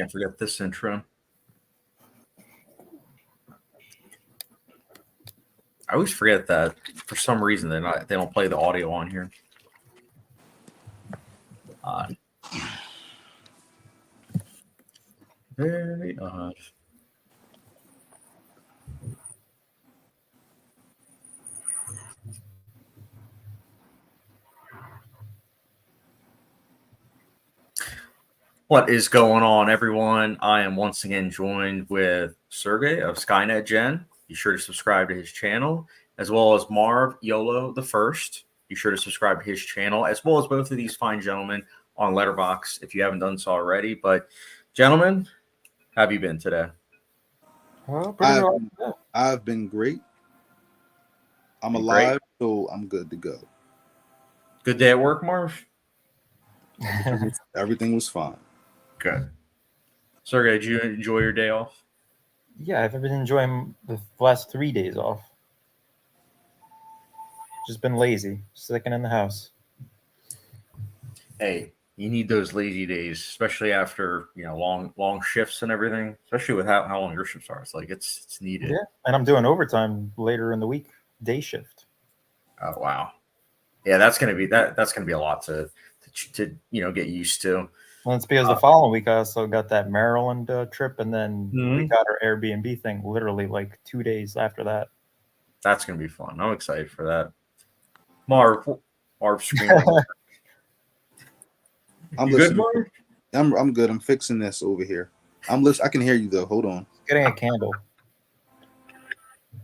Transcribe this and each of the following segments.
can't forget this intro. I always forget that for some reason they don't play the audio on here. Very odd. What is going on, everyone? I am once again joined with Sergey of SkynetGen. Be sure to subscribe to his channel, as well as MARV YOLA the First. Be sure to subscribe to his channel, as well as both of these fine gentlemen on Letterboxd if you haven't done so already. But, gentlemen, how have you been today? Well, I've been great. I'm alive, so I'm good to go. Good day at work, Marv? Everything was fine. Good. Sergey, did you enjoy your day off? Yeah, I've been enjoying the last 3 days off. Just been lazy, sticking in the house. Hey, you need those lazy days, especially after long shifts and everything. Especially with how long your shifts are, it's needed. Yeah, and I'm doing overtime later in the week, day shift. Oh wow, yeah, that's gonna be a lot to get used to. Well, it's because the following week I also got that Maryland trip, and then we got our Airbnb thing literally like 2 days after that. That's gonna be fun. I'm excited for that. Marv screaming. I'm good, Marv? I'm good. I'm fixing this over here. I'm listening. I can hear you though. Hold on. Getting a candle.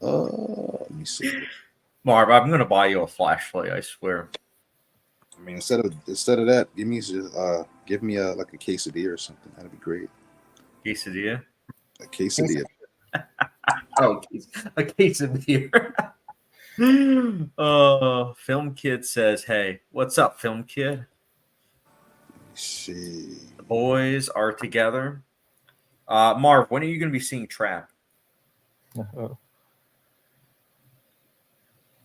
Let me see. Marv, I'm gonna buy you a flashlight. I swear. I mean, instead of that, give me a quesadilla or something. That'd be great. Quesadilla. A quesadilla. Oh, a quesadilla. Film Kid says, "Hey, what's up, Film Kid?" See, the boys are together. Marv, when are you going to be seeing Trap?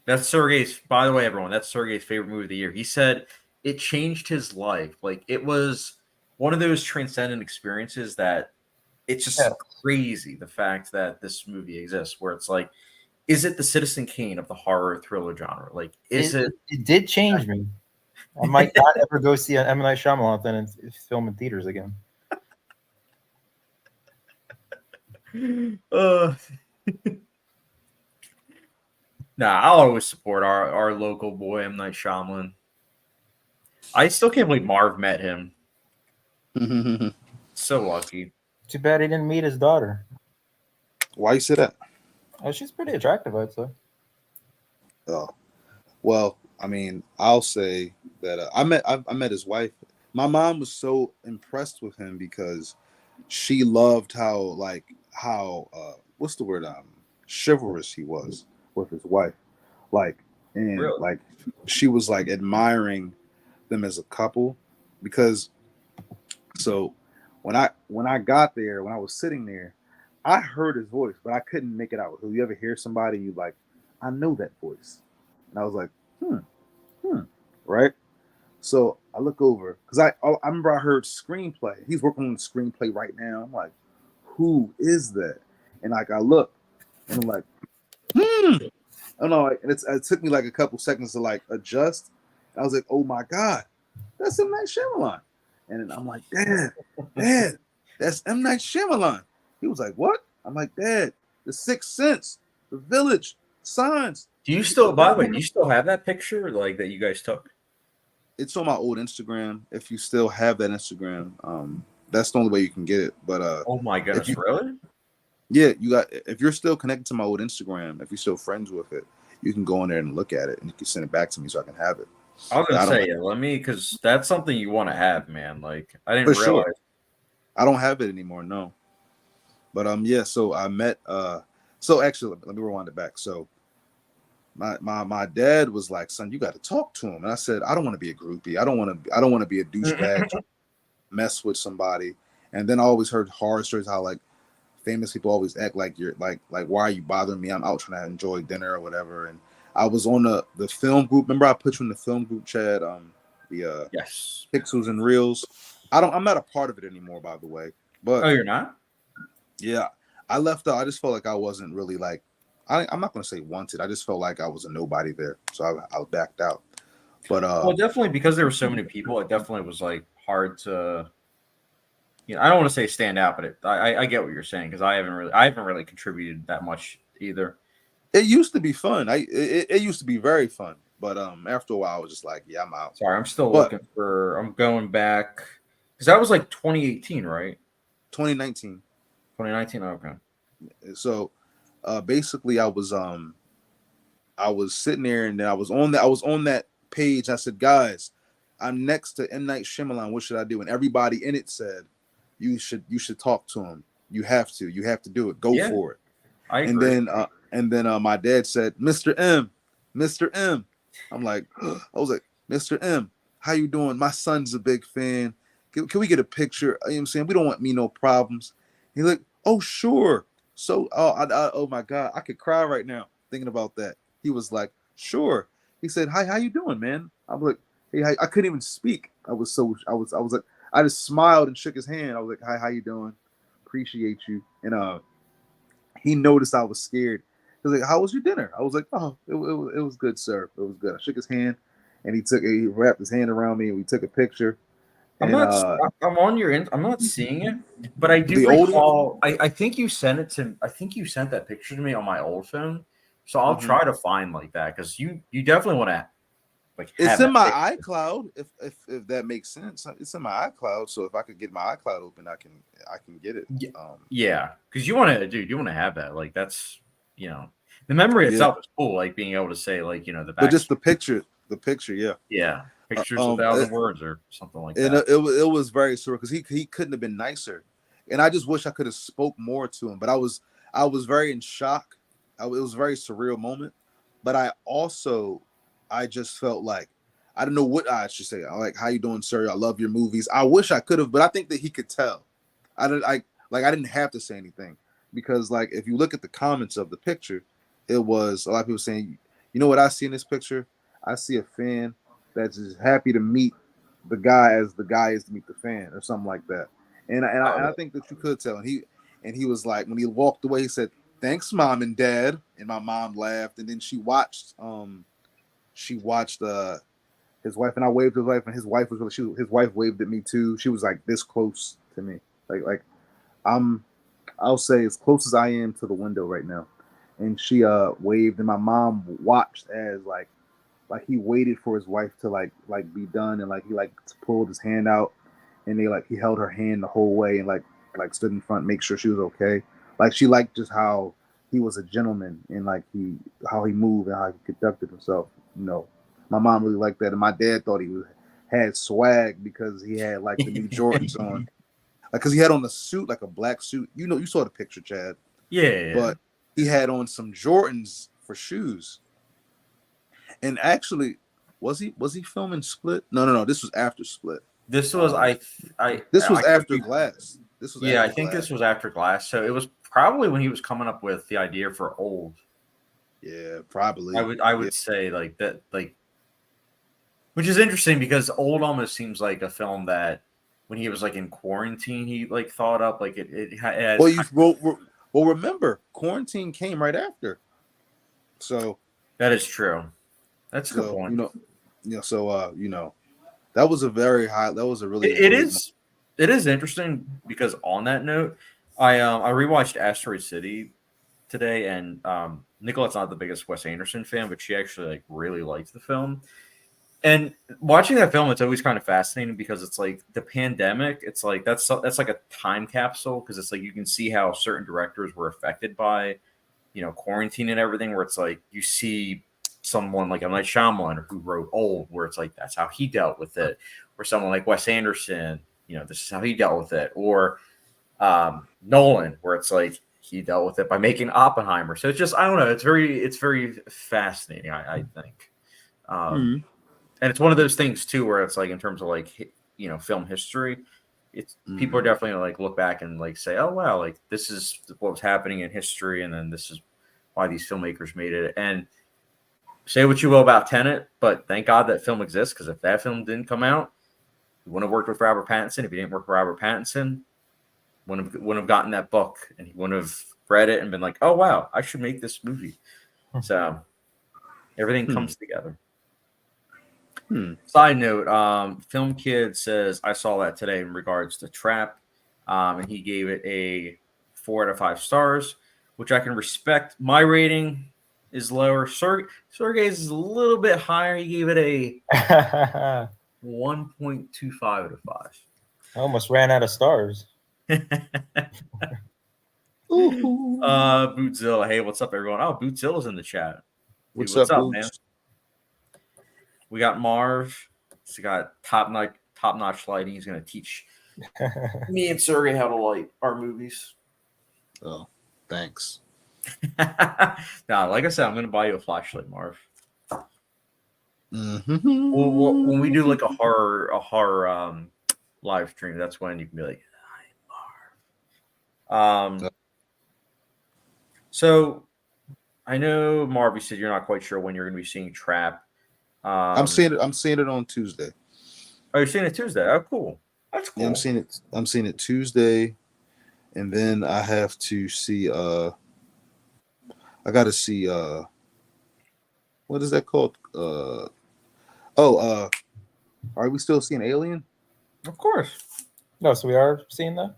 That's Sergey's. By the way, everyone, that's Sergey's favorite movie of the year. He said it changed his life. Like, it was one of those transcendent experiences that it's just crazy. The fact that this movie exists, where it's like, is it the Citizen Kane of the horror thriller genre? Like, it? It did change me. I might not ever go see an M. Night Shyamalan then and film in theaters again. I'll always support our local boy M. Night Shyamalan. I still can't believe Marv met him. So lucky. Too bad he didn't meet his daughter. Why you say that? Oh, she's pretty attractive, I'd say. Oh, well, I mean, I'll say that I met his wife. My mom was so impressed with him because she loved how what's the word, chivalrous he was with his wife, really? She was like admiring them as a couple, because so when I got there, when I was sitting there, I heard his voice, but I couldn't make it out. So you ever hear somebody, you like, I know that voice, and I was like, right? So I look over because I remember I heard screenplay. He's working on the screenplay right now. I'm like, who is that? And like I look, and I'm like, I don't know. And it took me like a couple seconds to like adjust. I was like, oh my god, that's M. Night Shyamalan. And then I'm like, Dad, that's M. Night Shyamalan. He was like, what? I'm like, Dad, The Sixth Sense, The Village, Signs. Do you still, by the way, do you still have that picture like that you guys took? It's on my old Instagram. If you still have that Instagram, that's the only way you can get it. But oh my goodness, really? Yeah, if you're still connected to my old Instagram, if you're still friends with it, you can go in there and look at it, and you can send it back to me so I can have it. I was gonna say, let me, because that's something you want to have, man. Like, I didn't realize. Sure. I don't have it anymore, no. But yeah, so I met. So actually, let me rewind it back. So my dad was like, son, you got to talk to him, and I said, I don't want to be a groupie. I don't want to be a douchebag, mess with somebody. And then I always heard horror stories how like famous people always act like you're like why are you bothering me? I'm out trying to enjoy dinner or whatever. And I was on the film group. Remember I put you in the film group, Chad? Yes, Pixels and Reels. I'm not a part of it anymore, by the way. But Oh, you're not? yeah, I left out. I just felt like I wasn't really like. I'm not gonna say wanted. I just felt like I was a nobody there, so I backed out. But Well, definitely because there were so many people, it definitely was like hard to. I don't want to say stand out, but I get what you're saying because I haven't really contributed that much either. it used to be fun. It used to be very fun. But after a while, I was just like, yeah, I'm out. Sorry, I'm still But looking for. I'm going back because that was like 2018, right? 2019. 2019. Okay. So basically, I was sitting there and then I was on that page. I said, guys, I'm next to M. Night Shyamalan. What should I do? And everybody in it said, you should talk to him. You have to do it. Go Yeah, for it. I And agree. then my dad said, Mr. M, Mr. M. I'm like, I was like, Mr. M, how you doing? My son's a big fan. Can we get a picture? You know what I'm saying? We don't want me no problems. He's like, oh, sure. So, oh my God, I could cry right now thinking about that. He was like, sure. He said, hi, how you doing, man? I'm like, hey, I couldn't even speak. I was like, I just smiled and shook his hand. I was like, hi, how you doing? Appreciate you. And he noticed I was scared. He was like, how was your dinner? I was like, oh, it was good, sir. It was good. I shook his hand and he wrapped his hand around me and we took a picture. I'm And not. I'm on your. I'm not seeing it, but I do the older, recall. I think you sent it to. I think you sent that picture to me on my old phone. So I'll try to find like that because you definitely want to like have it's in that my picture. iCloud. If that makes sense, it's in my iCloud. So if I could get my iCloud open, I can get it. Yeah, because you want to, dude. You want to have that. Like that's the memory Yeah, itself is cool. Like being able to say like the but just backstory. the picture, yeah. Yeah, pictures a Um, thousand words or something like and that. it was very surreal because he couldn't have been nicer, and I just wish I could have spoke more to him. But I was very in shock. It was a very surreal moment, but I just felt like I don't know what I should say. I like, how you doing, sir? I love your movies. I wish I could have, but I think that he could tell. I didn't have to say anything because like if you look at the comments of the picture, it was a lot of people saying, you know what I see in this picture? I see a fan that's just happy to meet the guy as the guy is to meet the fan or something like that. And I think that you could tell. And he was like, when he walked away, he said, "Thanks, mom and dad." And my mom laughed. And then she watched his wife, and I waved to his wife, and his wife was really, his wife waved at me too. She was like this close to me, like I'm I'll say as close as I am to the window right now. And she waved, and my mom watched as like he waited for his wife to like be done, and like he like pulled his hand out, and he held her hand the whole way, and like stood in front, make sure she was okay. Like she liked just how he was a gentleman, and like how he moved and how he conducted himself. My mom really liked that, and my dad thought had swag because he had like the new Jordans on, like because he had on a suit, like a black suit. You saw the picture, Chad. Yeah. But he had on some Jordans for shoes. And actually, was he filming Split? No. This was after Split. This was This was I could after be, Glass. This was yeah, I after think Glass. this was after Glass. So it was probably when he was coming up with the idea for Old. Yeah, probably. I would say like that, like, which is interesting because Old almost seems like a film that when he was like in quarantine he like thought up, like it has Well, remember, quarantine came right after. So that is true. That's a good point. that was a really It great. is interesting because on that note, I rewatched Asteroid City today, and Nicolette's not the biggest Wes Anderson fan, but she actually like really liked the film. And watching that film, it's always kind of fascinating because it's like the pandemic. It's like that's like a time capsule because it's like you can see how certain directors were affected by quarantine and everything. Where it's like you see someone like M. Night Shyamalan who wrote Old, where it's like that's how he dealt with it, or someone like Wes Anderson, this is how he dealt with it, or Nolan, where it's like he dealt with it by making Oppenheimer. So it's just I don't know. It's very fascinating. I think. And it's one of those things too, where it's like in terms of like film history, it's people are definitely gonna like look back and like say, oh wow, like this is what was happening in history, and then this is why these filmmakers made it. And say what you will about Tenet, but thank God that film exists because if that film didn't come out, you wouldn't have worked with Robert Pattinson. If you didn't work with Robert Pattinson, wouldn't have gotten that book, and he wouldn't have read it and been like, "Oh wow, I should make this movie." So everything comes together. Side note: Film Kid says I saw that today in regards to Trap, and he gave it a 4 out of 5 stars, which I can respect. My rating is lower. Sergey's is a little bit higher. He gave it a 1.25 out of 5. I almost ran out of stars. Bootzilla, hey, what's up, everyone? Oh, Bootzilla's in the chat. What's What's up, man? Boots? We got Marv. He's got top notch lighting. He's gonna teach me and Sergey how to light our movies. Oh, thanks. Nah, like I said, I'm gonna buy you a flashlight, Marv. Mm-hmm. When we do like a horror live stream, that's when you can be like, "Hi, Marv." So I know Marv, you said you're not quite sure when you're gonna be seeing Trap. I'm seeing it on Tuesday. Oh, you're seeing it Tuesday? Oh, cool. That's cool. Yeah, I'm seeing it Tuesday, and then I have to see. I got to see. What is that called? Are we still seeing Alien? Of course. No, so we are seeing that?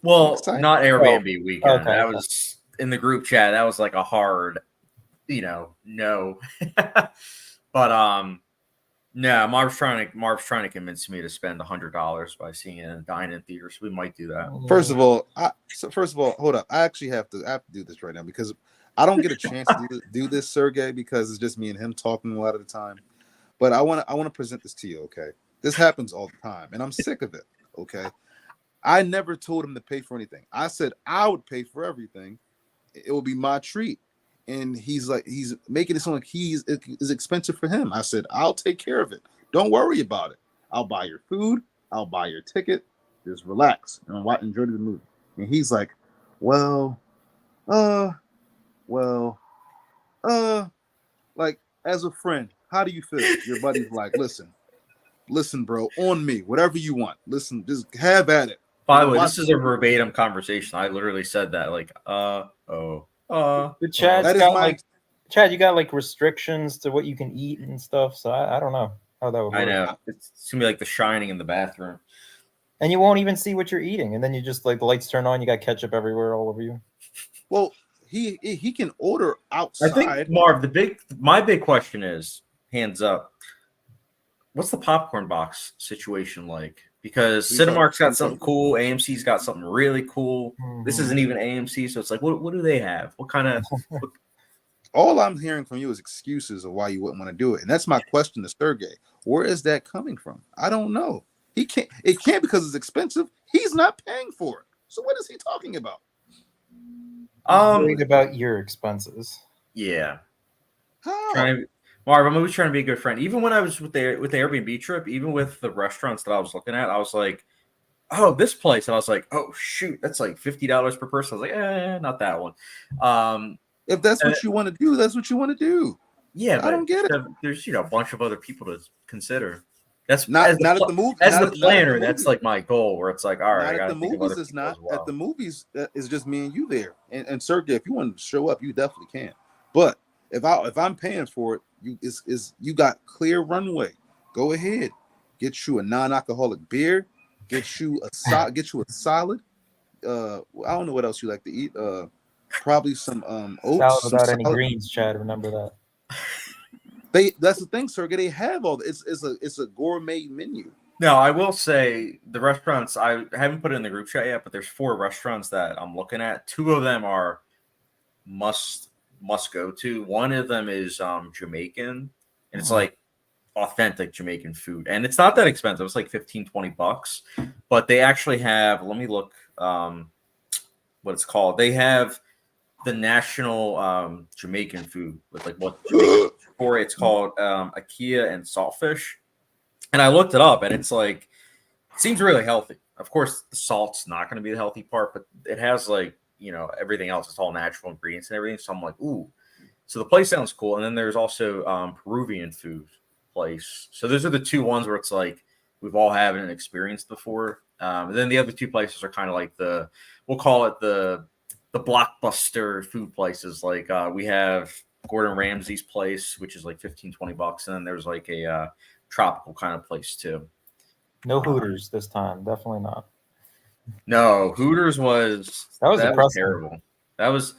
Well, not Airbnb weekend. Okay, That was in the group chat. That was like a hard, no. But no, Marv's trying to convince me to spend $100 by seeing it in a dine-in theater. So we might do that. First of all, hold up. I actually have to do this right now because I don't get a chance to do this, Sergey, because it's just me and him talking a lot of the time. But I want to present this to you, okay? This happens all the time, and I'm sick of it, okay? I never told him to pay for anything. I said I would pay for everything. It will be my treat. And he's making it sound like it's expensive for him. I said, I'll take care of it. Don't worry about it. I'll buy your food. I'll buy your ticket. Just relax and enjoy the movie. And he's like, like as a friend, how do you feel? Your buddy's like, listen, bro, on me, whatever you want. Listen, just have at it. By the way, this is a verbatim conversation. I literally said that, like, Chad, you got like restrictions to what you can eat and stuff. So I don't know how that would work. I know it's gonna be like The Shining in the bathroom, and you won't even see what you're eating, and then you just like the lights turn on, you got ketchup everywhere all over you. Well, he can order outside. I think Marv, my big question is, hands up, what's the popcorn box situation like? Because Cinemark's got something cool, AMC's got something really cool. Mm-hmm. This isn't even AMC, so it's like, what do they have? What kind of? All I'm hearing from you is excuses of why you wouldn't want to do it, and that's my question to Sergey. Where is that coming from? I don't know. It can't because it's expensive. He's not paying for it. So what is he talking about? Worried about your expenses. Yeah. How? Marv, I'm always trying to be a good friend. Even when I was with the Airbnb trip, even with the restaurants that I was looking at, I was like, oh, this place. And I was like, oh, shoot, that's like $50 per person. I was like, not that one. If that's what you want to do, that's what you want to do. Yeah, I don't get it. There's a bunch of other people to consider. That's not at the movie. As the planner, that's like my goal. Where it's like, all right, at the movies is not at the movies. It's just me and you there. And Sergey, if you want to show up, you definitely can. But if I'm paying for it, you got clear runway. Go ahead, get you a non-alcoholic beer. Get you a solid. I don't know what else you like to eat. Probably some oats. Salad without any greens, Chad. Remember that. That's the thing, Sergey. They have all. It's a gourmet menu. No, I will say the restaurants. I haven't put it in the group chat yet, but there's 4 restaurants that I'm looking at. 2 of them are must go to. One of them is Jamaican, and it's like authentic Jamaican food, and it's not that expensive. It's like $15-$20, but they actually have. Let me look. What it's called? They have the national Jamaican food with like what for it's called akia and saltfish, and I looked it up, and it's like it seems really healthy. Of course, the salt's not going to be the healthy part, but it has like everything else. It's all natural ingredients and everything. So I'm like, ooh. So the place sounds cool, and then there's also Peruvian food place. So those are the 2 ones where it's like we've all had an experience before. And then the other two places are kind of like we'll call it the blockbuster food places. Like we have Gordon Ramsay's place, which is like $15-20, and then there's like a tropical kind of place too. No Hooters this time, definitely not. No, Hooters was terrible. That was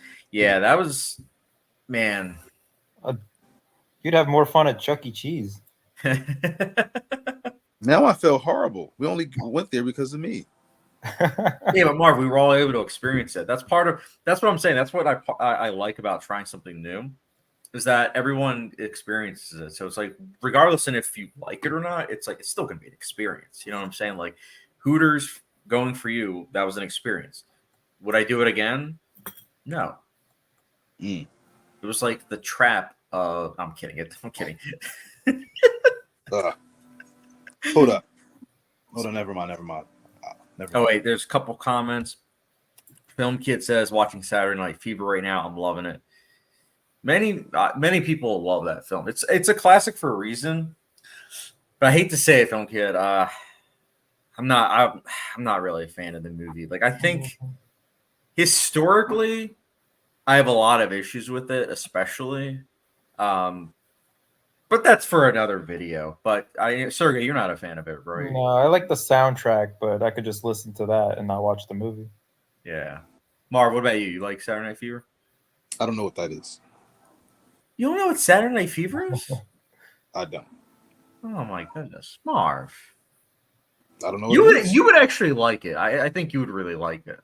man. You'd have more fun at Chuck E. Cheese. Now I feel horrible. We only went there because of me. Yeah, but Marv, we were all able to experience it. That's what I'm saying. That's what I like about trying something new, is that everyone experiences it. So it's like, regardless of if you like it or not, it's like it's still gonna be an experience. You know what I'm saying? Like Hooters going for you, that was an experience. Would I do it again? No. It was like the trap of. I'm kidding. I'm kidding. Hold up. Never mind. Oh wait, there's a couple comments. Film Kid says, watching Saturday Night Fever right now. I'm loving it. Many people love that film. It's a classic for a reason. But I hate to say it, Film Kid. I'm not really a fan of the movie. Like, I think historically, I have a lot of issues with it, especially. But that's for another video. But Sergey, you're not a fan of it, right? No, I like the soundtrack, but I could just listen to that and not watch the movie. Yeah. Marv, what about you? You like Saturday Night Fever? I don't know what that is. You don't know what Saturday Night Fever is? I don't. Oh my goodness, Marv! I don't know. You would actually like it. I think you would really like it.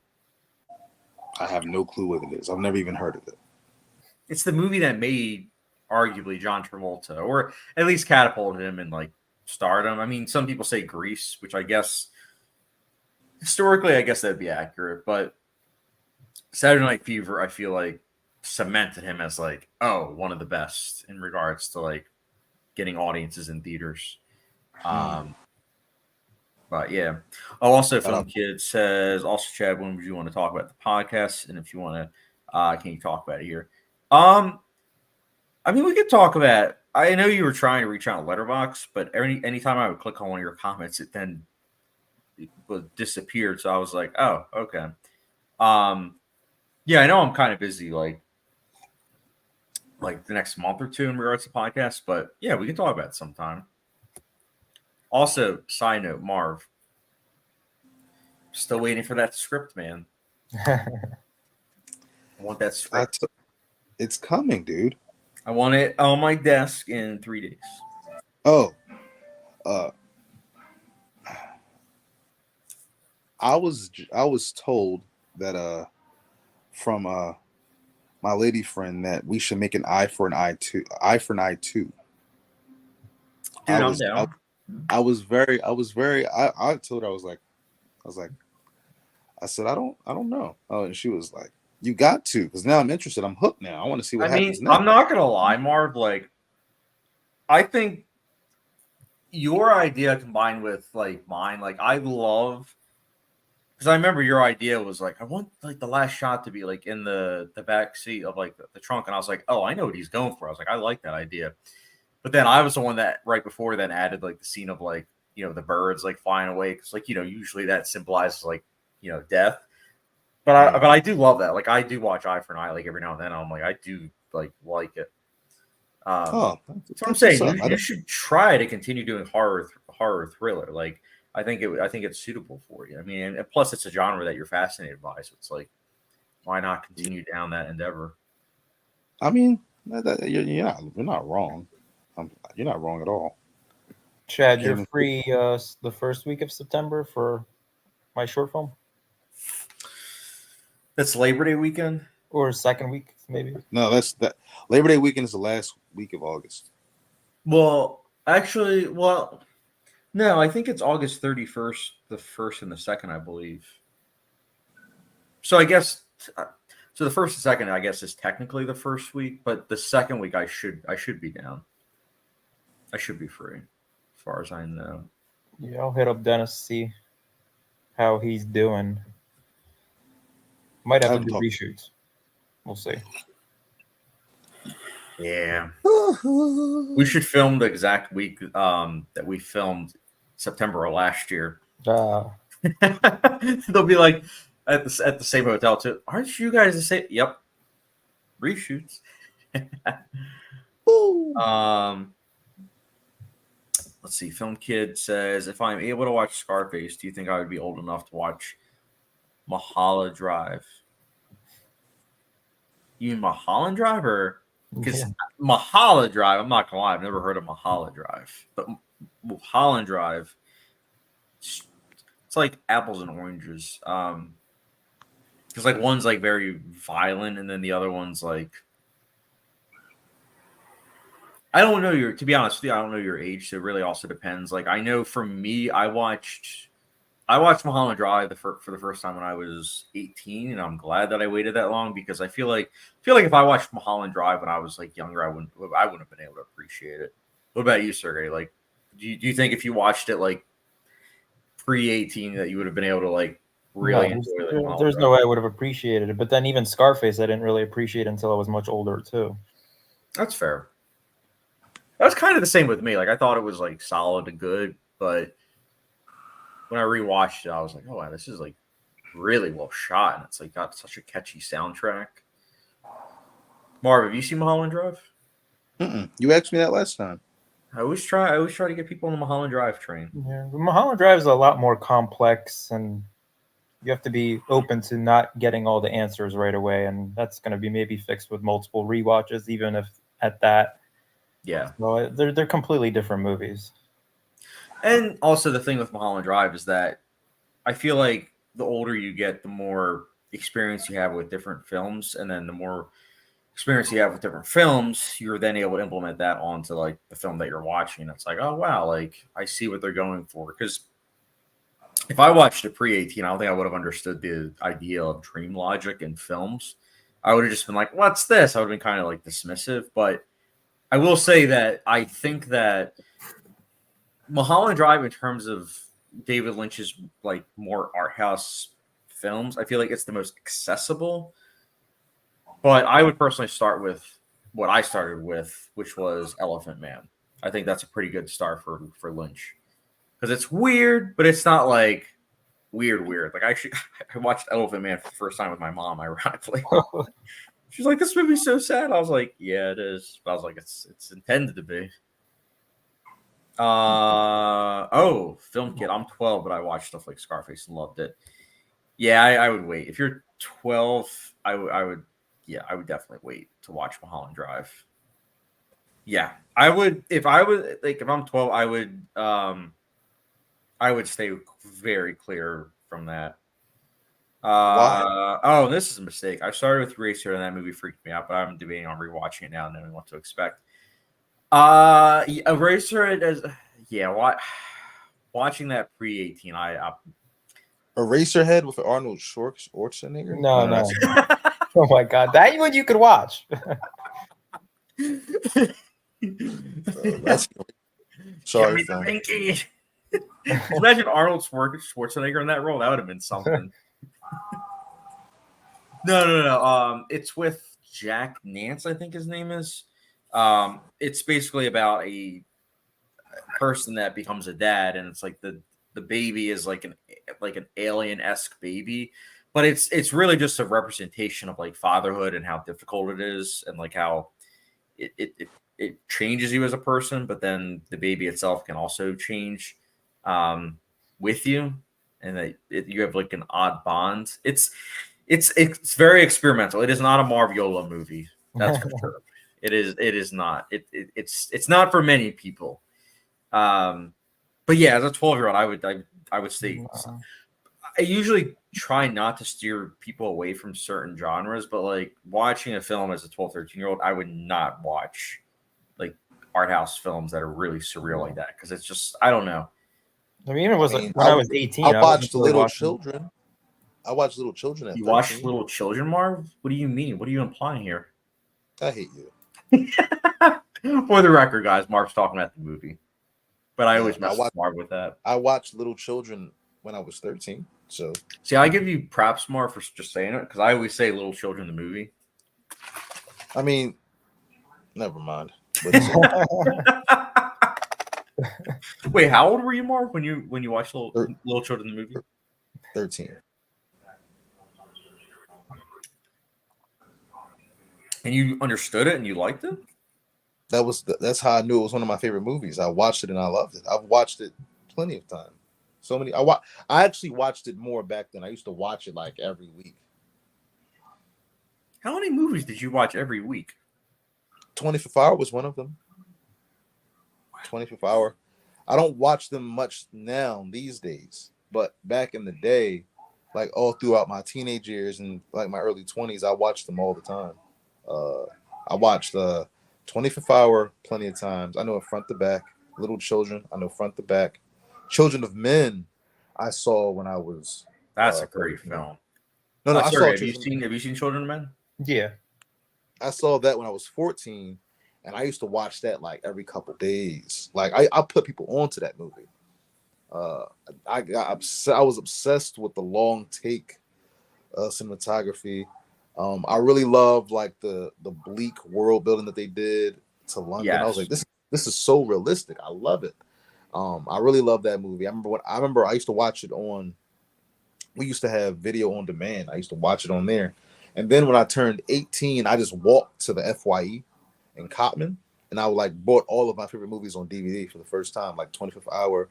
I have no clue what it is. I've never even heard of it. It's the movie that made arguably John Travolta, or at least catapulted him in like stardom. I mean, some people say Grease, which I guess historically, I guess that'd be accurate. But Saturday Night Fever, I feel like, cemented him as like, one of the best in regards to like getting audiences in theaters. But yeah. Also, Film Kid says, also, Chad, when would you want to talk about the podcast? And if you want to, can you talk about it here? I mean, we could talk about. I know you were trying to reach out Letterboxd, but anytime I would click on one of your comments, it then disappeared. So I was like, oh, okay. Yeah, I know I'm kind of busy, like the next month or two in regards to podcasts, but yeah, we can talk about it sometime. Also, side note, Marv, still waiting for that script, man. I want that script. It's coming, dude. I want it on my desk in 3 days. Oh, I was told that from my lady friend that we should make an eye for an eye 2. Dude, I'm down. I told her, I said, I don't know. Oh, and she was like, you got to, because now I'm interested. I'm hooked now. I want to see what happens next. I'm not gonna lie, Marv. Like, I think your idea combined with like mine, like I love, because I remember your idea was like, I want like the last shot to be like in the back seat of like the trunk, and I was like, oh, I know what he's going for. I was like, I like that idea. But then I was the one that right before then added like the scene of like, the birds like flying away, because like, usually that symbolizes like, death. But I do love that. Like, I do watch Eye for an Eye like every now and then. I'm like, I do like it. So I'm saying you should try to continue doing horror thriller. Like, I think it's suitable for you. I mean, and plus it's a genre that you're fascinated by. So it's like, why not continue down that endeavor? I mean, you're not wrong. You're not wrong at all. Chad, you're free the first week of September for my short film? That's Labor Day weekend? Or second week, maybe? No, that Labor Day weekend is the last week of August. Well, actually, no, I think it's August 31st, the 1st and the 2nd, I believe. So I guess, so the 1st and 2nd, I guess, is technically the first week, but the second week I should be down. I should be free, as far as I know. Yeah, I'll hit up Dennis, see how he's doing. Might have to do reshoots. We'll see. Yeah. We should film the exact week that we filmed September of last year. They'll be like at the same hotel too. Aren't you guys the same? Yep, reshoots. Let's see. Film Kid says, if I'm able to watch Scarface, do you think I would be old enough to watch Mahala Drive? You mean Mulholland Drive, or because Mahala Drive? I'm not gonna lie, I've never heard of Mahala Drive, but Mulholland Drive, it's like apples and oranges. Because like one's like very violent, and then the other one's like, I don't know your. To be honest with you, I don't know your age, so it really also depends. Like I know for me, I watched Mulholland Drive for the first time when I was 18, and I'm glad that I waited that long because I feel like if I watched Mulholland Drive when I was like younger, I wouldn't have been able to appreciate it. What about you, Sergey? Like, do you think if you watched it like pre-18 that you would have been able to like really enjoy it? There's no way I would have appreciated it. But then even Scarface, I didn't really appreciate until I was much older too. That's fair. That's kind of the same with me. Like I thought it was like solid and good, but when I rewatched it, I was like, "Oh wow, this is like really well shot, and it's like got such a catchy soundtrack." Marv, have you seen Mulholland Drive? You asked me that last time. I always try to get people on the Mulholland Drive train. Yeah, Mulholland Drive is a lot more complex, and you have to be open to not getting all the answers right away, and that's going to be maybe fixed with multiple rewatches, even if at that. Yeah. Well, they're completely different movies. And also the thing with Mulholland Drive is that I feel like the older you get, the more experience you have with different films, and then the more experience you have with different films, you're then able to implement that onto like the film that you're watching. It's like, oh wow, like I see what they're going for. Because if I watched it pre-18, I don't think I would have understood the idea of dream logic in films. I would have just been like, what's this? I would have been kind of like dismissive. But I will say that I think that Mulholland Drive, in terms of David Lynch's like more art house films, I feel like it's the most accessible. But I would personally start with what I started with, which was Elephant Man. I think that's a pretty good start for Lynch because it's weird, but it's not like weird. Like I watched Elephant Man for the first time with my mom, ironically. She's like, "This movie's so sad." I was like, "Yeah, it is." But I was like, "It's intended to be." Film Kid. I'm 12, but I watched stuff like Scarface and loved it. Yeah, I would wait. If you're 12, I would definitely wait to watch Mulholland Drive. Yeah, I would. If I'm 12, I would stay very clear from that. Oh, this is a mistake. I started with Racer, and that movie freaked me out, but I'm debating on rewatching it now and knowing what to expect. Eraser. Watching that pre-18, Eraserhead with Arnold Schwarzenegger. No. Oh my God, that one you could watch. That's sorry. Imagine Arnold Schwarzenegger in that role. That would have been something. No. It's with Jack Nance, I think his name is. It's basically about a person that becomes a dad, and it's like the baby is like an alien-esque baby, but it's really just a representation of like fatherhood and how difficult it is, and like how it changes you as a person, but then the baby itself can also change with you, and that you have like an odd bond. It's very experimental. It is not a MARV YOLA movie, that's for sure. It is not. It's not for many people. But yeah, as a 12-year-old, I would say I usually try not to steer people away from certain genres, but like watching a film as a 12, 13-year-old, I would not watch like art house films that are really surreal like that, because it's just, I don't know. I mean, when I was 18, I watched Little Children. I watched Little Children at 13. Watched Little Children, Marv? What do you mean? What are you implying here? I hate you. For the record, guys, Marv's talking about the movie. But I always mess with Marv with that. I watched Little Children when I was 13. So see, I give you props, Marv, for just saying it, because I always say Little Children the movie. I mean, never mind. Wait, how old were you, Marv, when you watched Little Children the movie? 13. And you understood it and you liked it? That's how I knew it was one of my favorite movies. I watched it and I loved it. I've watched it plenty of times. So many. I actually watched it more back then. I used to watch it like every week. How many movies did you watch every week? 25th Hour was one of them. 25th Hour. I don't watch them much now these days, but back in the day, like all throughout my teenage years and like my early 20s, I watched them all the time. I watched 25th Hour plenty of times. I know it front to back. Little Children, I know front to back. Children of Men, I saw when I was. That's a great film. No, I sorry, saw. have you seen Children of Men? Yeah. I saw that when I was 14, and I used to watch that like every couple days. Like I put people onto that movie. I was obsessed with the long take cinematography. I really love like the bleak world building that they did to London. Yes. I was like, this is so realistic. I love it. I really love that movie. I remember I used to watch it on. We used to have video on demand. I used to watch it on there. And then when I turned 18, I just walked to the FYE in Cotman, and I like bought all of my favorite movies on DVD for the first time, like 25th Hour,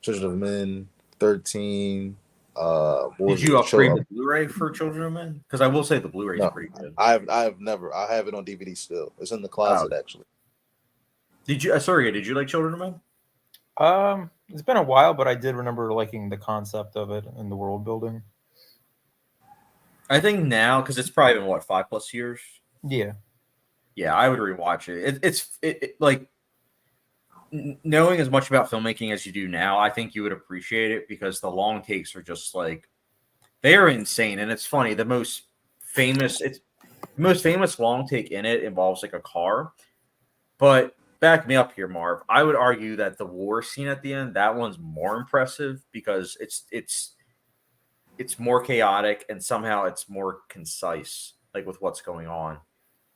Children of Men, 13. Did you upgrade the Blu-ray for Children of Men? Because I will say the Blu-ray is pretty good. I have never. I have it on DVD still. It's in the closet actually. Did you? Did you like Children of Men? It's been a while, but I did remember liking the concept of it and the world building. I think now, because it's probably been what 5+ years. Yeah. Yeah, I would rewatch it. It's like knowing as much about filmmaking as you do now. I think you would appreciate it because the long takes are just like they are insane, and it's funny. The most famous long take in it involves like a car, but. Back me up here, Marv. I would argue that the war scene at the end, that one's more impressive because it's more chaotic and somehow it's more concise, like with what's going on.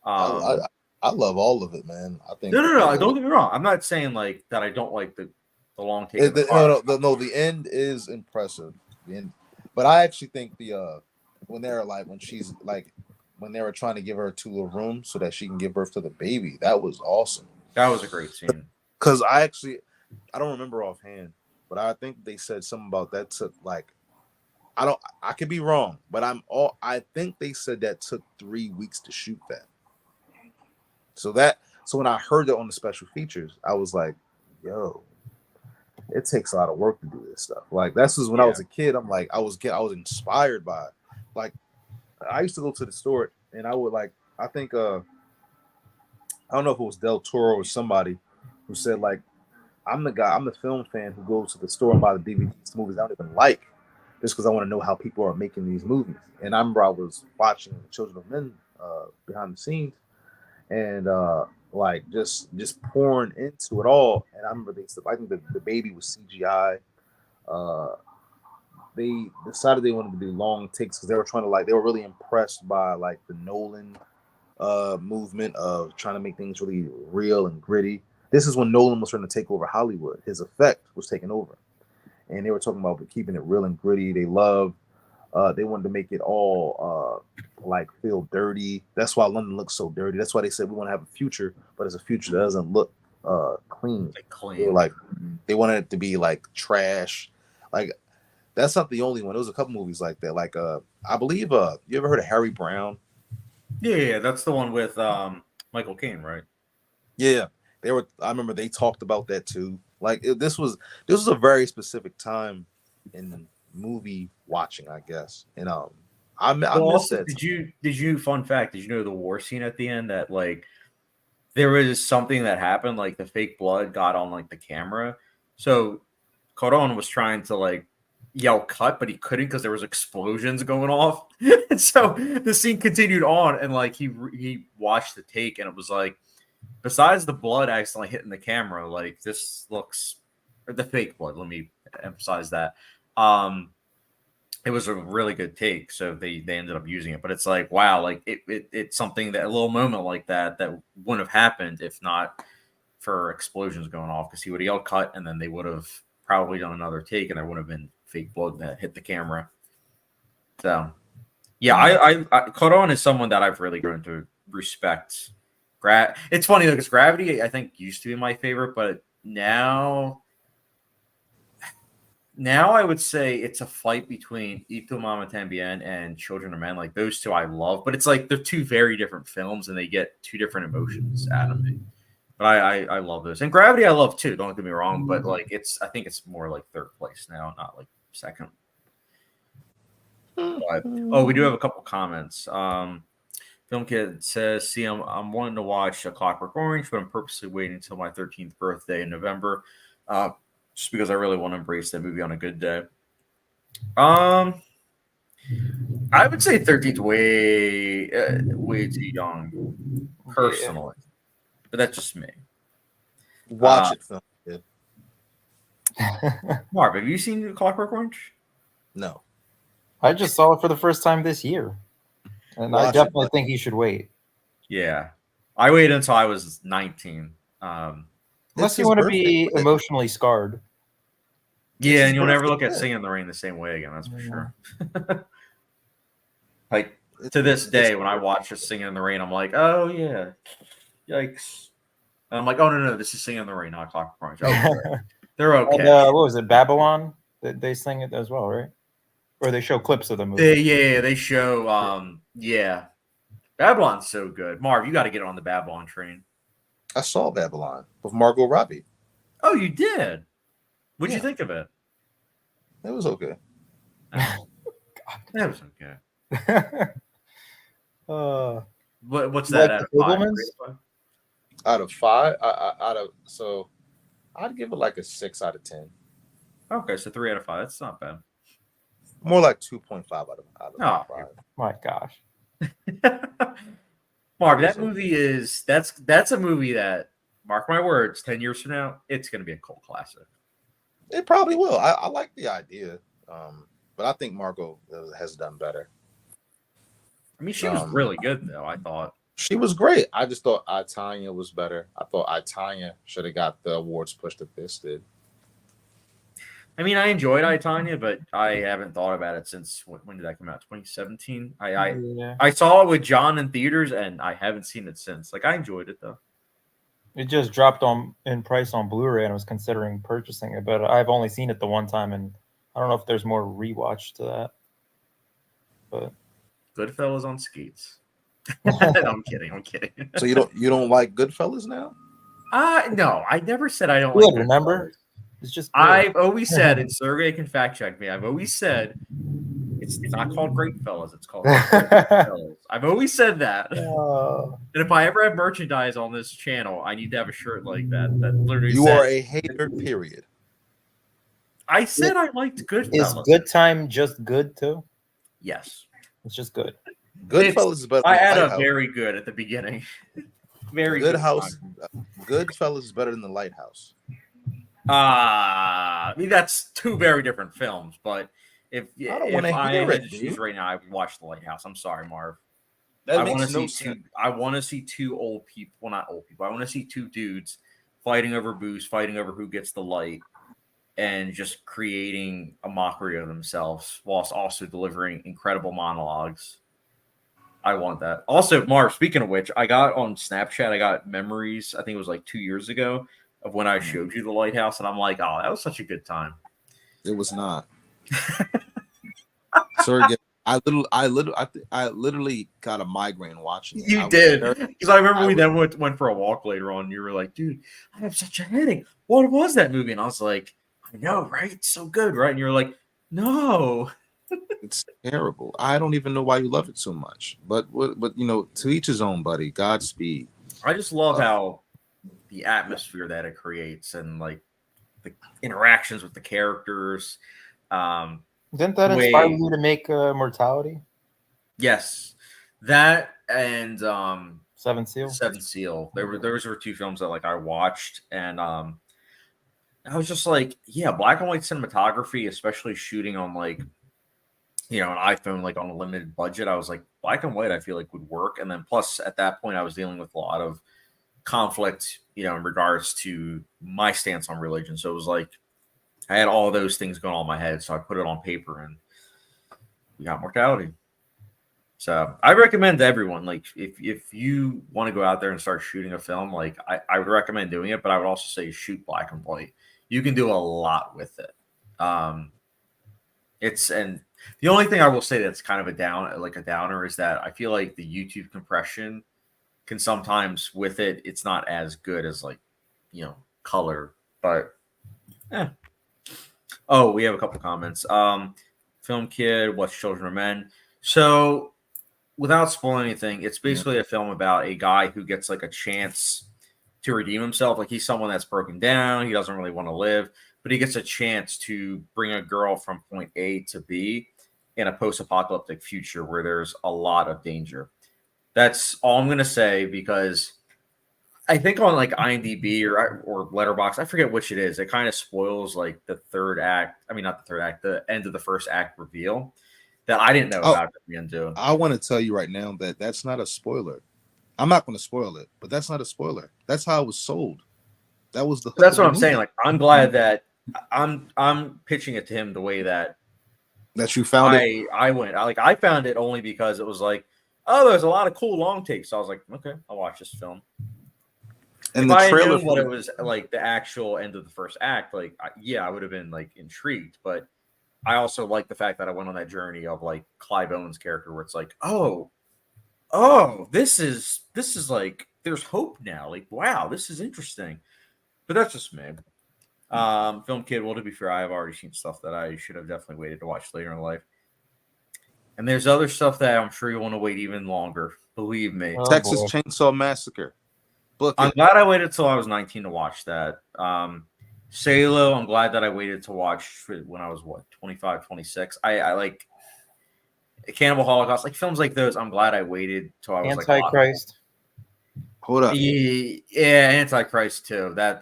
I love all of it, man. I think no. Don't get me wrong. I'm not saying like that. I don't like the long take. No. The end is impressive. But I actually think when they were trying to give her to a room so that she can give birth to the baby, that was awesome. That was a great scene. Because I don't remember offhand, but I think they said something about that took like I could be wrong, but I think they said that took 3 weeks to shoot that. So when I heard that on the special features, I was like, yo, it takes a lot of work to do this stuff. Like that's just when I was a kid. I'm like, I was inspired by it. Like I used to go to the store and I would like I think I don't know if it was Del Toro or somebody who said like, I'm the film fan who goes to the store and buy the DVDs, movies I don't even like, just because I want to know how people are making these movies. And I remember I was watching Children of Men behind the scenes, and like just pouring into it all. And I remember I think the baby was CGI. They decided they wanted to do long takes because they were really impressed by like the Nolan movement of trying to make things really real and gritty. This is when Nolan was trying to take over Hollywood. His effect was taking over, and they were talking about keeping it real and gritty. They wanted to make it all like feel dirty. That's why London looks so dirty. That's why they said we want to have a future, but it's a future that doesn't look clean. They wanted it to be like trash. Like that's not the only one. There was a couple movies like that. Like I believe you ever heard of Harry Brown? Yeah, that's the one with Michael Caine, right? Yeah, I remember they talked about that too. Like this was a very specific time in movie watching, I guess. And I miss that. Did you? Fun fact: did you know the war scene at the end that like there was something that happened, like the fake blood got on like the camera, so Coron was trying to like yell cut, but he couldn't because there was explosions going off. And so the scene continued on, and like he watched the take, and it was like, besides the blood accidentally hitting the camera, like this looks, or the fake blood. Let me emphasize that. It was a really good take, so they ended up using it. But it's like, wow, like it's something that a little moment like that wouldn't have happened if not for explosions going off, because he would have yelled cut, and then they would have probably done another take, and there would have been fake blood that hit the camera. So, yeah, I caught on as someone that I've really grown to respect. It's funny though, because Gravity I think used to be my favorite, but now I would say it's a fight between Ito Mama Tambien and Children of Men. Like those two I love, but it's like they're two very different films and they get two different emotions out of me. But I love those. And Gravity I love too, don't get me wrong, but like I think it's more like third place now, not like second. But, we do have a couple comments. Film Kid says, "See, I'm wanting to watch A Clockwork Orange, but I'm purposely waiting until my 13th birthday in November, just because I really want to embrace that movie on a good day." I would say 13th way too young, personally, but that's just me. Watch it, Film Kid. Marv, have you seen Clockwork Orange? No. I just saw it for the first time this year, and I definitely think he should wait. Yeah, I waited until I was 19. Unless you want to be emotionally scarred. Yeah, and you'll never look at Singing in the Rain the same way again. That's for sure. Like to this day, when I watch just Singing in the Rain, I'm like, oh yeah, yikes! And I'm like, oh no, this is Singing in the Rain, not Clockwork Orange. Oh, they're okay. And, what was it, Babylon? They sing it as well, right? Or they show clips of the movie. Yeah, they show. Yeah, Babylon's so good. Marv, you got to get on the Babylon train. I saw Babylon with Margot Robbie. Oh, you did? What'd you think of it? It was okay. That was okay. What's that out of 5? Out of 5? So I'd give it like a 6 out of 10. Okay, so 3 out of 5. That's not bad. More like 2.5 out of 5. My gosh. Mark, that movie is that's a movie that, mark my words, 10 years from now, it's going to be a cult classic. It probably will. I like the idea, but I think Margot has done better. I mean, she was really good, though, I thought. She was great. I just thought I, Tonya was better. I thought I, Tonya should have got the awards pushed that this did. I mean, I enjoyed I, Tonya, but I haven't thought about it since, when did that come out? 2017? I saw it with John in theaters, and I haven't seen it since. Like, I enjoyed it, though. It just dropped in price on Blu-ray, and I was considering purchasing it, but I've only seen it the one time, and I don't know if there's more rewatch to that. But Goodfellas on skates. No, I'm kidding. So you don't like Goodfellas now? No, I never said I don't like Goodfellas. Remember? It's just good. I've always said, and Sergey can fact check me, I've always said it's not called Great Fellas, it's called Fellas. I've always said that. And if I ever have merchandise on this channel, I need to have a shirt like that literally You are a hater, period. I said I liked Goodfellas. Is Good Time just good too? Yes. It's just good. Goodfellas is better. I had a very good at the beginning. Very good house. Goodfellas is better than The Lighthouse. I mean, that's two very different films, but if I had to choose right now, I would watch The Lighthouse. I'm sorry, Marv. I want to see two old people. Well, not old people. I want to see two dudes fighting over booze, fighting over who gets the light, and just creating a mockery of themselves whilst also delivering incredible monologues. I want that. Also, Marv, speaking of which, I got on Snapchat, I got memories, I think it was like 2 years ago, of when I showed you The Lighthouse, and I'm like, oh, that was such a good time. It was not. Sergey, I literally got a migraine watching it. You did, because I remember we then went for a walk later on. And you were like, "Dude, I have such a headache. What was that movie?" And I was like, "I know, right? It's so good, right?" And you're like, "No, it's terrible. I don't even know why you love it so much." But you know, to each his own, buddy. Godspeed. I just love how the atmosphere that it creates and like the interactions with the characters. Didn't that inspire you to make Mortality? Yes, that and Seven Seal. Seven Seal. Those were two films that like I watched, and I was just like, yeah, black and white cinematography, especially shooting on like, you know, an iPhone like on a limited budget. I was like, black and white, I feel like would work. And then plus at that point, I was dealing with a lot of conflict, you know, in regards to my stance on religion. So it was like I had all those things going on in my head. So I put it on paper, and we got mortality. So I recommend to everyone, like if you want to go out there and start shooting a film, like I would recommend doing it, but I would also say shoot black and white. You can do a lot with it. And the only thing I will say that's kind of a downer is that I feel like the YouTube compression can sometimes with it, it's not as good as like, color, but Oh, we have a couple comments. Film Kid, What's Children of Men. So without spoiling anything, it's basically a film about a guy who gets like a chance to redeem himself. Like he's someone that's broken down. He doesn't really want to live, but he gets a chance to bring a girl from point A to B in a post-apocalyptic future where there's a lot of danger. That's all I'm going to say because I think on like IMDb or Letterboxd, I forget which it is. It kind of spoils like the third act. I mean, not the third act, the end of the first act reveal that I didn't know about the end to. I want to tell you right now that that's not a spoiler. I'm not going to spoil it, but that's not a spoiler. That's how it was sold. That was the. That's what I'm saying. Like, I'm glad that I'm pitching it to him the way that you found it. I found it only because it was like, oh, there's a lot of cool long takes. So I was like, okay, I'll watch this film. And if I knew what it was like, the actual end of the first act, like, I would have been like intrigued. But I also like the fact that I went on that journey of like Clive Owen's character, where it's like, oh, this is like, there's hope now. Like, wow, this is interesting. But that's just me. Film Kid, well, to be fair, I have already seen stuff that I should have definitely waited to watch later in life. And there's other stuff that I'm sure you want to wait even longer. Believe me. Texas Chainsaw Massacre. I'm glad I waited till I was 19 to watch that. Salo, I'm glad that I waited to watch when I was 25, 26. I like Cannibal Holocaust, like films like those. I'm glad I waited till I was Antichrist. Hold up. Yeah, Antichrist too. That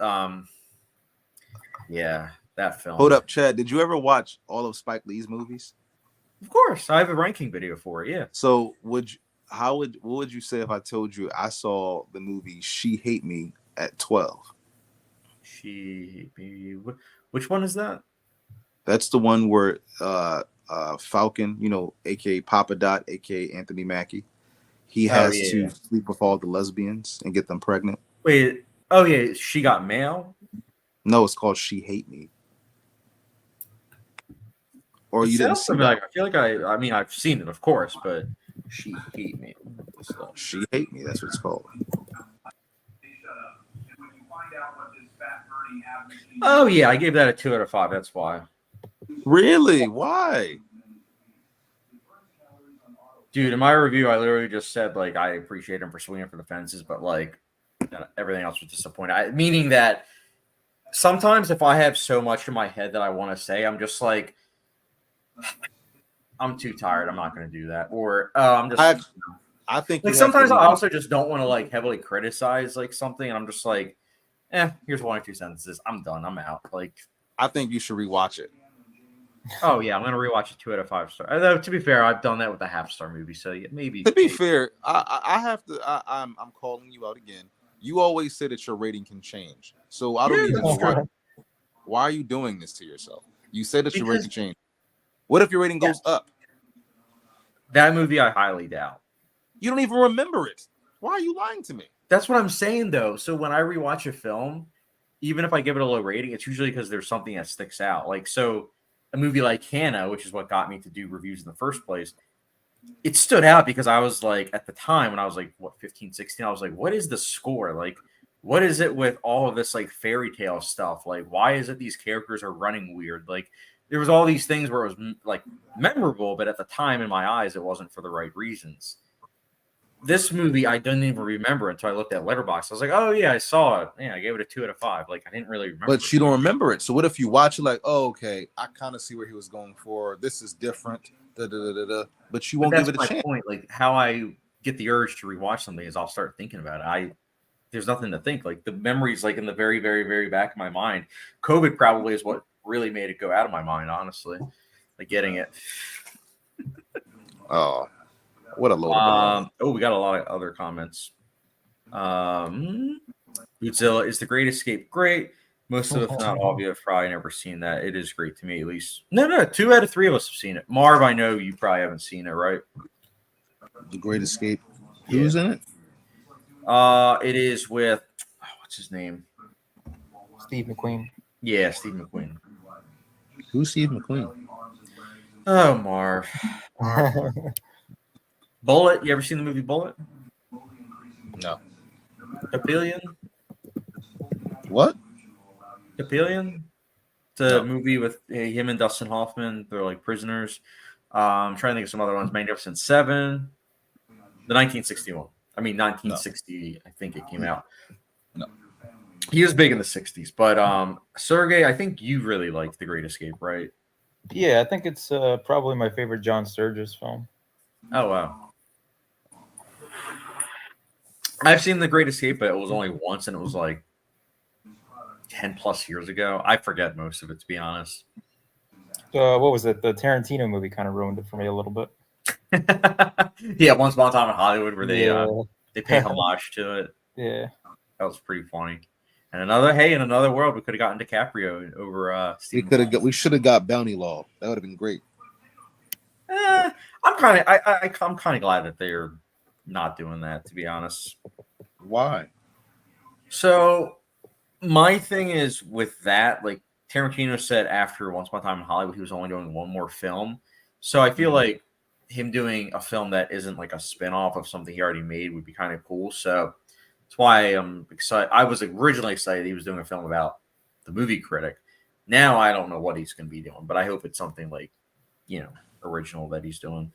that film. Hold up, Chad. Did you ever watch all of Spike Lee's movies? Of course, I have a ranking video for it. Yeah. So what would you say if I told you I saw the movie She Hate Me at 12? She Hate Me. Which one is that? That's the one where Falcon, aka Papa Dot, aka Anthony Mackie, he has to sleep with all the lesbians and get them pregnant. Wait, oh yeah, She Got Mail? No, it's called She Hate Me. Or you didn't see like, I feel like I mean I've seen it, of course, but She Hate Me. She Hate Me, that's what it's called. Oh yeah, I gave that a 2 out of 5. That's why. Really? Why? Dude, in my review, I literally just said like I appreciate him for swinging for the fences, but like everything else was disappointing. Meaning that sometimes if I have so much in my head that I want to say, I'm just like, I'm too tired. I'm not going to do that. Or I'm just. I think like sometimes I also just don't want to like heavily criticize like something, and I'm just like, here's 1 or 2 sentences. I'm done. I'm out. Like, I think you should rewatch it. Oh yeah, I'm gonna rewatch it 2 out of 5 star. To be fair, I've done that with a half-star movie, so yeah, maybe. To be fair, I have to. I'm calling you out again. You always say that your rating can change, so I don't even know why are you doing this to yourself? You said that your rating changed. What if your rating goes up? That movie, I highly doubt. You don't even remember it. Why are you lying to me? That's what I'm saying, though. So when I rewatch a film, even if I give it a low rating, it's usually because there's something that sticks out. Like, so a movie like Hannah, which is what got me to do reviews in the first place, it stood out because I was like, at the time when I was like, 15, 16, I was like, what is the score? Like, what is it with all of this like fairy tale stuff? Like, why is it these characters are running weird? Like, there was all these things where it was like memorable, but at the time in my eyes, it wasn't for the right reasons. This movie, I didn't even remember until I looked at Letterboxd. I was like, oh yeah, I saw it. Yeah, I gave it a 2 out of 5. Like, I didn't really remember. But you don't remember it. So what if you watch it like, oh, okay, I kind of see where he was going for. This is different. But you won't give it a chance. Point. Like, how I get the urge to rewatch something is I'll start thinking about it. There's nothing to think. Like, the memories, like in the very, very, very back of my mind. COVID probably is what really made it go out of my mind, honestly. Like, getting it. Oh, what a load. We got a lot of other comments. Godzilla is the Great Escape. Great. Most of us, if not all of you, have probably never seen that. It is great to me, at least. No, 2 out of 3 of us have seen it. Marv, I know you probably haven't seen it, right? The Great Escape. Who's in it? It is with what's his name? Steve McQueen. Yeah, Steve McQueen. Who's Steve McQueen? Oh, Marv. Bullet. You ever seen the movie Bullet? No. Papillion? What? Papillion? It's a movie with him and Dustin Hoffman. They're like prisoners. I'm trying to think of some other ones. Magnificent Seven. The 1961. I mean, 1960, no. I think it came out. No. He was big in the 60s. But Sergey, I think you really liked The Great Escape, right? Yeah, I think it's probably my favorite John Sturges film. Oh, wow. I've seen The Great Escape, but it was only once, and it was like 10 plus years ago. I forget most of it, to be honest. What was it? The Tarantino movie kind of ruined it for me a little bit. Yeah, Once Upon a Time in Hollywood, where they pay homage to it. Yeah, that was pretty funny. And in another world, we could have gotten DiCaprio over. We should have got Bounty Law. That would have been great. I'm kind of glad that they're not doing that, to be honest. Why? So my thing is with that, like Tarantino said after Once Upon a Time in Hollywood, he was only doing one more film. So I feel like him doing a film that isn't like a spinoff of something he already made would be kind of cool. So that's why I'm excited. I was originally excited he was doing a film about the movie critic. Now I don't know what he's going to be doing, but I hope it's something like, original that he's doing.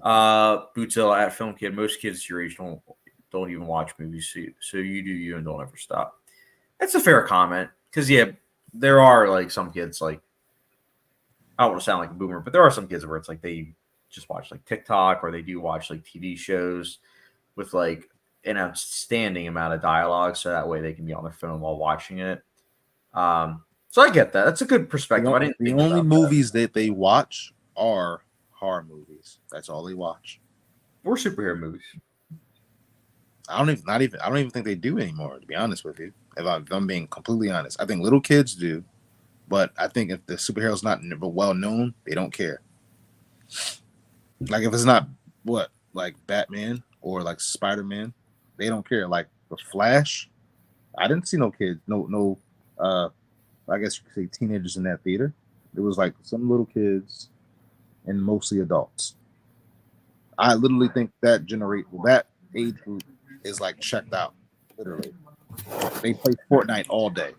Bootzilla at Film Kid. Most kids your age don't even watch movies, so you do you and don't ever stop. That's a fair comment because there are like some kids like I don't want to sound like a boomer, but there are some kids where it's like they just watch like TikTok or they do watch like TV shows with like an outstanding amount of dialogue, so that way they can be on their phone while watching it. So I get that. That's a good perspective. The only movies that they watch are horror movies. That's all they watch. Or superhero movies. I don't even think they do anymore, to be honest with you. If I'm being completely honest. I think little kids do, but I think if the superhero's not well known, they don't care. Like if it's not like Batman or like Spider-Man, they don't care. Like the Flash, I didn't see no kids, no I guess you could say teenagers in that theater. It was like some little kids and mostly adults. I literally think that age group is like checked out. Literally, they play Fortnite all day.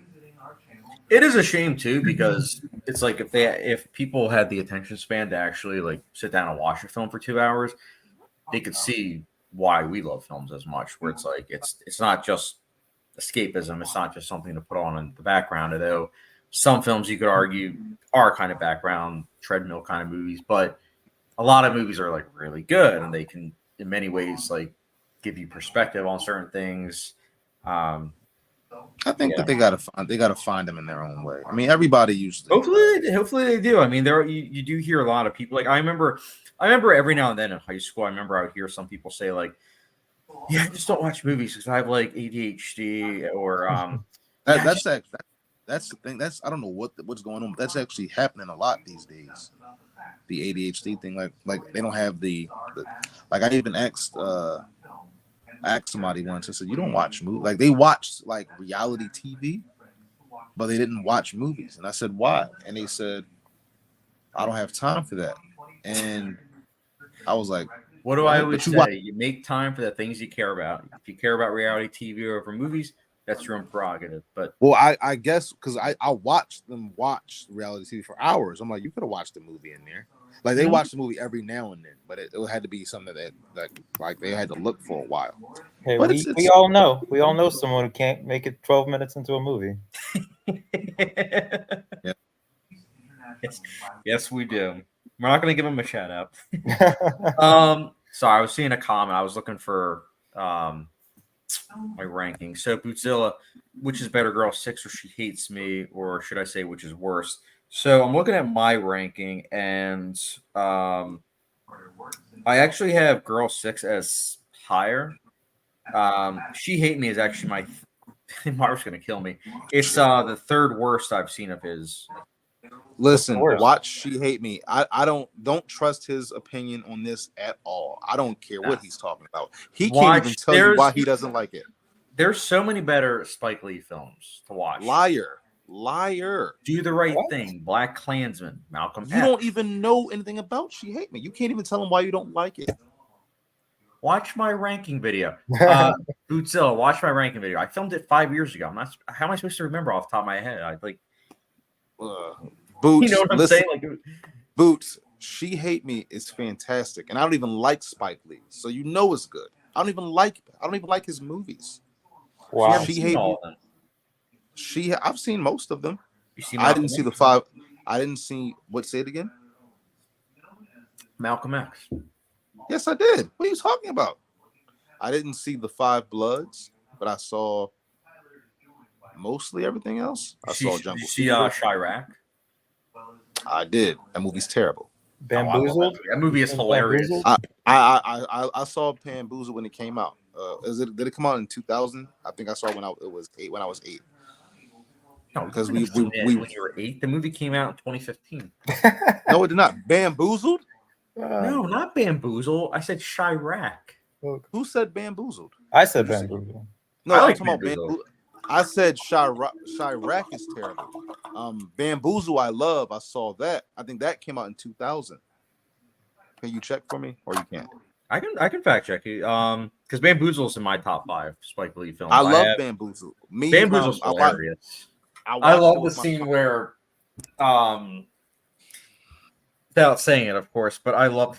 It is a shame too because it's like if people had the attention span to actually like sit down and watch a film for 2 hours, they could see why we love films as much. Where it's like it's not just escapism. It's not just something to put on in the background. Although some films you could argue are kind of background treadmill kind of movies, but a lot of movies are like really good and they can in many ways like give you perspective on certain things. I think that they gotta find them in their own way. I mean, everybody usually. Hopefully they do. I mean, you do hear a lot of people like I remember every now and then in high school. I remember I would hear some people say like, "Yeah, I just don't watch movies because I have like ADHD or That's the thing. I don't know what's going on, but that's actually happening a lot these days. The ADHD thing, like they don't have the like I even asked somebody once. I said, "You don't watch movies?" Like they watch like reality TV, but they didn't watch movies. And I said, "Why?" And they said, "I don't have time for that." And I was like, "What do I always say? You make time for the things you care about. If you care about reality TV over movies, that's your own prerogative." But I guess because I watch them watch reality TV for hours. I'm like, you could have watched the movie in there. Like they watch the movie every now and then, but it had to be something that like they had to look for a while. Hey, but we all know someone who can't make it 12 minutes into a movie. Yeah. Yes, we do. We're not going to give them a shout out. Sorry, I was seeing a comment. I was looking for my ranking. So Bootzilla, which is better, Girl 6 or She Hates Me, or should I say which is worse? So I'm looking at my ranking, and I actually have Girl 6 as higher. She Hate Me is actually my Marv's gonna kill me. It's the third worst I've seen of his. Listen, worst? watch She Hate Me. I don't trust his opinion on this at all. I don't care what he's talking about. He can't even tell you why he doesn't like it. There's so many better Spike Lee films to watch. Liar. Do the Right Thing, Black Klansman, Malcolm X. You don't even know anything about She Hate Me. You can't even tell him why you don't like it. Watch my ranking video. Bootzilla, watch my ranking video. I filmed it 5 years ago. How am I supposed to remember off the top of my head? Boots, you know what I'm listen, saying? Boots, She Hate Me is fantastic, and I don't even like Spike Lee, so you know it's good. I don't even like his movies. Wow. She Hate Me. I've seen most of them. I didn't see the 5. I didn't see what. Say it again. Malcolm X. Yes, I did. What are you talking about? I didn't see the 5 Bloods, but I saw mostly everything else. I saw Jungle. Did you see Chirac? I did. That movie's terrible. Bamboozled. That movie is hilarious. I saw Bamboozled when it came out. Did it come out in 2000? I think I saw when I was 8. No, because when you were 8, the movie came out in 2015. No, it did not. Bamboozled? No, not Bamboozled. I said Chirac. Who said Bamboozled? I said Bamboozled. No, I I'm like talking about Bamboozled. I said Chirac is terrible. Bamboozle I love. I saw that. I think that came out in 2000. Can you check for me, or you can't? I can fact check you. Because Bamboozle's in my top 5 Spike Lee films. I love Bamboozle. Bamboozle's hilarious. I love the scene where, without saying it, of course, but I love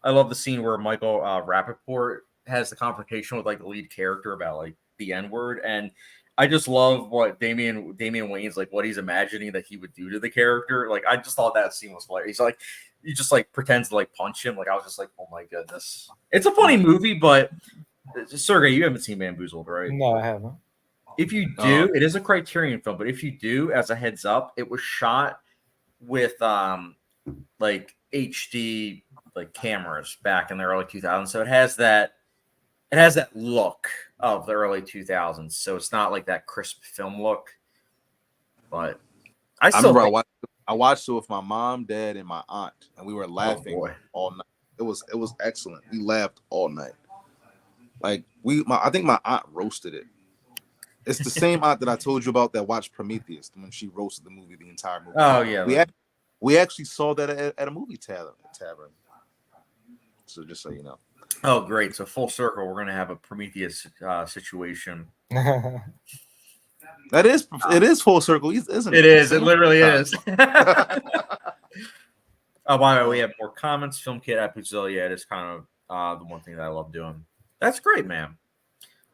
the scene where Michael Rappaport has the confrontation with like the lead character about like the N-word, and I just love what Damian Wayne's like, what he's imagining that he would do to the character. Like, I just thought that scene was hilarious. He's like, he just like pretends to like punch him. Like, I was just like, oh my goodness, it's a funny movie. But Sergey, you haven't seen Bamboozled, right? No, I haven't. If you do, it is a Criterion film, but if you do, as a heads up, it was shot with like HD like cameras back in the early 2000s. So it has that look of the early 2000s. So it's not like that crisp film look. But I watched it with my mom, dad, and my aunt, and we were laughing all night. It was excellent. We laughed all night. Like I think my aunt roasted it. It's the same aunt that I told you about that watched Prometheus when she roasted the movie, the entire movie. Oh yeah, we actually saw that at a movie tavern. So just so you know. Oh great! So full circle, we're gonna have a Prometheus situation. It is full circle, isn't it? It is. It literally is. Oh, by the way, we have more comments. Film Kit at Bootzilla. It is kind of the one thing that I love doing. That's great, man.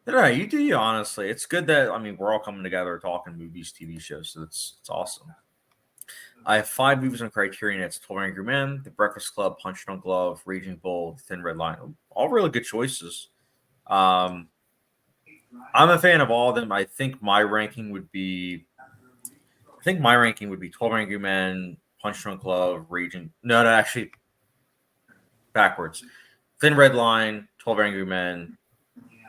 Yeah, you do you, honestly. It's good that, I mean, we're all coming together talking movies, TV shows, so it's awesome. I have 5 movies on Criterion. It's 12 Angry Men, The Breakfast Club, Punch Drunk Love, Raging Bull, Thin Red Line. All really good choices. I'm a fan of all of them. I think my ranking would be 12 Angry Men, Punch Drunk Love, Raging. No, actually, backwards. Thin Red Line, 12 Angry Men,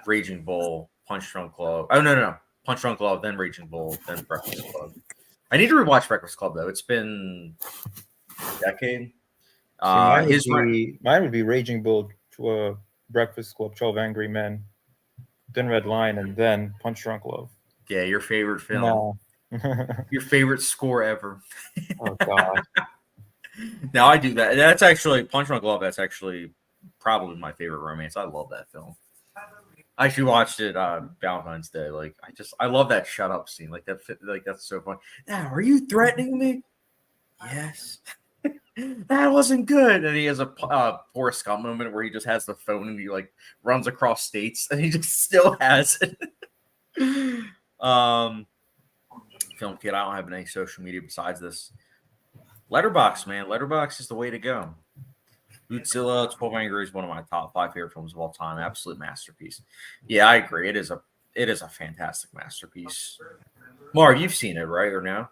Raging Bull, Punch Drunk Love. Oh no. Punch Drunk Love, then Raging Bull, then Breakfast Club. I need to rewatch Breakfast Club though. It's been a decade. Mine would be Raging Bull, Breakfast Club, 12 Angry Men, then Red Line, and then Punch Drunk Love. Yeah, your favorite film. No. Your favorite score ever. Oh God. Now I do that. That's actually Punch Drunk Love. That's actually probably my favorite romance. I love that film. I actually watched it Valentine's Day. Like I love that shut up scene. Like that's so fun. Now, are you threatening me? Yes. That wasn't good. And he has a Forrest Gump moment where he just has the phone and he like runs across states and he just still has it. Film Kid, I don't have any social media besides this. Letterboxd, man. Letterboxd is the way to go. Bootzilla, 12 Angry is one of my top 5 favorite films of all time. Absolute masterpiece. Yeah, I agree. It is a fantastic masterpiece. Marv, you've seen it, right, or no?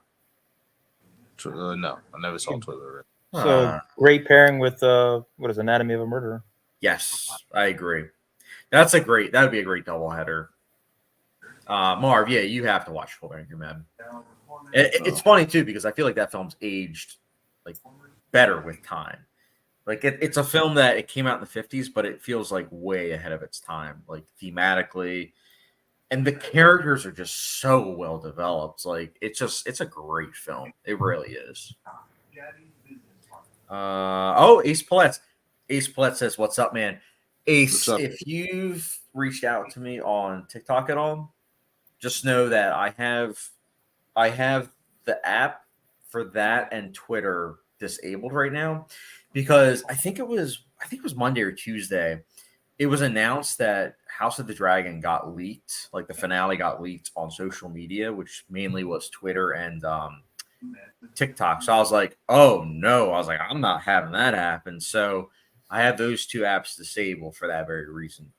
No, I never saw Twitter. So great pairing with Anatomy of a Murderer. Yes, I agree. That would be a great doubleheader. Marv, yeah, you have to watch Full Measure, man. It's funny too because I feel like that film's aged like better with time. Like it's a film that it came out in the 50s, but it feels like way ahead of its time, like thematically, and the characters are just so well developed. Like it's a great film. It really is. Ace Paulette. Ace Paulette says, "What's up, man?" Ace, What's up? if you've reached out to me on TikTok at all, just know that I have the app for that and Twitter disabled right now because I think it was Monday or Tuesday. It was announced that House of the Dragon got leaked, like the finale got leaked on social media, which mainly was Twitter and TikTok. So I was like, oh no, I was like, I'm not having that happen. So I have those two apps disabled for that very reason.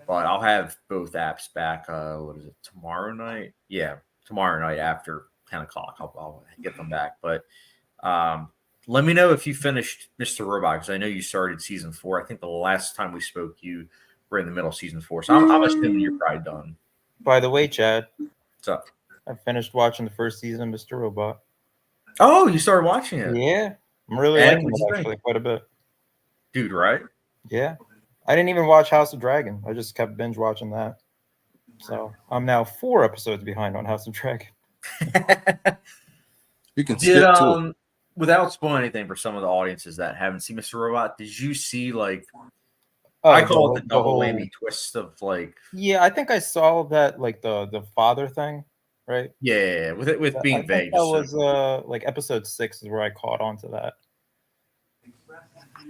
But I'll have both apps back. What is it? Tomorrow night? Yeah, tomorrow night after 10 o'clock. I'll get them back. But let me know if you finished Mr. Robot because I know you started season 4. I think the last time we spoke, you were in the middle of season 4. So I'm assuming you're probably done. By the way, Chad, What's up? I finished watching the first season of Mr. Robot. Oh, you started watching it. Yeah, I'm really And liking what'd you it actually think? quite a bit. Dude, right? Yeah, I didn't even watch House of Dragon. I just kept binge watching that. So I'm now 4 episodes behind on House of Dragon. You can Did skip to it. without spoiling anything for some of the audiences that haven't seen Mr. Robot, did you see like Oh, I call it the double whole- whammy twist of like Yeah, I think I saw that like the father thing, right? yeah, with it with I being think vague. that just so- was like episode 6 is where I caught on to that.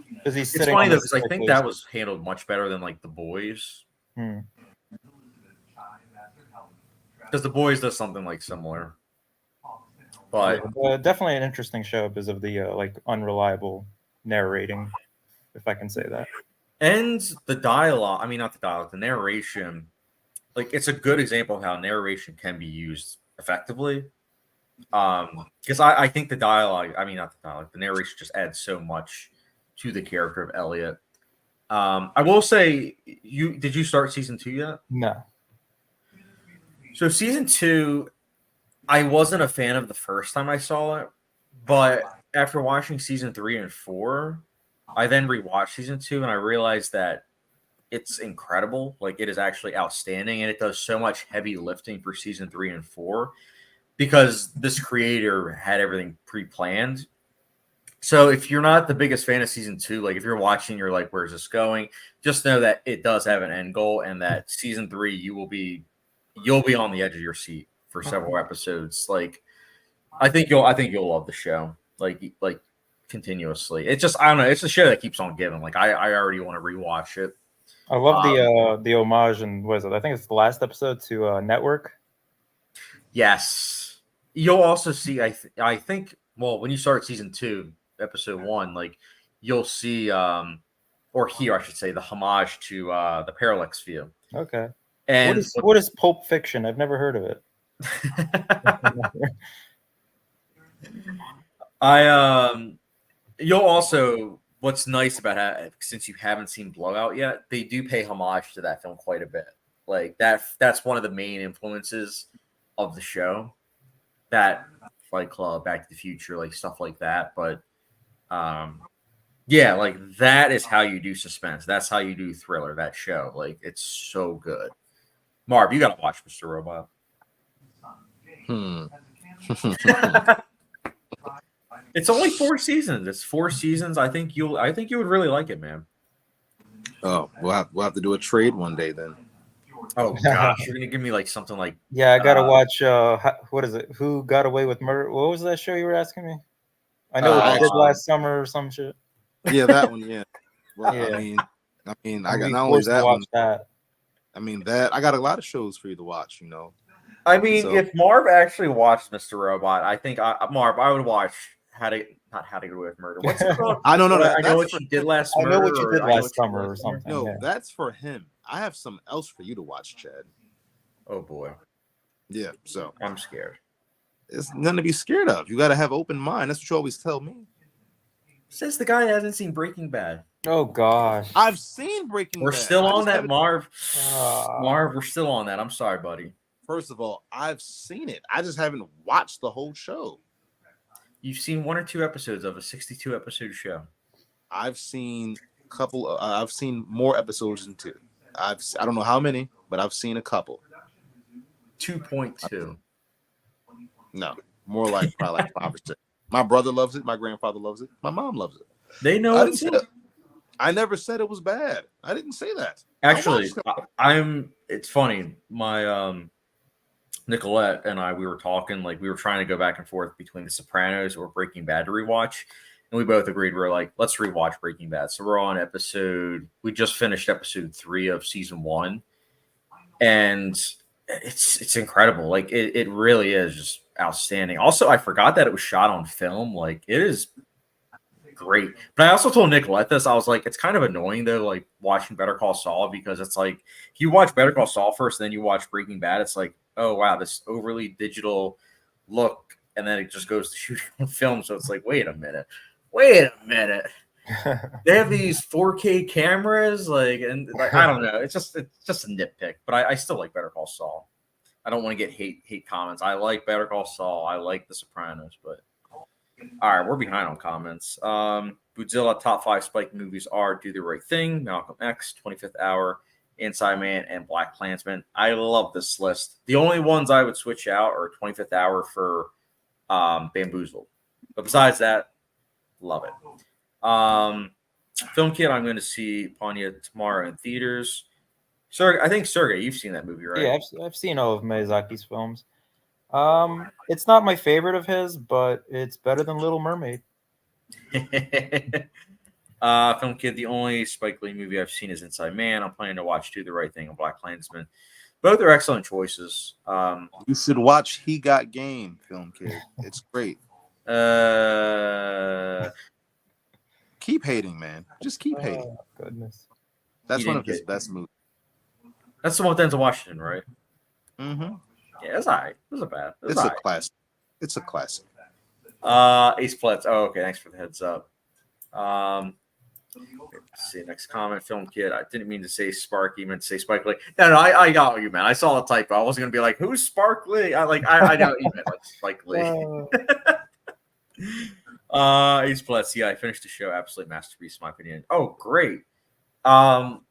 Because he's It's sitting funny on though the because I think staircase. that was handled much better than like The Boys. Hmm. Because The Boys does something like similar. But Definitely an interesting show because of the like unreliable narrating, if I can say that. and the dialogue, I mean not the dialogue, the narration, like it's a good example of how narration can be used effectively. Because I think the dialogue, I mean not the dialogue, the narration just adds so much to the character of Elliot. I will say, did you start season 2 yet? No. So season 2, I wasn't a fan of the first time I saw it, but after watching season 3 and 4, I then rewatched season 2 and I realized that it's incredible. Like it is actually outstanding, and it does so much heavy lifting for season 3 and 4 because this creator had everything pre-planned. So if you're not the biggest fan of season 2, like if you're watching, you're like, where's this going? Just know that it does have an end goal, and that season 3 you'll be on the edge of your seat for several episodes. Like I think you'll love the show. Like continuously. It's just I don't know, it's a show that keeps on giving. Like I already want to rewatch it. I love the homage and what is it? I think it's the last episode to Network. Yes. You'll also see I think well when you start season 2, episode 1, like you'll see or here I should say the homage to the Parallax View. Okay. And what is Pulp Fiction? I've never heard of it. You'll also what's nice about it, since you haven't seen Blowout yet, they do pay homage to that film quite a bit. Like that's one of the main influences of the show. That Fight Club, Back to the Future, like stuff like that. But yeah, like that is how you do suspense. That's how you do thriller, that show. Like it's so good. Marv, you gotta watch Mr. Robot. It's only 4 seasons. It's 4 seasons. I think you would really like it, man. Oh, we'll have to do a trade one day then. Oh gosh, you're gonna give me like something like Yeah, I gotta watch. What is it? Who Got Away with Murder? What was that show you were asking me? I know what you did last summer or some shit. Yeah, that one. Yeah. Well, Yeah. I mean, I got not only that watch one. that. I mean that I got a lot of shows for you to watch. You know. I mean, So- if Marv actually watched Mr. Robot, I think Marv, I would watch How to Get Away with Murder. What's it called? I don't know. I know what you did last. I know what Murder, you did or I know last what you summer did or last something. No, yeah. that's for him. I have something else for you to watch, Chad. Oh boy, Yeah, so I'm scared. it's nothing to be scared of. You got to have open mind. That's what you always tell me. Says the guy that hasn't seen Breaking Bad. Oh gosh. I've seen Breaking We're Bad. still I on just that, haven't- Marv. Ah. Marv, we're still on that. I'm sorry, buddy. First of all, I've seen it. I just haven't watched the whole show. You've seen 1 or 2 episodes of a 62 episode show. I've seen a couple. I've seen more episodes than 2. I don't know how many, but I've seen a couple. 2.2. No, more like probably like 5 or 6. My brother loves it. My grandfather loves it. My mom loves it. They know it's I never said it was bad. I didn't say that. Actually, it's funny. My Nicolette and I, we were talking, like we were trying to go back and forth between The Sopranos or Breaking Bad to rewatch. And we both agreed, we're like, let's rewatch Breaking Bad. So we're on we just finished episode 3 of season 1. And it's incredible. Like it really is just outstanding. Also, I forgot that it was shot on film. Like it is great. But I also told Nicolette this. I was like, it's kind of annoying though, like watching Better Call Saul, because it's like if you watch Better Call Saul first, then you watch Breaking Bad, it's like, oh wow, this overly digital look, and then it just goes to shooting on film. So it's like, wait a minute. They have these 4K cameras, like, and like I don't know. It's just a nitpick, but I still like Better Call Saul. I don't want to get hate comments. I like Better Call Saul. I like The Sopranos, but all right, we're behind on comments. Bootzilla top 5 Spike movies are Do the Right Thing, Malcolm X, 25th Hour, Inside Man, and Black Klansman. I love this list. The only ones I would switch out are 25th Hour for Bamboozled. But besides that, love it. Film Kid, I'm going to see Ponyo tomorrow in theaters. I think Sergey, you've seen that movie, right? Yeah, I've seen all of Miyazaki's films. It's not my favorite of his, but it's better than Little Mermaid. Film Kid, the only Spike Lee movie I've seen is Inside Man. I'm planning to watch Do the Right Thing and Black Klansman. Both are excellent choices. You should watch He Got Game, Film Kid. It's great. Keep hating, man. Just keep hating. Goodness. That's one of his best movies. That's the one with Denzel Washington, right? Mm-hmm. Yeah, it's all right. It wasn't bad. It's a classic. It's a classic. Ace Plets. Oh, okay. Thanks for the heads up. Let's see. Next comment. Film Kid. I didn't mean to say Sparky. I meant to say Spike Lee. No, I got what you meant. I saw the typo. I wasn't gonna be like, who's Spark Lee? I got what you meant, like Spike Lee. Ace Plets. Yeah, I finished the show. Absolute masterpiece, in my opinion. Oh, great. I'm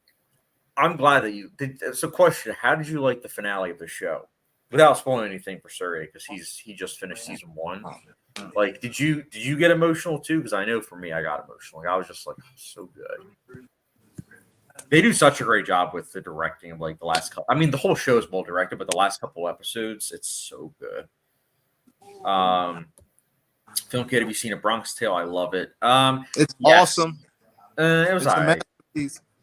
glad that you did. So, question: how did you like the finale of the show? Without spoiling anything for Sergey, because he just finished season 1. Like, did you get emotional too? Because I know for me, I got emotional. Like, I was just like, so good. They do such a great job with the directing of like the last couple. I mean, the whole show is well directed, but the last couple episodes, it's so good. Film Kid, have you seen A Bronx Tale? I love it. It's awesome. It was all right.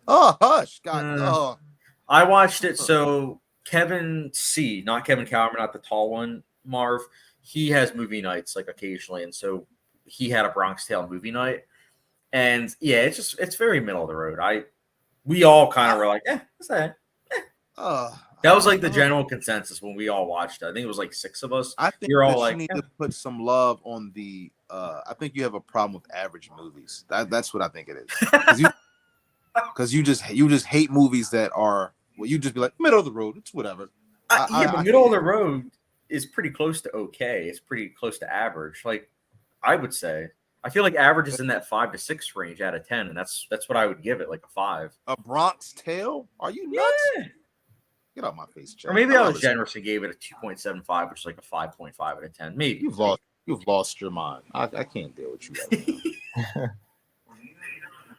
Oh, hush, God! Oh. I watched it. So Kevin C, not Kevin Calmer, not the tall one, Marv. He has movie nights like occasionally, and so he had a Bronx Tale movie night. And yeah, it's very middle of the road. We all kind of were like, what's that? That was like the general consensus when we all watched it. I think it was like 6 of us. I think you're all like, you need to put some love on the. I think you have a problem with average movies. That's what I think it is. Because you just hate movies that are. Well, you just be like middle of the road. It's whatever. But middle of the road is pretty close to okay. It's pretty close to average. Like I would say, I feel like average is in that 5 to 6 range out of 10, and that's what I would give it, like a 5. A Bronx Tale? Are you nuts? Yeah. Get out my face, Chad. Or maybe I was generous and gave it a 2.75, which is like a 5.5 out of 10. Maybe you've lost your mind. I can't deal with you. Right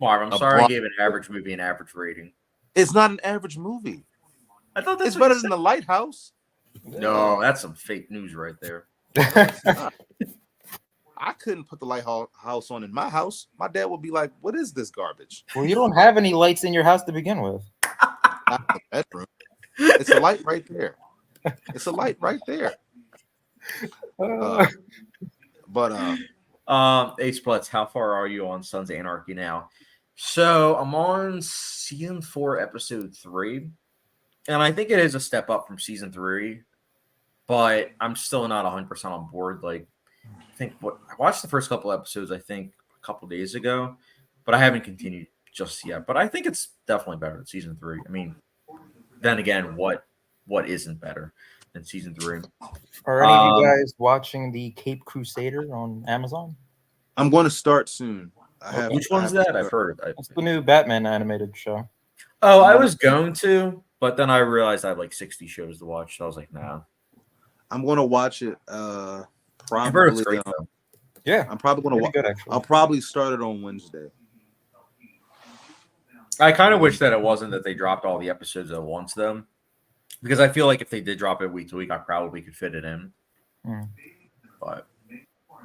Marv, I'm sorry I gave an average movie an average rating. It's not an average movie. I thought that's it's better than The Lighthouse. No, that's some fake news right there. I couldn't put The Lighthouse on in my house. My dad would be like, "What is this garbage?" Well, you don't have any lights in your house to begin with. Not the bedroom. It's a light right there. It's a light right there. Ace Plutz, how far are you on Sons of Anarchy now? So I'm on season 4, episode 3, and I think it is a step up from season 3, but I'm still not 100% on board. Like, I watched the first couple episodes, I think a couple days ago, but I haven't continued just yet. But I think it's definitely better than season 3. I mean, then again, what isn't better? in season 3. Are any of you guys watching the Cape Crusader on Amazon? I'm going to start soon. Which one's that? I've heard. It's the new Batman animated show. Oh, I was going to, but then I realized I have like 60 shows to watch, so I was like, nah. I'm going to watch it. I've heard it's Probably. great, though. Yeah, I'm probably going to watch. good actually. I'll probably start it on Wednesday. I kind of wish that it wasn't that they dropped all the episodes at once, though, because I feel like if they did drop it week to week, I probably could fit it in. But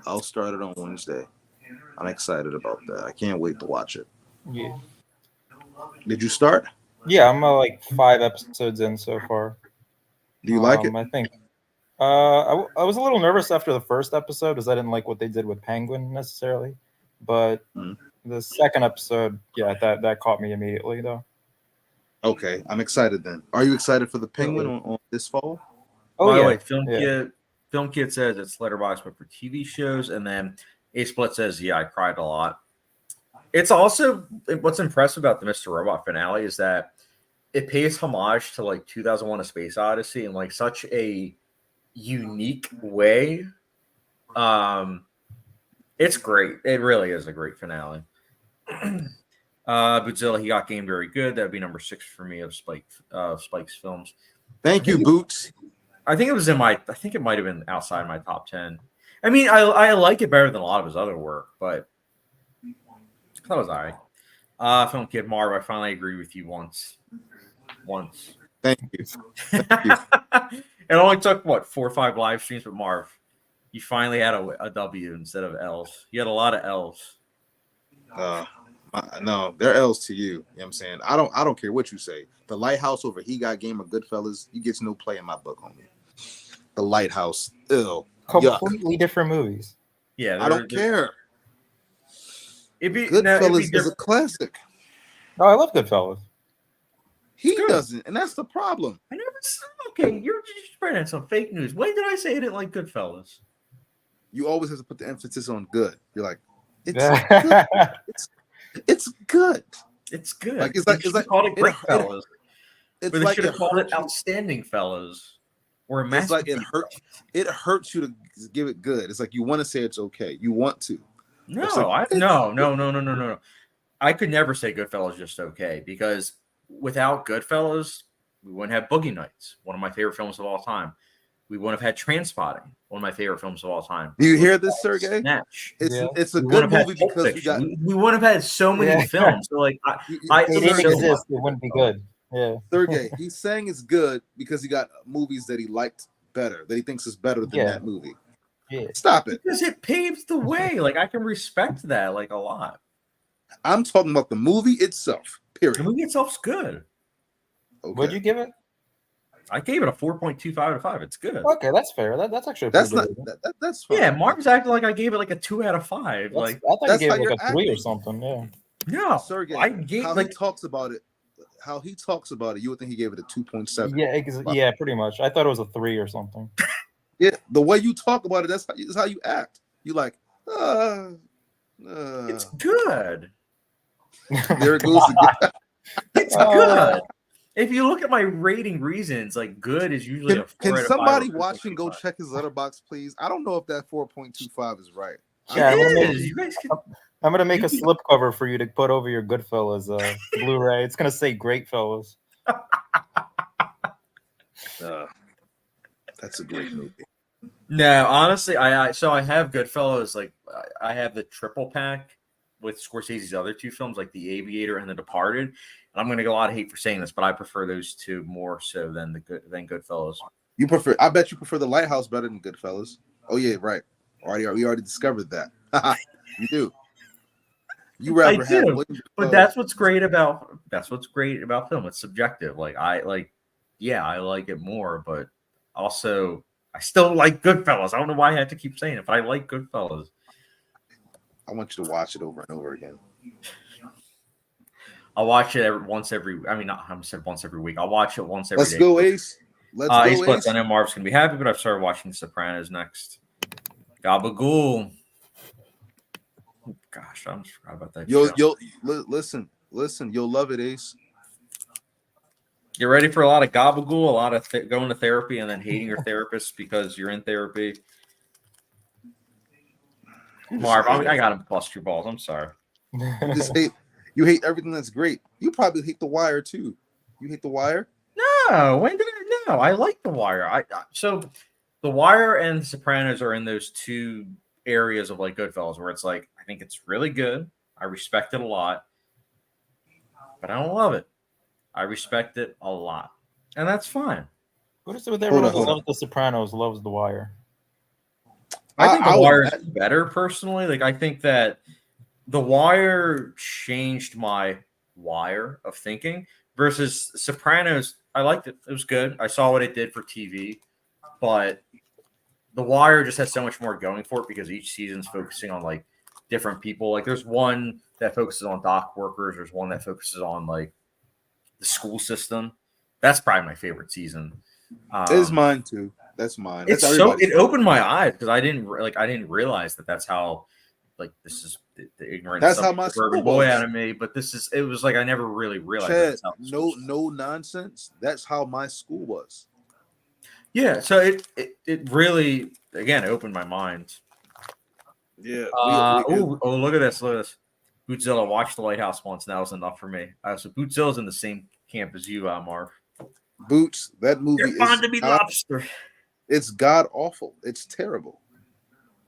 I'll start it on Wednesday. I'm excited about that. I can't wait to watch it. Yeah. Did you start? Yeah, I'm like 5 episodes in so far. Do you like it? I think. I was a little nervous after the first episode because I didn't like what they did with Penguin necessarily, but the second episode, yeah, that caught me immediately though. Okay, I'm excited then. Are you excited for the Penguin on this fall? Oh by the yeah, way, Film Kit says it's Letterboxd, but for TV shows, and then A Split says, yeah, I cried a lot. It's also what's impressive about the Mr. Robot finale is that it pays homage to like 2001: A Space Odyssey in like such a unique way. It's great. It really is a great finale. Bootzilla, he got game very good. That would be number 6 for me of Spike's films. Thank you, Boots. I think it was I think it might have been outside my top 10. I mean, I like it better than a lot of his other work, but that was all right. Film Kid Marv, I finally agree with you once. Thank you. It only took 4 or 5 live streams, but Marv, you finally had a W instead of L's. You had a lot of L's. No, they're L's to you. You know what I'm saying? I don't care what you say. The Lighthouse over He Got Game or Goodfellas, you get no play in my book, homie. The Lighthouse, ew. completely different movies. Yeah, I don't care. Goodfellas is a classic. No, I love Goodfellas. He doesn't, and that's the problem. I never said. Okay, you're just spreading some fake news. When did I say I didn't like Goodfellas? You always have to put the emphasis on good. You're like, it's Yeah. good. It's good. It's good. Like it's like called it Great Fellas. It's Or they like should have called it Outstanding Fellas. Or a it's like it hurts you to give it good. It's like you want to say it's okay. You want to. No, like, no. I could never say Goodfellas just okay because without Goodfellas, we wouldn't have Boogie Nights, one of my favorite films of all time. We wouldn't have had Trainspotting, one of my favorite films of all time. Do you hear this, Sergey? Snatch. It's a good movie because we wouldn't have had so many films. So like, they didn't exist. It wouldn't be good. Yeah, Sergey, he's saying it's good because he got movies that he liked better, that he thinks is better than that movie. Yeah. Stop it. Because it paves the way. Like I can respect that like a lot. I'm talking about the movie itself. Period. The movie itself's good. Okay. What'd you give it? I gave it a 4.25 out of 5. It's good. Okay, that's fair. That's actually that's not that's fine. Yeah, Mark's acting like I gave it like a 2 out of 5. Like I thought that's you gave how it like a 3 acting. or something. Yeah. no, Sergey, I gave how like he talks about it, you would think he gave it a 2.7. Yeah, yeah, pretty much. I thought it was a 3 or something. Yeah, the way you talk about it, that's how you act. You like, it's good. there it goes again. It's good. If you look at my rating reasons, like good is usually a 4 Can out of 5 somebody or watching go 4.25. check his letterbox, please? I don't know if that 4.25 is right. Yeah, It is. You guys can. I'm gonna make a slipcover for you to put over your Goodfellas Blu-ray. It's gonna say Great Fellas. That's a great movie. No, honestly, I have Goodfellas. Like I have the triple pack with Scorsese's other 2 films, like The Aviator and The Departed. And I'm going to get a lot of hate for saying this, but I prefer those 2 more so than Goodfellas. You prefer? I bet you prefer The Lighthouse better than Goodfellas. Oh yeah, right. We already discovered that. You do. You rather have William but Dafoe. that's what's great about film. It's subjective. Like I like it more, but also I still like Goodfellas. I don't know why I have to keep saying it, but I like Goodfellas. I want you to watch it over and over again. I'll watch it once every week. I'll watch it once every day. Let's go, Ace. Let's go, Ace. Ace. I know Marv's gonna be happy, but I've started watching The Sopranos next. Gabagool. Oh, gosh, I almost forgot about that. You'll listen. You'll love it, Ace. You're ready for a lot of gabagool, a lot of going to therapy and then hating your therapist because you're in therapy. Marv, I got to bust your balls. I'm sorry. You hate everything that's great. You probably hate The Wire too. You hate The Wire? No, when did I? No, I like The Wire. So The Wire and The Sopranos are in those two areas of like Goodfellas where it's like I think it's really good. I respect it a lot, but I don't love it. I respect it a lot, and that's fine. What is it with everyone who loves The Sopranos loves The Wire? I think The Wire is better personally. Like I think that The Wire changed my wire of thinking versus Sopranos. I liked it. It was good. I saw what it did for TV, but The Wire just has so much more going for it because each season's focusing on like different people. Like there's one that focuses on dock workers. There's one that focuses on like the school system. That's probably my favorite season. It is mine too. That's mine. It's so it opened my eyes because I didn't realize that that's how like this is the ignorant. That's how my suburban boy out of me. But it was like I never really realized. Chad, no nonsense. That's how my school was. Yeah, so it really again opened my mind. Yeah. Look at this! Look at this. Bootzilla watched The Lighthouse once. And that was enough for me. So Bootzilla's in the same camp as you, Marv. Boots. That movie You're fond to be lobster. It's god awful. It's terrible.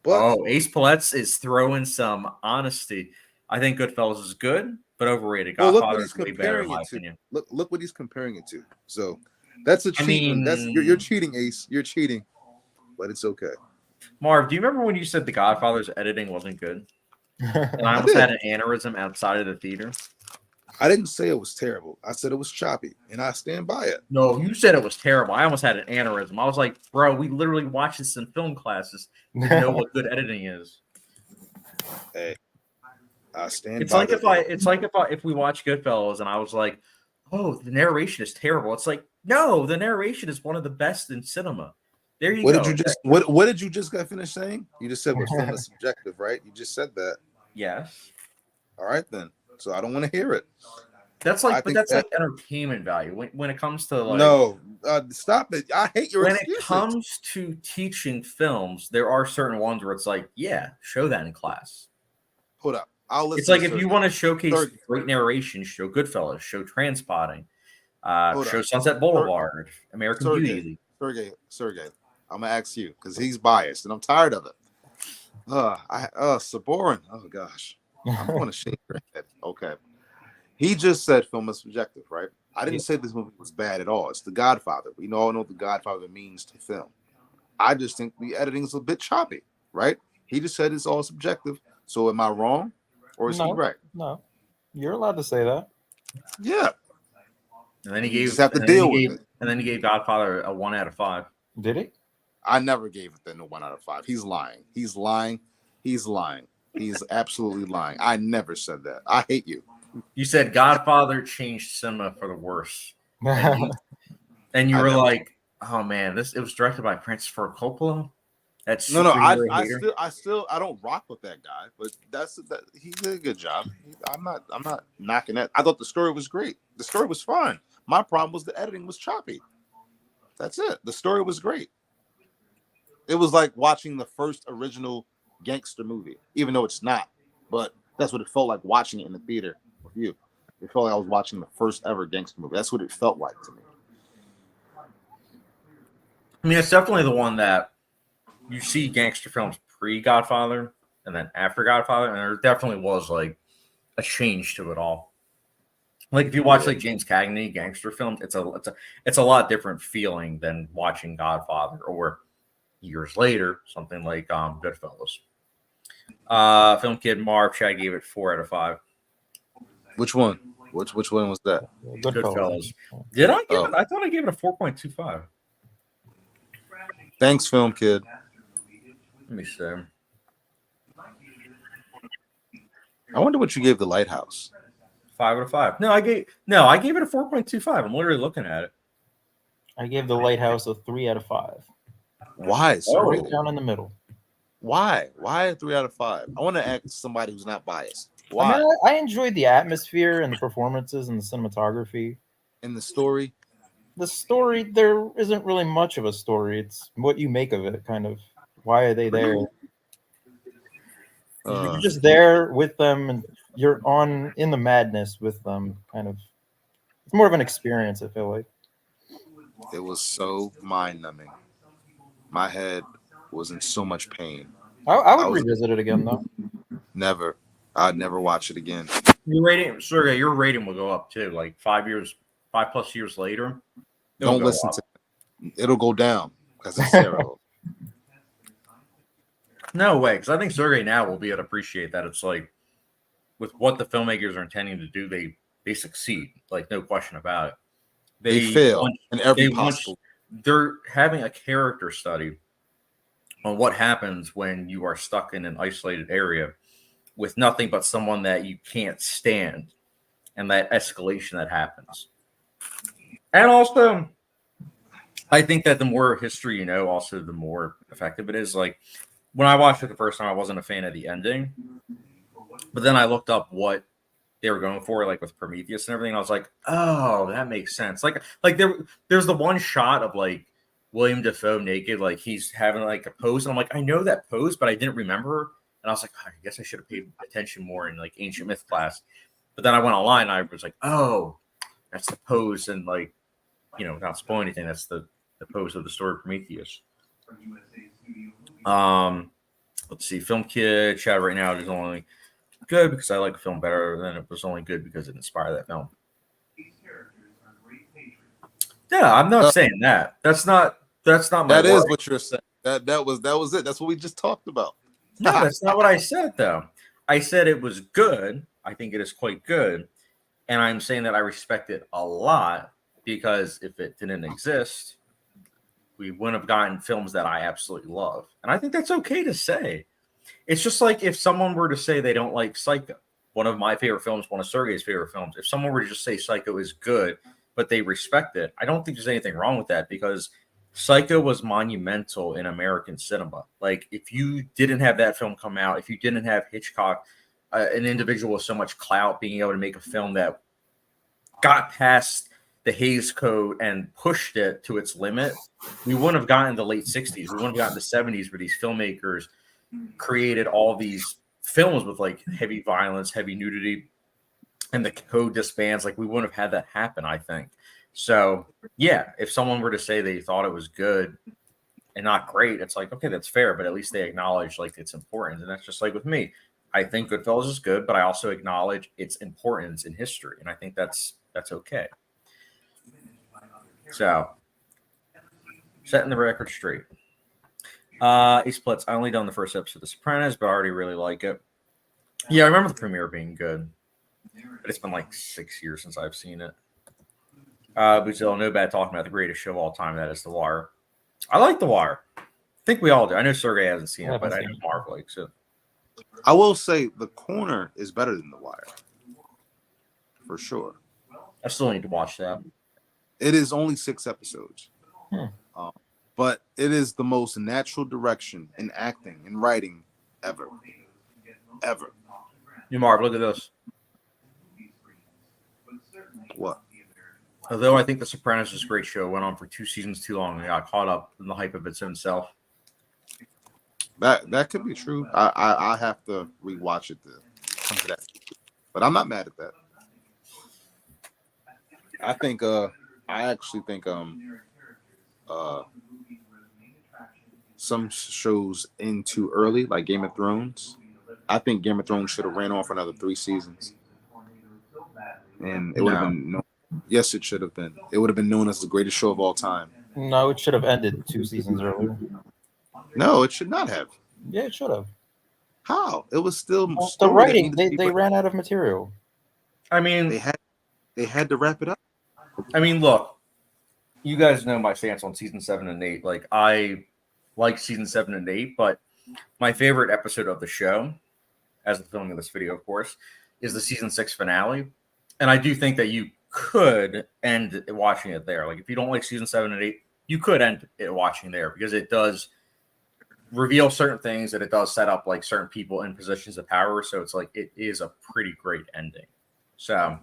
But Ace Paletz is throwing some honesty. I think Goodfellas is good, but overrated. Godfather is way better in my opinion. Look what he's comparing it to. So that's a cheat. You're cheating, Ace. You're cheating, but it's okay. Marv, do you remember when you said The Godfather's editing wasn't good? And I almost had an aneurysm outside of the theater. I didn't say it was terrible. I said it was choppy, and I stand by it. No, you said it was terrible. I almost had an aneurysm. I was like, bro, we literally watched this in film classes to know what good editing is. Hey, I stand. It's like if we watch Goodfellas and I was like, oh, the narration is terrible. It's like, no, the narration is one of the best in cinema. There you go. What did you just got finished saying? You just said film is subjective, right? You just said that. Yes. All right then. So I don't want to hear it. That's like, but that's like entertainment value when it comes to like. No, stop it! I hate your. When excuses. it comes to teaching films, there are certain ones where it's like, yeah, show that in class. Hold up, I'll listen. It's like if you want to showcase great narration, show Goodfellas, show Trainspotting, show Sunset Boulevard, American Beauty. Sergey, I'm gonna ask you because he's biased and I'm tired of it. Sabourin. Oh gosh. I'm going to shake your head. Okay. He just said film is subjective, right? I didn't say this movie was bad at all. It's The Godfather. We all know what The Godfather means to film. I just think the editing is a bit choppy, right? He just said it's all subjective. So am I wrong or is he right? No. You're allowed to say that. Yeah. And then he gave just have to deal with it. And then he gave Godfather a 1 out of 5. Did he? I never gave it a 1 out of 5. He's lying. He's lying. He's absolutely lying. I never said that. I hate you. You said Godfather changed cinema for the worse. And you were like, oh man, it was directed by Francis Ford Coppola. That's no. I still don't rock with that guy, but he did a good job. I'm not knocking that. I thought the story was great. The story was fine. My problem was the editing was choppy. That's it. The story was great. It was like watching the first original gangster movie, even though it's not, but that's what it felt like watching it in the theater with you. It felt like I was watching the first ever gangster movie. That's what it felt like to me. I mean, it's definitely the one that you see gangster films pre-Godfather and then after Godfather, and there definitely was like a change to it all. Like if you watch like James Cagney gangster films, it's a lot different feeling than watching Godfather or years later something like Goodfellas. Film Kid Marv, Chad gave it 4 out of 5. Which one? Which one was that? Goodfellas. Did I give it? I thought I gave it a 4.25. Thanks, Film Kid. Let me see. I wonder what you gave The Lighthouse. 5 out of 5. No, I gave it a 4.25. I'm literally looking at it. I gave The Lighthouse a 3 out of 5. Why? Right down in the middle. Why? Why a 3 out of 5? I want to ask somebody who's not biased. Why? I enjoyed the atmosphere and the performances and the cinematography. And the story? the story, there isn't really much of a story. It's what you make of it, kind of. Why are they there? You're just there with them, and you're in the madness with them. Kind of, it's more of an experience. I feel like It was so mind-numbing. My head was in so much pain. I would revisit it again, though. Never. I'd never watch it again. Your rating, Sergey, your rating will go up too. Like 5+ years later. Don't listen to it. It'll go down because it's terrible. No way, because I think Sergey now will be able to appreciate that. It's like with what the filmmakers are intending to do, they succeed. Like no question about it. They fail in every possible. They're having a character study on what happens when you are stuck in an isolated area with nothing but someone that you can't stand, and that escalation that happens. And also, I think that the more history you know, also the more effective it is. Like when I watched it the first time, I wasn't a fan of the ending, but then I looked up what they were going for, like with Prometheus and everything. And I was like, oh, that makes sense. Like there's the one shot of like William Dafoe naked, like he's having like a pose, and I'm like, I know that pose, but I didn't remember. And I was like, I guess I should have paid attention more in like ancient myth class. But then I went online, and I was like, oh, that's the pose, and like, you know, without spoiling anything, that's the pose of the story of Prometheus. Let's see, Film Kid chat right now is only good because I like a film better than it was only good because it inspired that film. Yeah, I'm not saying that. That's not my That is word. what you're saying. That was it. That's what we just talked about. No, that's not what I said though. I said it was good. I think it is quite good. And I'm saying that I respect it a lot because if it didn't exist, we wouldn't have gotten films that I absolutely love. And I think that's okay to say. It's just like if someone were to say they don't like Psycho, one of my favorite films, one of Sergey's favorite films. If someone were to just say Psycho is good, but they respect it, I don't think there's anything wrong with that because Psycho was monumental in American cinema. Like if you didn't have that film come out, if you didn't have Hitchcock, an individual with so much clout being able to make a film that got past the Hays Code and pushed it to its limit, we wouldn't have gotten the late 60s. We wouldn't have gotten the 70s where these filmmakers created all these films with like heavy violence, heavy nudity, and the code disbands. Like we wouldn't have had that happen, I think. So yeah, if someone were to say they thought it was good and not great, it's like, okay, that's fair, but at least they acknowledge like its importance. And that's just like with me. I think Goodfellas is good, but I also acknowledge its importance in history. And I think that's okay. So setting the record straight. He splits. I only done the first episode of The Sopranos, but I already really like it. Yeah, I remember the premiere being good, but it's been like 6 years since I've seen it. Brazil, no bad talking about the greatest show of all time. That is The Wire. I like The Wire. I think we all do. I know Sergey hasn't seen it, but I know Marv likes it. I will say The Corner is better than The Wire. For sure. I still need to watch that. It is only 6 episodes. But it is the most natural direction in acting and writing ever. Ever. New Marv, look at this. What? Although I think The Sopranos is a great show, it went on for 2 seasons too long and got caught up in the hype of its own self. That could be true. I have to rewatch it to come to that. But I'm not mad at that. I actually think some shows end too early, like Game of Thrones. I think Game of Thrones should have ran on for another 3 seasons. And it would have been yes, it should have been. It would have been known as the greatest show of all time. No, it should have ended 2 seasons earlier. No, it should not have. Yeah, it should have. How? It was still The writing. They ran out of material. I mean, they had to wrap it up. I mean, look, you guys know my stance on season 7 and 8. Like, I like season 7 and 8, but my favorite episode of the show, as the filming of this video, of course, is the season 6 finale. And I do think that you could end watching it there. Like, if you don't like season 7 and 8, you could end it watching there because it does reveal certain things and it does set up like certain people in positions of power. So it's like it is a pretty great ending. So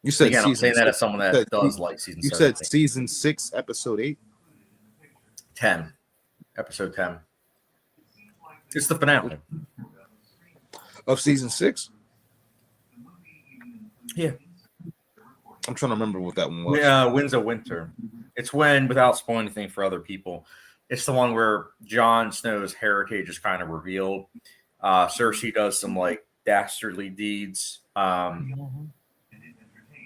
You said Again, I'm season saying that six. as someone that You said- does like season You 17. said season 6, episode 8. 10. Episode 10. It's the finale. Of season 6. Yeah. I'm trying to remember what that one was. Winds of Winter. It's when, without spoiling anything for other people, it's the one where Jon Snow's heritage is kind of revealed. Cersei does some like dastardly deeds.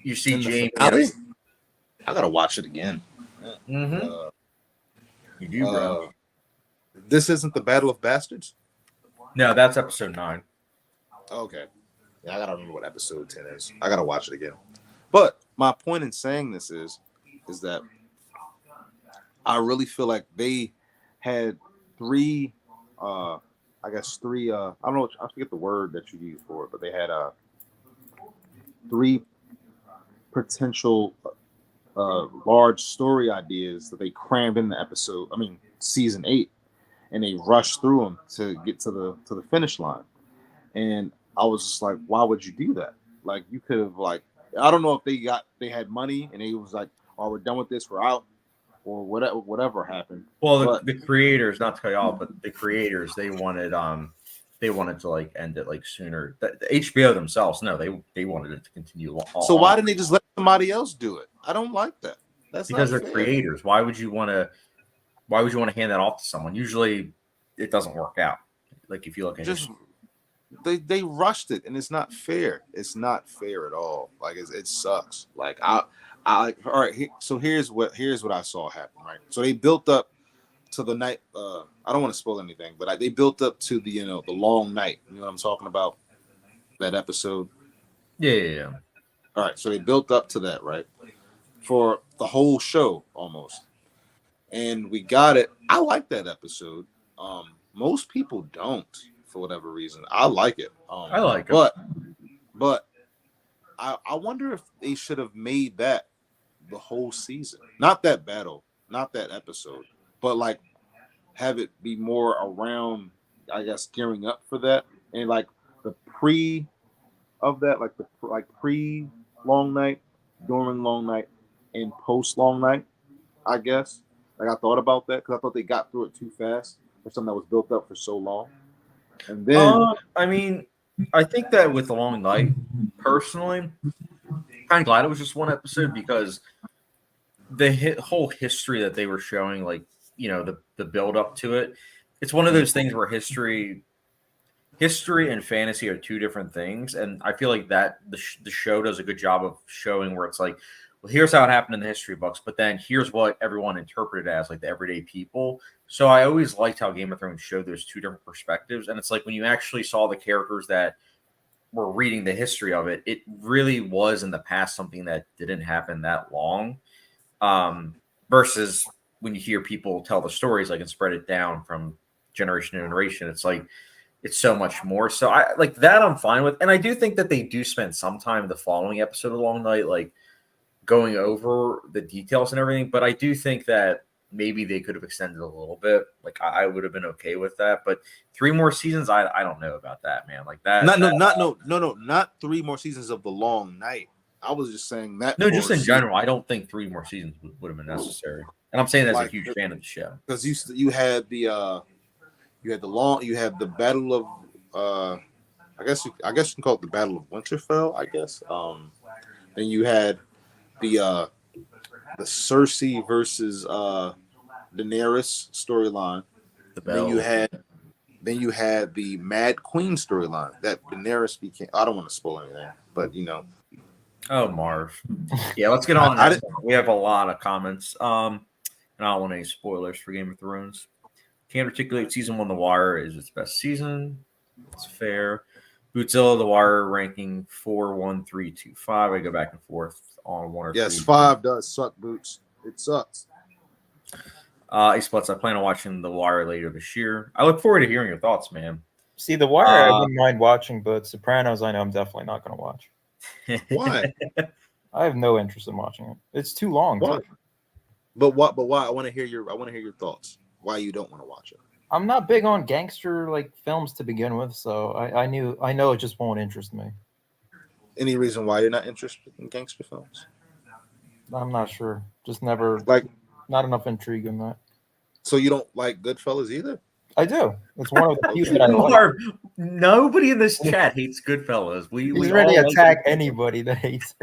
You see In the Jaime. finale? I gotta watch it again. Mm-hmm. You do, bro. This isn't the Battle of Bastards. No, that's episode 9. Okay. Yeah, I gotta remember what episode 10 is. I gotta watch it again. But my point in saying this is that I really feel like they had three I don't know, I forget the word that you use for it, but they had 3 potential large story ideas that they crammed in the season 8, and they rushed through them to get to the finish line. And I was just like, why would you do that? Like, you could have, like, I don't know if they had money and they was like, oh, we're done with this, we're out, or whatever happened. Well, the creators, not to cut you off, but the creators, they wanted to like end it like sooner. The HBO themselves, no, they wanted it to continue. So why didn't they just let somebody else do it? I don't like that. That's because not they're fair. creators. Why would you want to hand that off to someone? Usually, it doesn't work out. Like if you look at they rushed it, and it's not fair. It's not fair at all. Like it sucks. Like I all right. So here's what I saw happen. Right. So they built up to the night. I don't want to spoil anything, but they built up to the the long night. You know what I'm talking about? That episode. Yeah. All right. So they built up to that, right, for the whole show almost, and we got it. I like that episode. Most people don't, for whatever reason. I like it. I like it. But I wonder if they should have made that the whole season. Not that battle, not that episode, but like have it be more around, I guess, gearing up for that, and like the pre of that, like the pre long night, during long night, and post long night. I guess. Like I thought about that because I thought they got through it too fast for something that was built up for so long. And then, I mean, I think that with the long night, personally, kind of glad it was just one episode because the whole history that they were showing, like the build up to it, it's one of those things where history and fantasy are 2 different things, and I feel like that the show does a good job of showing where it's like, well, here's how it happened in the history books, but then here's what everyone interpreted as, like the everyday people. So I always liked how Game of Thrones showed those 2 different perspectives, and it's like when you actually saw the characters that were reading the history of it, it really was in the past something that didn't happen that long. Versus when you hear people tell the stories, like, and spread it down from generation to generation, it's like it's so much more. So I like that. I'm fine with, and I do think that they do spend some time the following episode of Long Night, like going over the details and everything. But I do think that maybe they could have extended a little bit. Like I would have been okay with that. But 3 more seasons, I don't know about that, man. Like that. Not 3 more seasons of the Long Night. I was just saying that. No, just in general, I don't think 3 more seasons would have been necessary. And I'm saying that as a huge fan of the show because you had the Battle of I guess you can call it the Battle of Winterfell. I guess. Then you had the Cersei versus Daenerys storyline. Then you had the Mad Queen storyline that Daenerys became. I don't want to spoil anything, but Oh, Marv. Yeah, let's get on. We have a lot of comments. And I don't want any spoilers for Game of Thrones. Can't articulate season 1 The Wire is its best season. It's fair. Bootzilla, The Wire ranking 4, 1, 3, 2, 5. I go back and forth on 1 or 2. Yes, 5 does suck, Boots. It sucks. Splits, I plan on watching The Wire later this year. I look forward to hearing your thoughts, man. See, The Wire, I wouldn't mind watching, but Sopranos, I know I'm definitely not going to watch. Why? I have no interest in watching it. It's too long. Why? But why? I want to hear your thoughts. Why you don't want to watch it? I'm not big on gangster films to begin with, so I know it just won't interest me. Any reason why you're not interested in gangster films? I'm not sure. Just never, Like, not enough intrigue in that. so you don't like Goodfellas either? I do. It's one of the few Okay. that I like. Marv, nobody in this chat hates Goodfellas. We He's all ready to like attack it. anybody that hates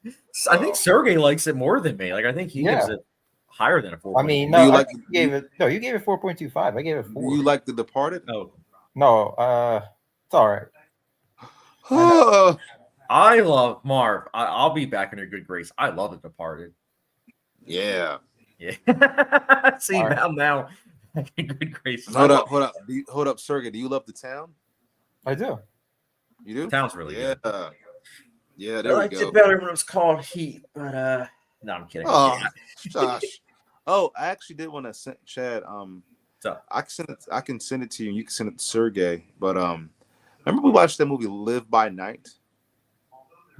it. I think Sergey likes it more than me. Like I think he gives it higher than a 4. I mean, Do no, you I like- think you gave it. No, you gave it 4.25. I gave it 4. Do you like The Departed? Oh, No, it's all right. I love Marv. I'll be back in your good grace. I love The Departed. Yeah. Yeah. See, All right. now in good grace. Hold up, Sergey. Do you love The Town? I do. You do? Sounds really good. Yeah, I there we liked go. it better when it was called Heat, but no, I'm kidding. Oh, Josh. Oh, I actually did want to send Chad. So, I can send it to you, and you can send it to Sergey. But remember we watched that movie Live by Night?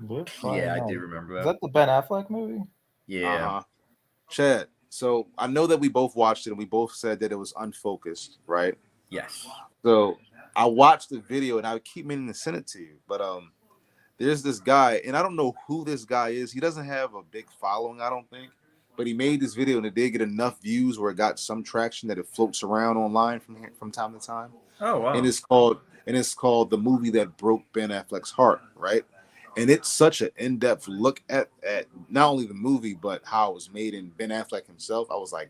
yeah, I do remember Is that. that the Ben Affleck movie? Yeah. Uh-huh. Chad. So I know that we both watched it, and we both said that it was unfocused, right? Yes. So I watched the video, and I keep meaning to send it to you, but there's this guy, and I don't know who this guy is. He doesn't have a big following, I don't think, but he made this video, and it did get enough views where it got some traction that it floats around online from time to time. Oh wow. And it's called The Movie That Broke Ben Affleck's Heart, right? And it's such an in-depth look at not only the movie but how it was made in Ben Affleck himself. I was like,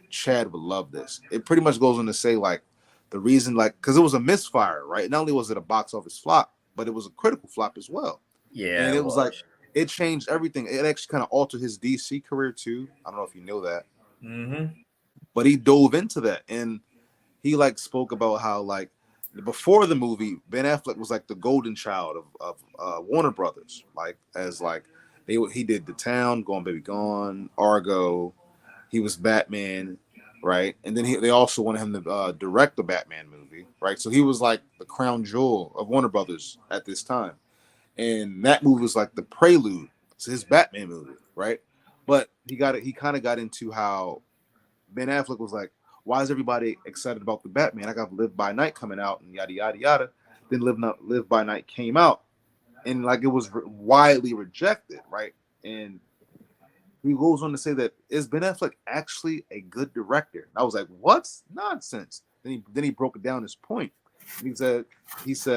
Chad would love this. It pretty much goes on to say like the reason, like, because it was a misfire, right? Not only was it a box office flop, but it was a critical flop as well. Yeah. And it was like it changed everything. It actually kind of altered his DC career too. I don't know if you know that, but he dove into that, and he like spoke about how like before the movie, Ben Affleck was like the golden child of Warner Brothers, like as like he did The Town, Gone Baby Gone, Argo. He was Batman, right? And then they also wanted him to direct the Batman movie, right? So he was like the crown jewel of Warner Brothers at this time. And that movie was like the prelude to his Batman movie, right? But he kind of got into how Ben Affleck was like, why is everybody excited about the Batman? I got Live by Night coming out and yada yada yada. Then Live by Night came out, and like it was widely rejected, right? And he goes on to say that is Ben Affleck actually a good director? And I was like, what? Nonsense. Then he broke it down his point. He said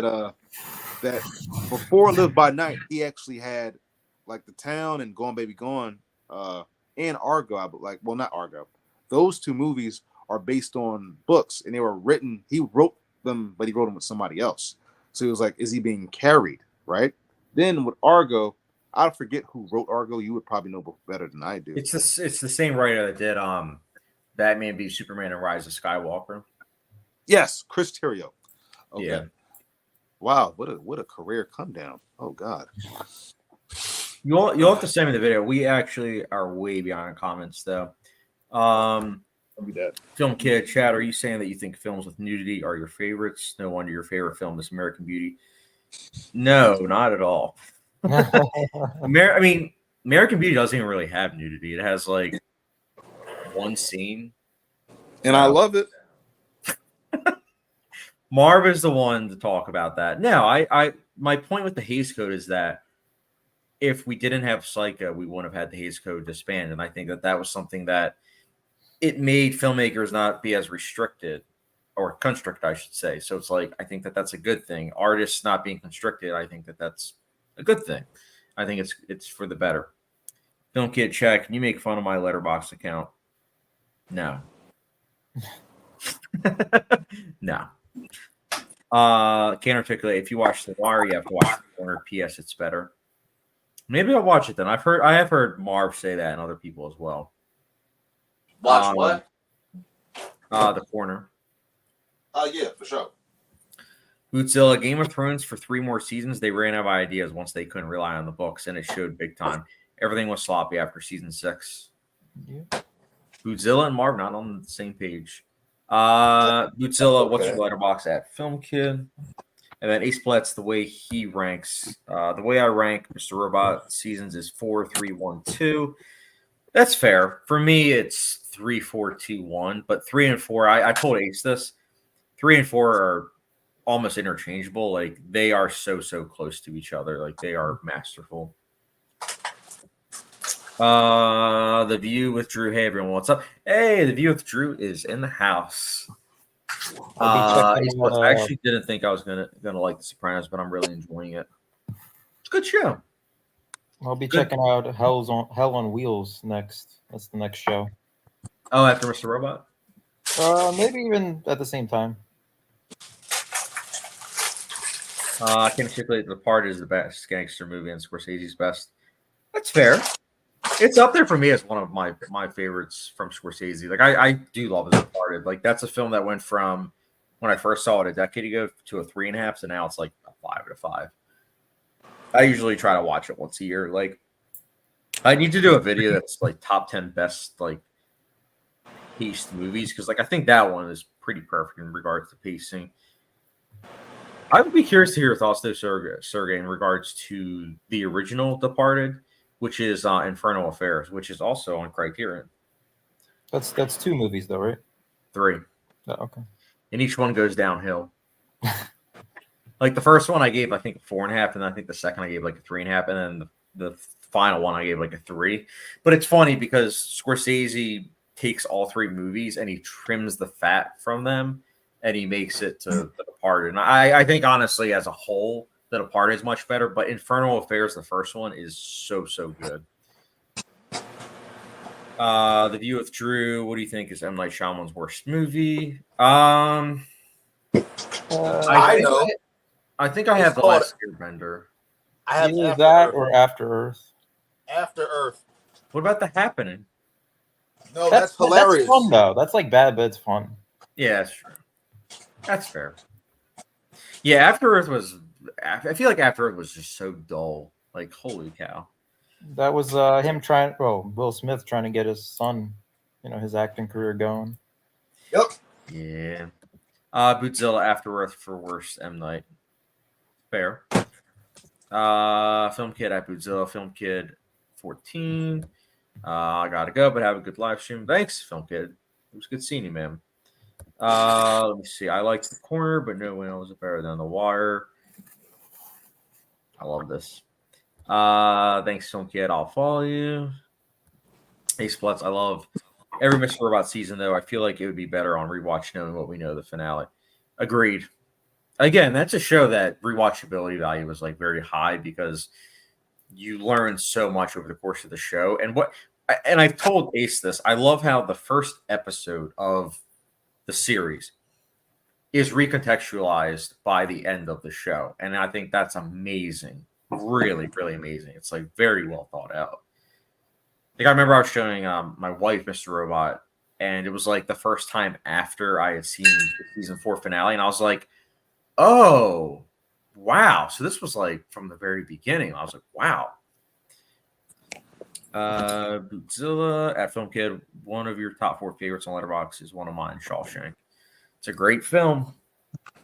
that before Live by Night, he actually had like The Town and Gone Baby Gone and Argo, not Argo. Those two movies are based on books, and they were written. He wrote them, but he wrote them with somebody else. So he was like, is he being carried, right? Then with Argo, I forget who wrote Argo. You would probably know better than I do. It's the same writer that did Batman v Superman and Rise of Skywalker. Yes, Chris Terrio. Okay. Yeah. Wow, what a career come down. Oh God. You'll have to send me the video. We actually are way behind in comments though. Film Kid Chad, are you saying that you think films with nudity are your favorites? No wonder your favorite film is American Beauty. No, not at all. American Beauty doesn't even really have nudity. It has like one scene, and I love it. Marv is the one to talk about that. No, my point with the Hays Code is that if we didn't have Psycho, we wouldn't have had the Hays Code disband, and I think that was something that it made filmmakers not be as restricted or constricted, I should say. So it's like I think that's a good thing. Artists not being constricted, I think that's a good thing. I think it's for the better. Film Kid Check. Can you make fun of my Letterboxd account? No. No. Can't articulate. If you watch The Wire, you have to watch The Corner. PS, it's better. Maybe I'll watch it then. I have heard Marv say that and other people as well. Watch what? The Corner. Yeah, for sure. Bootzilla, Game of Thrones for 3 more seasons. They ran out of ideas once they couldn't rely on the books, and it showed big time. Everything was sloppy after season 6. Yeah. Bootzilla and Marv not on the same page. Bootzilla, what's your letterbox at? Film Kid. And then Ace Blet's the way he ranks. The way I rank Mr. Robot seasons is 4, 3, 1, 2. That's fair. For me, it's 3, 4, 2, 1. But 3 and 4, I told Ace this. 3 and 4 are almost interchangeable. Like they are so close to each other. Like they are masterful. The View with Drew. Hey everyone, what's up? Hey, The View with Drew is in the house. I'll be checking out, I actually didn't think I was gonna like The Sopranos, but I'm really enjoying it. It's a good show. I'll be checking out Hell on Wheels next. That's the next show. Oh, after Mr. Robot? Maybe even at the same time. I can articulate The Departed is the best gangster movie and Scorsese's best. That's fair. It's up there for me as one of my favorites from Scorsese. Like I do love The Departed. Like that's a film that went from when I first saw it a decade ago to a 3.5, so now it's like a 5 out of 5. I usually try to watch it once a year. Like I need to do a video that's like top 10 best like paced movies because like I think that one is pretty perfect in regards to pacing. I would be curious to hear your thoughts though, Sergey, in regards to the original Departed, which is Infernal Affairs, which is also on Criterion. That's 2 movies though, right? 3. Oh, okay. And each one goes downhill. Like the first one I gave, I think 4.5, and I think the second I gave like a 3.5, and then the final one I gave like a 3. But it's funny because Scorsese takes all 3 movies and he trims the fat from them and he makes it to The Departed. And I think honestly, as a whole, The Departed is much better. But Infernal Affairs, the first one, is so good. The View with Drew. What do you think is M. Night Shyamalan's worst movie? I know. I think I have The Last Airbender. I have either After that Earth. or After Earth. After Earth. What about The Happening? No, that's hilarious. That's fun though. That's like bad, but it's fun. Yeah, that's true. That's fair. Yeah, After Earth was. I feel like After Earth was just so dull. Like, holy cow. That was him trying. Well, Will Smith trying to get his son, his acting career going. Yep. Yeah. Bootzilla After Earth for worst M. Night. Fair. Film Kid at Bootzilla. Film Kid 14. I gotta go, but have a good live stream. Thanks, Film Kid. It was good seeing you, man. Let me see. I liked The Corner, but no one knows it better than The Wire. I love this. Thanks, Film Kid. I'll follow you. Ace Plutz. I love every Mr. Robot season, though. I feel like it would be better on rewatch knowing what we know of the finale. Agreed. Again, that's a show that rewatchability value was like very high because you learn so much over the course of the show. And I've told Ace this. I love how the first episode of the series is recontextualized by the end of the show. And I think that's amazing. Really, really amazing. It's like very well thought out. Like I remember I was showing my wife Mr. Robot, and it was like the first time after I had seen the season 4 finale, and I was like, oh, wow. So this was like from the very beginning. I was like, wow. Bootzilla at Film Kid, one of your top 4 favorites on Letterboxd is one of mine, Shawshank. It's a great film.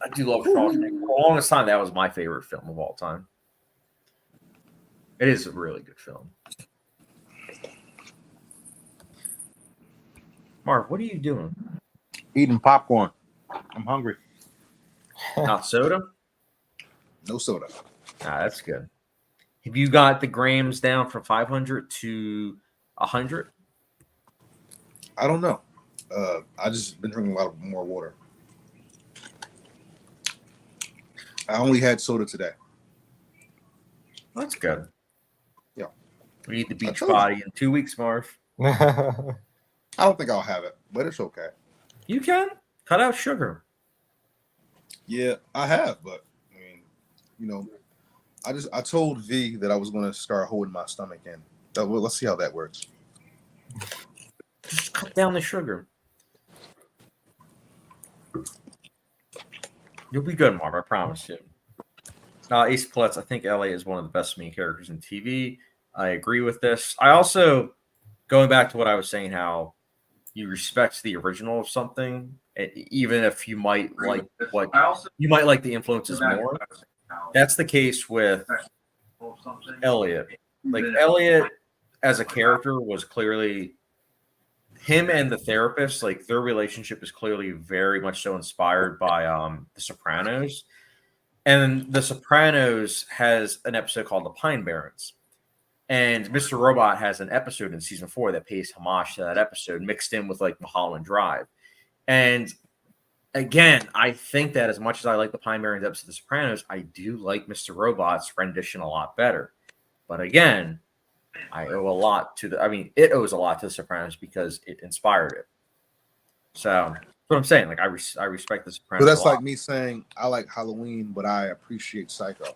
I do love Shawshank. For the longest time, that was my favorite film of all time. It is a really good film. Marv, what are you doing? Eating popcorn. I'm hungry. Not soda? No soda. Nah, that's good. Have you got the grams down from 500 to 100? I don't know. I just been drinking a lot more water. I only had soda today. That's good. Yeah. We need the beach told you. body in 2 weeks, Marv. I don't think I'll have it, but it's okay. You can cut out sugar. Yeah, I have, but I mean, I told V that I was going to start holding my stomach in. Well, let's see how that works. Just cut down the sugar. You'll be good, Marv. I promise you. Ace Plutz, I think Elliot is one of the best main characters in TV. I agree with this. I also, going back to what I was saying, how you respect the original of something, even if you might like the influences more. That's the case with Elliot. Like Elliot as a character was clearly him and the therapist, like their relationship is clearly very much so inspired by The Sopranos. And The Sopranos has an episode called The Pine Barrens. And Mr. Robot has an episode in season 4 that pays homage to that episode, mixed in with like Mulholland Drive. And again, I think that as much as I like the Pine Barrens episode of The Sopranos, I do like Mr. Robot's rendition a lot better. But again, I owe a lot to it owes a lot to The Sopranos because it inspired it. So that's what I'm saying. Like I respect The Sopranos. So that's like me saying I like Halloween, but I appreciate Psycho.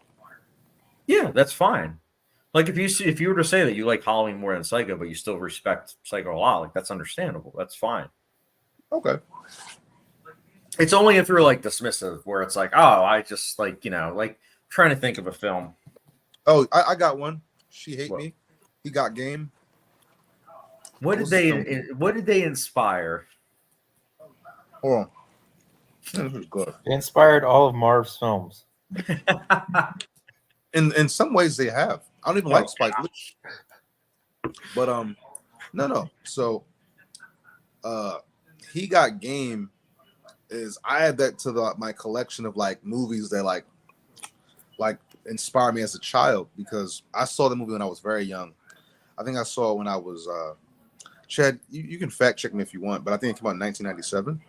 Yeah, that's fine. Like if you were to say that you like Halloween more than Psycho, but you still respect Psycho a lot, like that's understandable. That's fine. Okay. It's only if you're like dismissive, where it's like, oh, I just like like trying to think of a film. Oh, I got one. She Hate What? Me. He Got Game. What did they inspire? Hold on. This is good. They inspired all of Marv's films. In some ways they have. I don't even like Spike Lee. But no. So He Got Game is I add that to my collection of like movies that like inspired me as a child because I saw the movie when I was very young. I think I saw it when I was Chad, you can fact check me if you want, but I think it came out in 1997.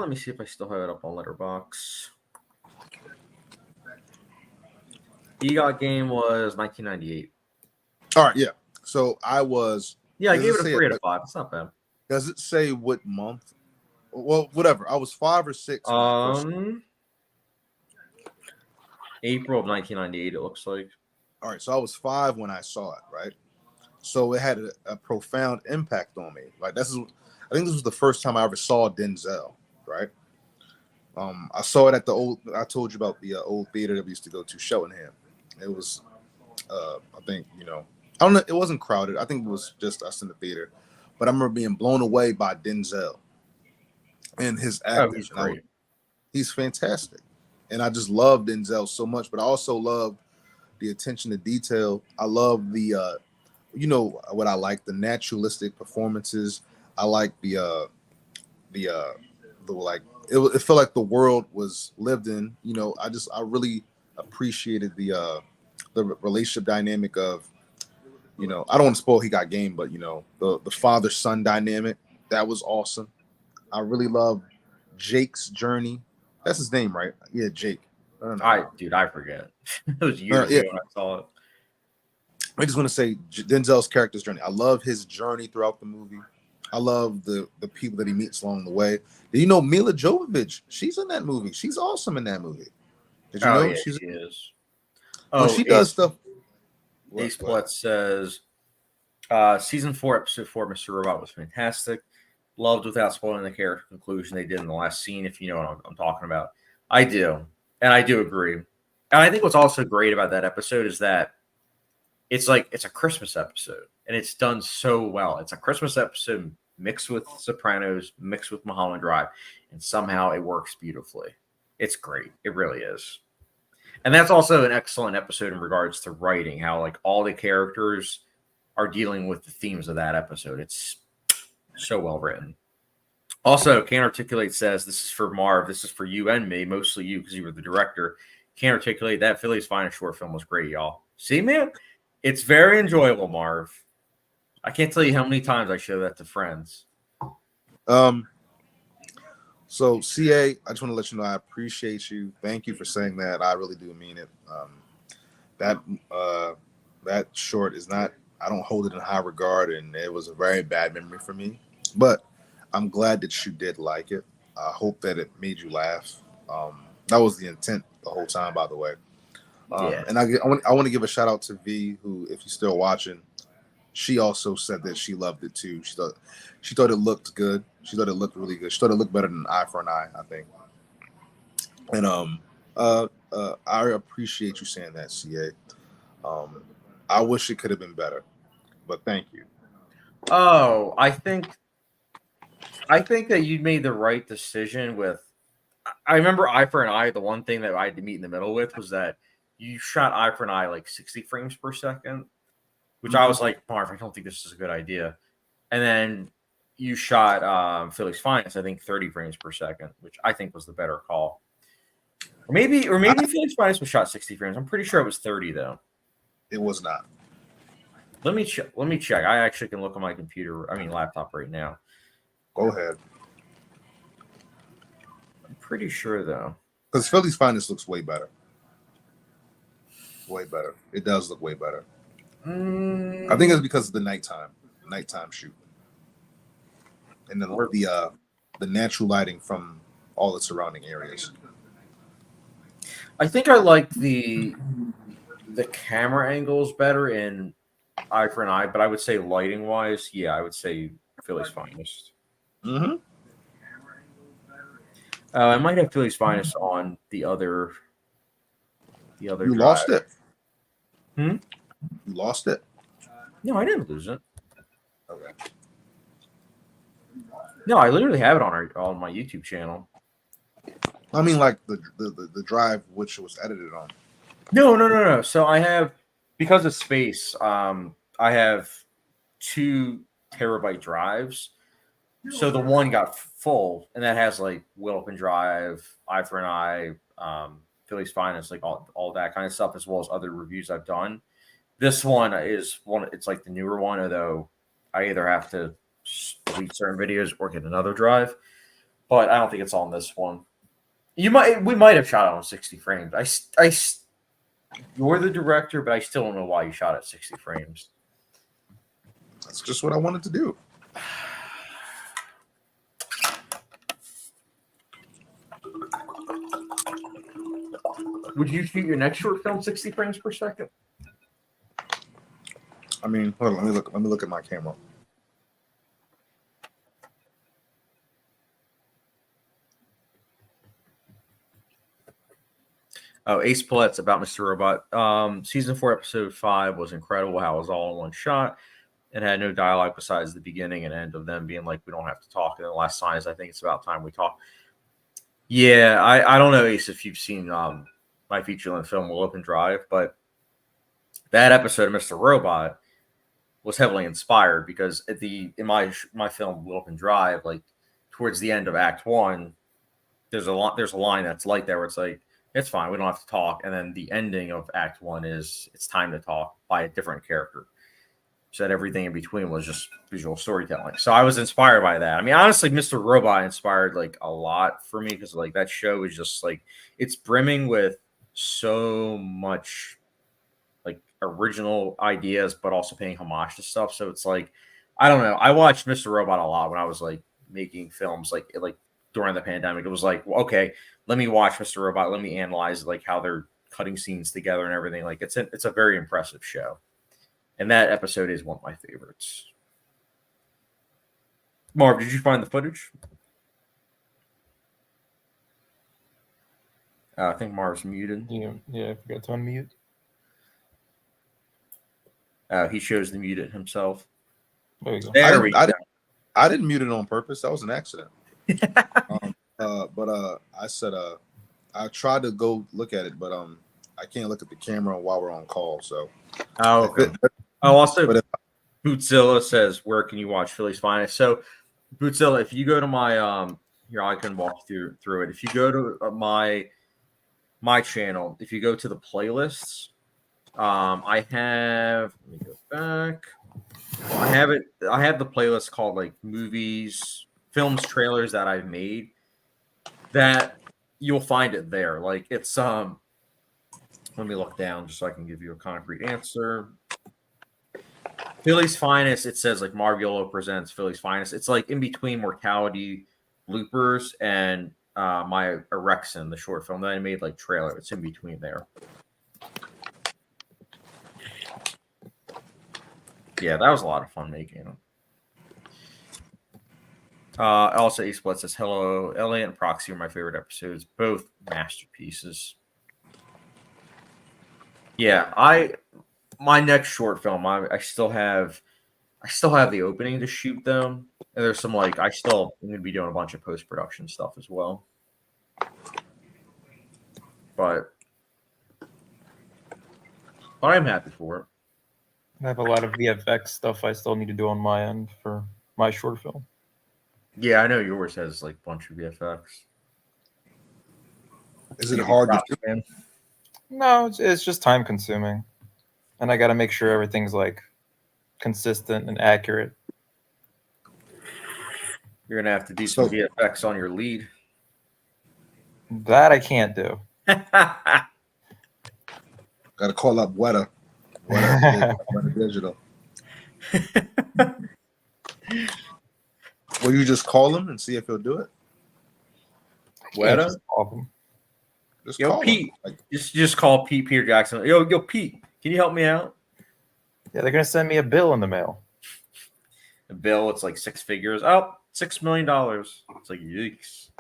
Let me see if I still have it up on Letterboxd. He Got Game was 1998. All right, yeah. So I was. Yeah, I gave it a 3 out of 5. It's not bad. Does it say what month? Well, whatever. I was 5 or 6. April of 1998. It looks like. All right, so I was 5 when I saw it, right? So it had a profound impact on me. Like I think this was the first time I ever saw Denzel, right? I saw it at I told you about the old theater that we used to go to, Cheltenham. It was, I think, I don't know, it wasn't crowded. I think it was just us in the theater. But I remember being blown away by Denzel and his acting. He's great. He's fantastic. And I just love Denzel so much, but I also love the attention to detail. I love the, what I like, the naturalistic performances. I like the like, it felt like the world was lived in. I really appreciated the relationship dynamic of, I don't want to spoil He Got Game, but the father-son dynamic, that was awesome. I really love Jake's journey. That's his name, right? Yeah, Jake. I don't know. I forget. It was years ago when I saw it. I just want to say Denzel's character's journey. I love his journey throughout the movie. I love the people that he meets along the way. Do you know Mila Jovovich? She's in that movie. She's awesome in that movie. Did you know yeah, she is? She does stuff. Ace Plett says, season 4, episode 4, Mr. Robot was fantastic. Loved without spoiling the character conclusion they did in the last scene, if you know what I'm talking about. I do. And I do agree. And I think what's also great about that episode is that it's a Christmas episode. And it's done so well. It's a Christmas episode mixed with Sopranos, mixed with Mulholland Drive. And somehow it works beautifully. It's great. It really is. And that's also an excellent episode in regards to writing, how like all the characters are dealing with the themes of that episode. It's so well written. Also, Can't Articulate says, this is for Marv. This is for you and me, mostly you because you were the director. Can't Articulate, that Philly's Finest short film was great, y'all. See, man? It's very enjoyable, Marv. I can't tell you how many times I show that to friends. So CA, I just want to let you know I appreciate you. Thank you for saying that. I really do mean it. That short is not, I don't hold it in high regard, and it was a very bad memory for me. But I'm glad that you did like it. I hope that it made you laugh. That was the intent the whole time, by the way. And I want to give a shout out to V, who, if you're still watching, she also said that she loved it too. She thought it looked good. She thought it looked really good. She thought it looked better than Eye for an Eye, I think. And I appreciate you saying that, CA. I wish it could have been better, but thank you. Oh, I think that you made the right decision with. I remember Eye for an Eye. The one thing that I had to meet in the middle with was that you shot Eye for an Eye like 60 frames per second, which I was like, Marv, I don't think this is a good idea. and then you shot Philly's Finest, I think 30 frames per second, which I think was the better call. Or maybe Philly's Finest was shot 60 frames. I'm pretty sure it was 30 though. It was not. Let me check. I actually can look on my laptop right now. Go ahead. I'm pretty sure though. Because Philly's Finest looks way better. Way better. It does look way better. I think it's because of the nighttime shoot, and the natural lighting from all the surrounding areas. I think I like the camera angles better in Eye for an Eye, but I would say lighting wise, yeah, I would say Philly's Finest. Mm-hmm. I might have Philly's Finest on the other. You drive. Lost it. You lost it. No, I didn't lose it. Okay. No, I literally have it on my YouTube channel. I mean, like the drive which it was edited on. No. So I have, because of space, I have 2 terabyte drives. So the one got full, and that has like Will Open Drive, Eye for an Eye, Philly's Finest, like all that kind of stuff, as well as other reviews I've done. This one is it's like the newer one, although I either have to delete certain videos or get another drive. But I don't think it's on this one. We might have shot it on 60 frames. You're the director, but I still don't know why you shot at 60 frames. That's just what I wanted to do. Would you shoot your next short film 60 frames per second? I mean, hold on, let me look at my camera. Oh, Ace Palette's about Mr. Robot. Season 4, episode 5 was incredible. How it was all in one shot. It had no dialogue besides the beginning and end of them being like, we don't have to talk. And the last line is, I think it's about time we talk. Yeah, I don't know, Ace, if you've seen my feature-length film, Will Open Drive, but that episode of Mr. Robot was heavily inspired because in my film, Will Open Drive, like towards the end of Act 1, there's a line that's like that where it's like, it's fine, we don't have to talk. And then the ending of Act 1 is it's time to talk by a different character. So that everything in between was just visual storytelling. So I was inspired by that. I mean, honestly, Mr. Robot inspired like a lot for me because like that show is just like, it's brimming with so much like original ideas, but also paying homage to stuff. So it's like, I don't know. I watched Mr. Robot a lot when I was like making films, like during the pandemic. It was like, well, okay, let me watch Mr. Robot. Let me analyze like how they're cutting scenes together and everything. Like it's a very impressive show. And that episode is one of my favorites. Marv, did you find the footage? I think Marv's muted. Yeah, I forgot to unmute. He chose to mute it himself. There you go. There we go. I didn't mute it on purpose. That was an accident. But I said I tried to go look at it, but I can't look at the camera while we're on call. So okay. Also, Bootzilla says, where can you watch Philly's Finest? So, Bootzilla, if you go to my here, I can walk you through it. If you go to my channel, if you go to the playlists, I have. Let me go back. I have the playlist called like movies, films, trailers that I've made. That you'll find it there. Like it's Let me look down just so I can give you a concrete answer. Philly's Finest, it says like MARV YOLA presents Philly's Finest. It's like in between Mortality bloopers and my Erexon, the short film that I made, like trailer. It's in between there. Yeah, that was a lot of fun making them. Also, Ace Split says, hello, Elliot and Proxy are my favorite episodes. Both masterpieces. Yeah, my next short film, I still have the opening to shoot them. And there's some I'm gonna be doing a bunch of post-production stuff as well. But I'm happy for it. I have a lot of VFX stuff I still need to do on my end for my short film. Yeah, I know yours has like a bunch of VFX. Is it hard to do? Man? No, it's just time consuming, and I got to make sure everything's like consistent and accurate. You're gonna have to do some VFX on your lead. That I can't do. Got to call up Weta Digital. Will you just call him and see if he'll do it? Weta? Just call him. Just Yo, call Pete. him. Just call Pete Peter Jackson. Yo, Pete, can you help me out? Yeah, they're gonna send me a bill in the mail. The bill, it's like 6 figures. Oh, $6 million. It's like, yikes.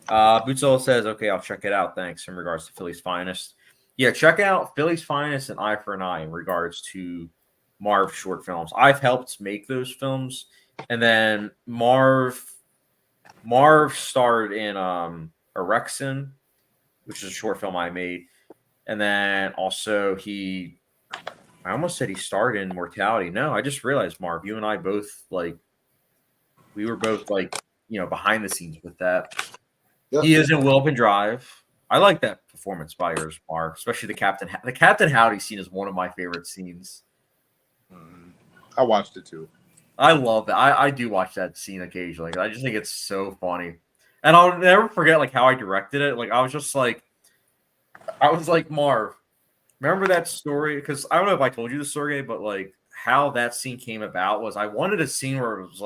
Bootzell says, okay, I'll check it out. Thanks. In regards to Philly's Finest. Yeah, check out Philly's Finest and Eye for an Eye in regards to Marv short films. I've helped make those films. And then Marv starred in Erexin, which is a short film I made. And then also I almost said he starred in Mortality. No, I just realized, Marv, you and I both we were both behind the scenes with that. Yep. He is in Will Up and Drive. I like that performance by yours, Marv, especially the Captain Howdy scene is one of my favorite scenes. I watched it too. I love that. I do watch that scene occasionally. I just think it's so funny. And I'll never forget how I directed it. I was like, Marv, remember that story? Because I don't know if I told you the story, but how that scene came about was I wanted a scene where it was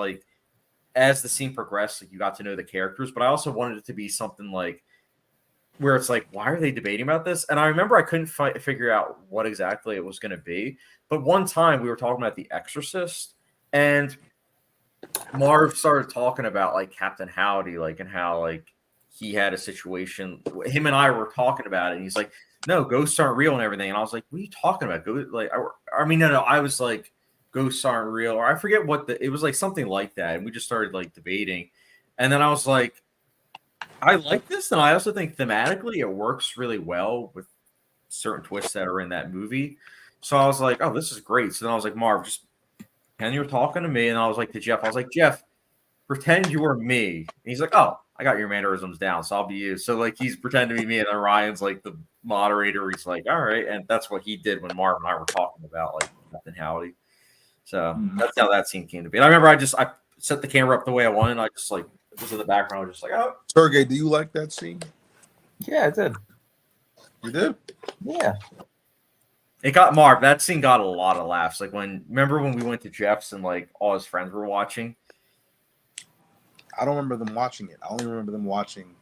as the scene progressed, you got to know the characters, but I also wanted it to be something where it's why are they debating about this? And I remember I couldn't figure out what exactly it was going to be. But one time we were talking about The Exorcist, and Marv started talking about Captain Howdy, and how he had a situation. Him and I were talking about it, and he's like, "No, ghosts aren't real and everything." And I was like, "What are you talking about? No. I was like, ghosts aren't real," or I forget it was something like that. And we just started debating. And then I was like, I like this. And I also think thematically it works really well with certain twists that are in that movie. So I was like, oh, this is great. So then I was like, Marv, and you were talking to me. And I was like to Jeff, Jeff, pretend you were me. And he's like, oh, I got your mannerisms down, so I'll be you. So he's pretending to be me. And then Ryan's the moderator. He's like, all right. And that's what he did when Marv and I were talking about Captain Howdy. So that's how that scene came to be. And I remember I set the camera up the way I wanted. And I just it was in the background. I was just oh. Sergey, do you like that scene? Yeah, I did. You did? Yeah. It got Marv. That scene got a lot of laughs. Remember when we went to Jeff's and all his friends were watching? I don't remember them watching it. I only remember them watching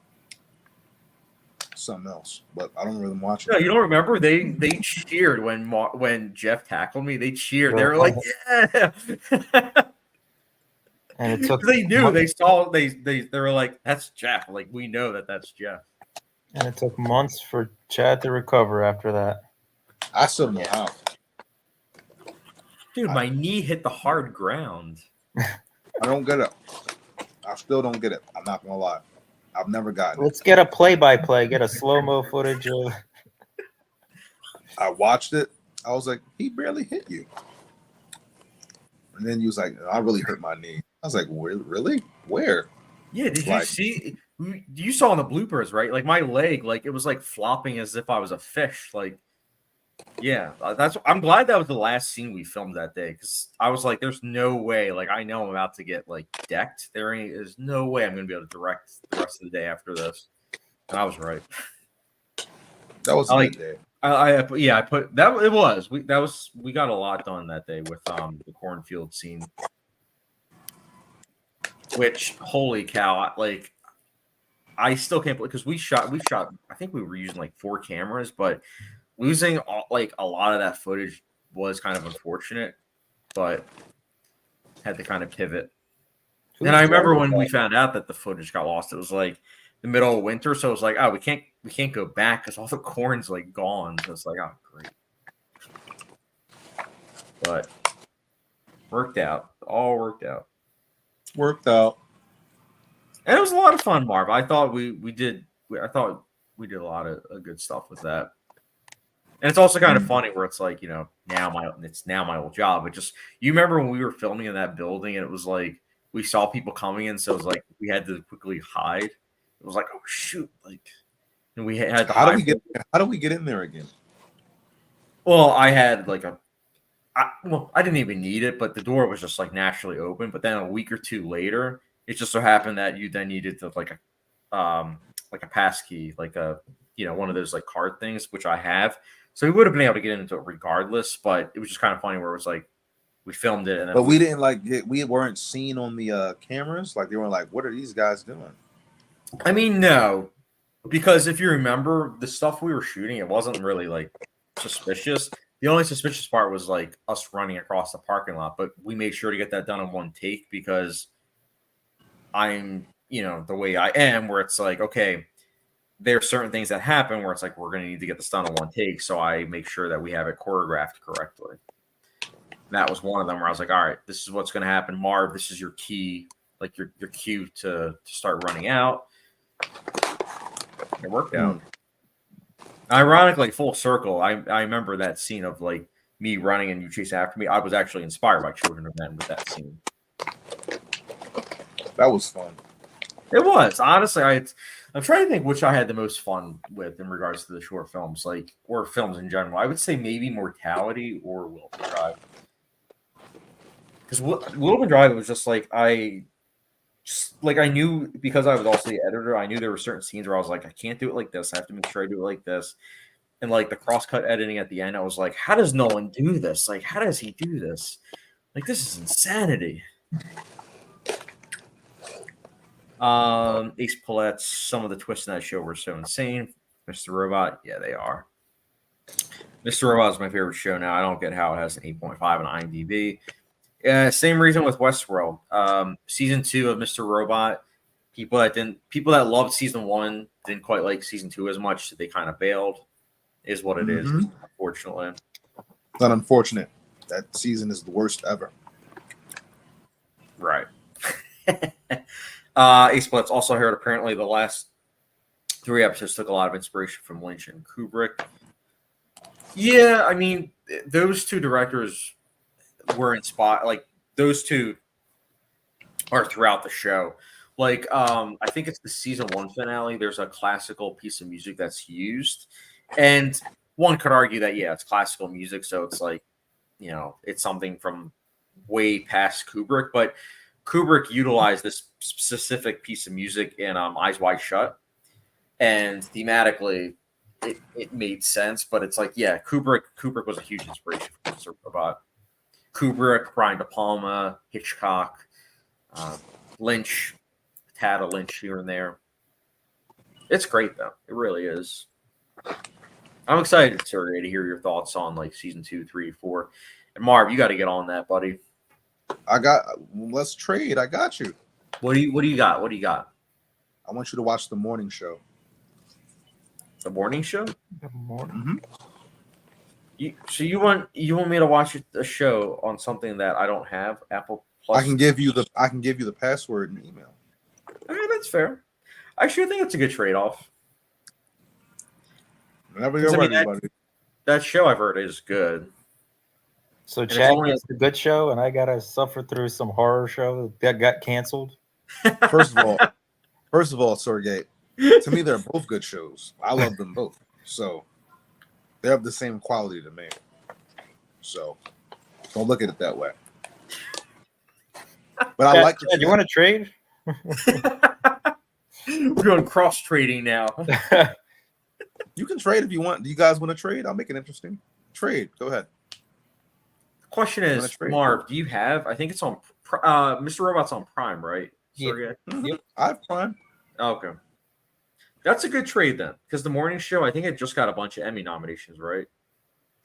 something else, but I don't remember them watching. No, you don't remember? They cheered when Jeff tackled me. They cheered. They were like, "Yeah!" And it took. They knew. They saw. They were like, "That's Jeff." We know that's Jeff. And it took months for Chad to recover after that. I still don't know how. Dude, my knee hit the hard ground. I don't get it. I still don't get it. I'm not gonna lie. I've never gotten Let's get a play-by-play. Get a slow-mo footage of. I watched it. I was like, he barely hit you. And then he was like, I really hurt my knee. I was like, really? Where? Yeah, did you see? You saw in the bloopers, right? My leg, it was flopping as if I was a fish. Yeah, I'm glad that was the last scene we filmed that day, because I was like, there's no way. I know I'm about to get decked. There's no way I'm going to be able to direct the rest of the day after this. And I was right. That was a good day. I put that. It was. We got a lot done that day with the cornfield scene. Which, holy cow! I still can't believe, because we shot. I think we were using 4 cameras, but losing a lot of that footage was kind of unfortunate, but had to kind of pivot. And I remember when we found out that the footage got lost, it was the middle of winter, so it was oh, we can't go back because all the corn's gone. So it's oh, great. But worked out. All worked out. Worked out. And it was a lot of fun, Marv. I thought we did a lot of good stuff with that. And it's also kind of funny where it's like, it's now my old job. But just you remember when we were filming in that building and it was like we saw people coming in, so it was like we had to quickly hide. It was like, oh shoot, like, and we had to hide. How do we get in there again? Well, I had like I didn't even need it, but the door was just like naturally open. But then a week or two later, it just so happened that you then needed to like a pass key, like one of those like card things, which I have. So we would have been able to get into it regardless, but it was just kind of funny where it was like we filmed it, and then but we didn't we weren't seen on the cameras. Like they were like, "What are these guys doing?" I mean, no, because if you remember the stuff we were shooting, it wasn't really like suspicious. The only suspicious part was like us running across the parking lot, but we made sure to get that done in one take because I'm, the way I am, where it's like, okay, there are certain things that happen where it's like, we're going to need to get this done in one take. So I make sure that we have it choreographed correctly. And that was one of them where I was like, all right, this is what's going to happen. Marv, this is your key, like your cue to start running out. It worked out. Ironically, full circle, I remember that scene of like me running and you chase after me. I was actually inspired by Children of Men with that scene. That was fun. It was. Honestly, I'm trying to think which I had the most fun with in regards to the short films, or films in general. I would say maybe Mortality or Wilton Drive. Because Wilton Drive was just like, I knew, because I was also the editor, I knew there were certain scenes where I was like, I can't do it like this. I have to make sure I do it like this. And like the cross-cut editing at the end, I was like, how does Nolan do this? Like, how does he do this? Like, this is insanity. Ace Paulette's, some of the twists in that show were so insane. Mr. Robot, yeah, they are. Mr. Robot is my favorite show now. I don't get how it has an 8.5 on IMDb. Same reason with Westworld. Season 2 of Mr. Robot, people that loved season 1 didn't quite like season 2 as much. So they kind of bailed. Is what it is, unfortunately. It's not unfortunate. That season is the worst ever. Right. Ace Paulette's also heard apparently the last 3 episodes took a lot of inspiration from Lynch and Kubrick. Yeah, I mean, those two directors were inspired. Like, those two are throughout the show. Like, I think it's the season 1 finale. There's a classical piece of music that's used. And one could argue that, yeah, it's classical music. So it's like, it's something from way past Kubrick. But Kubrick utilized this specific piece of music in Eyes Wide Shut. And thematically, it made sense. But it's like, yeah, Kubrick was a huge inspiration for Mr. Robot. Kubrick, Brian De Palma, Hitchcock, Lynch, a tad of Lynch here and there. It's great, though. It really is. I'm excited, Sergey, to hear your thoughts on like season 2, 3, 4. And Marv, you got to get on that, buddy. Let's trade. I got you. What do you got? What do you got? I want you to watch The Morning Show. The morning show? The morning. So you want me to watch a show on something that I don't have? Apple Plus. I can give you the password and email. Okay, that's fair. Actually, I think that's a good trade-off. Whenever you're ready, buddy. That show I've heard is good. So Chad gets the good show, and I gotta suffer through some horror show that got canceled. First of all, Sergey, to me they're both good shows. I love them both, so they have the same quality to me. So don't look at it that way. But I like. Chad, you want to trade? We're doing cross trading now. You can trade if you want. Do you guys want to trade? I'll make it interesting. Trade. Go ahead. Question is, Marv, do you have? I think it's on. Mr. Robot's on Prime, right? Yeah. Yep. I have Prime. Okay, that's a good trade then, because the morning show, I think it just got a bunch of Emmy nominations, right?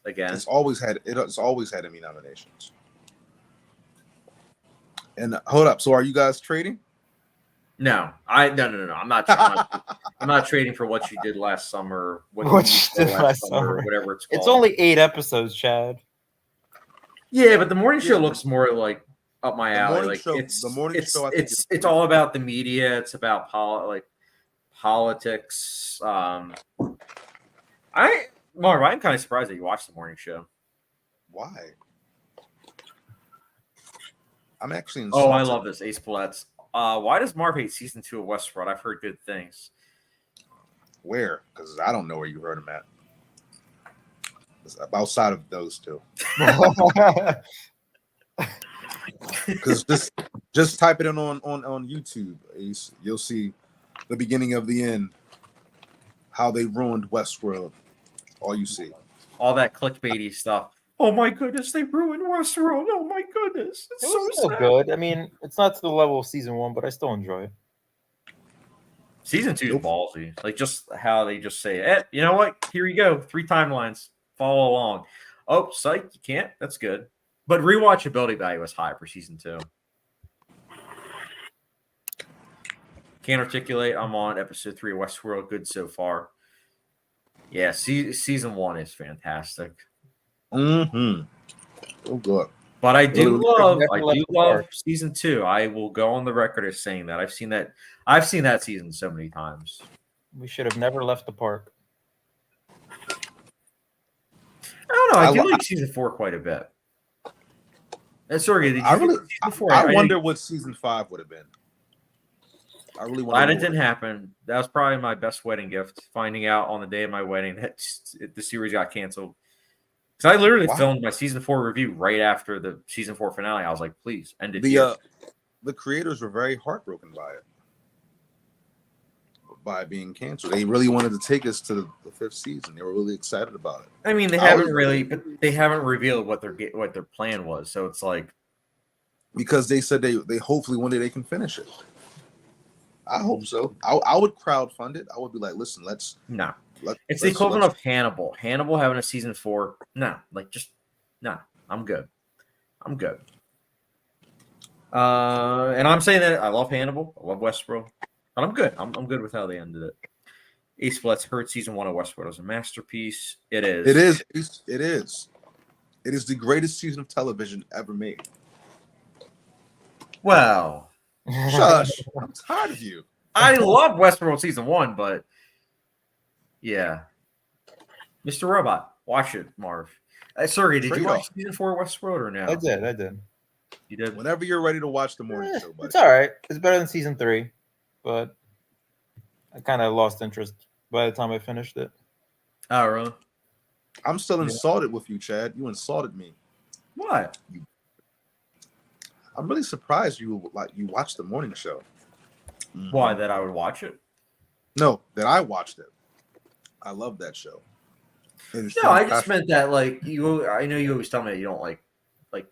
Again, It's always had Emmy nominations. And hold up. So are you guys trading? No. I'm not. I'm not trading for what you did last summer. What you did last summer, whatever it's called. It's only 8 episodes, Chad. Yeah, but the morning show looks more like up my alley. Like the morning show. It's all about the media. It's about politics. Marv, I'm kind of surprised that you watched the morning show. Why? I'm actually Oh, insulted. I love this. Ace Bullets. Why does Marv hate season 2 of Westworld? I've heard good things. Where? Because I don't know where you heard him at. It's outside of those two. Because just type it in on YouTube. Ace. You'll see the beginning of the end. How they ruined Westworld. All you see. All that clickbaity stuff. Oh my goodness, they ruined Westworld. Oh my goodness. It's It so was still sad. good. I mean, it's not to the level of season 1, but I still enjoy it. Season 2 is ballsy. Like just how they just say, you know what? Here you go. 3 timelines. Follow along. Oh, psych, you can't? That's good. But rewatchability value is high for season 2. Can't articulate. I'm on episode 3 of Westworld. Good so far. Yeah, season 1 is fantastic. Mm-hmm. Oh, good. But I do Really love season 2. I will go on the record as saying that. I've seen that season so many times. We should have never left the park. I don't know. I do like season 4 quite a bit. And sorry, did you season 4? I wonder what season 5 would have been. I really wonder. Glad it didn't happen. That was probably my best wedding gift. Finding out on the day of my wedding that the series got canceled. Because I literally filmed my season 4 review right after the season 4 finale. I was like, please end it here. The creators were very heartbroken by being canceled. They really wanted to take us to the 5th season. They were really excited about it. I mean, they haven't revealed what their plan was. So it's like, because they said they hopefully one day they can finish it. I hope so. I would crowdfund it. I would be like, listen, it's the equivalent of Hannibal. Hannibal having a season 4. No, I'm good. And I'm saying that I love Hannibal. I love Westworld. But I'm good. I'm good with how they ended it. Ace Bullets heard season 1 of Westworld was a masterpiece. It is. It is. It is the greatest season of television ever made. Well, shush. I'm tired of you. I love Westworld season 1, but yeah. Mr. Robot, watch it, Marv. Sergey, did you watch season 4 of Westworld or no? I did. You did? Whenever you're ready to watch the morning show, buddy. It's all right. It's better than season 3, but I kind of lost interest by the time I finished it. Oh, really? I'm still insulted with you, Chad. You insulted me. What? I'm really surprised you watched the morning show. Why? That I would watch it? No, that I watched it. I love that show. No, I just meant that I know you always tell me that you don't like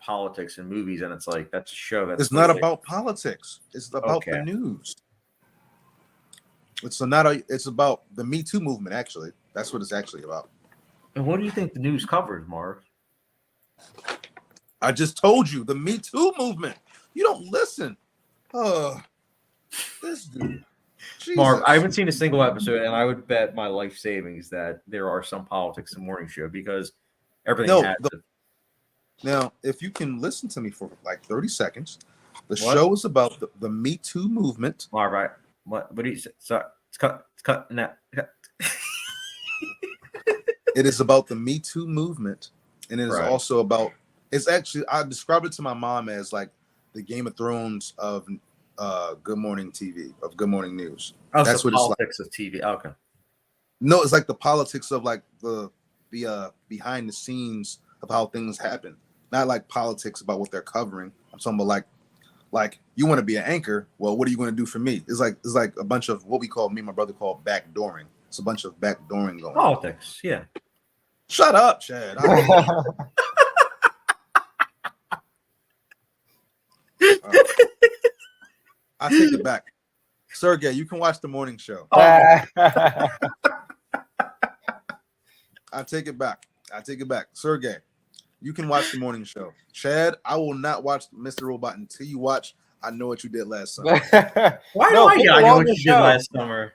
politics and movies, and it's like that's a show that's. It's not about politics. It's about the news. It's about the Me Too movement. Actually, that's what it's actually about. And what do you think the news covers, Marv? I just told you the Me Too movement. You don't listen. This dude. Jesus. Marv, I haven't seen a single episode, and I would bet my life savings that there are some politics in the morning show because everything has it. Now, if you can listen to me for like 30 seconds, the show is about the Me Too movement. Marv, right? What do you say? Sorry, it's cut. No. It is about the Me Too movement, and it is also about. It's actually I described it to my mom as like the Game of Thrones of Good Morning TV, of Good Morning News. Oh, that's what politics it's like. Of TV. Okay. No, it's like the politics of like the behind the scenes of how things happen. Not like politics about what they're covering. I'm talking about like you want to be an anchor. Well, what are you going to do for me? It's like a bunch of what me and my brother call backdooring. It's a bunch of backdooring going on. Politics, yeah. Shut up, Chad. I take it back. Sergey, you can watch the morning show. I take it back. Sergey, you can watch the morning show. Chad, I will not watch Mr. Robot until you watch I Know What You Did Last Summer. Why do I know what you did last summer?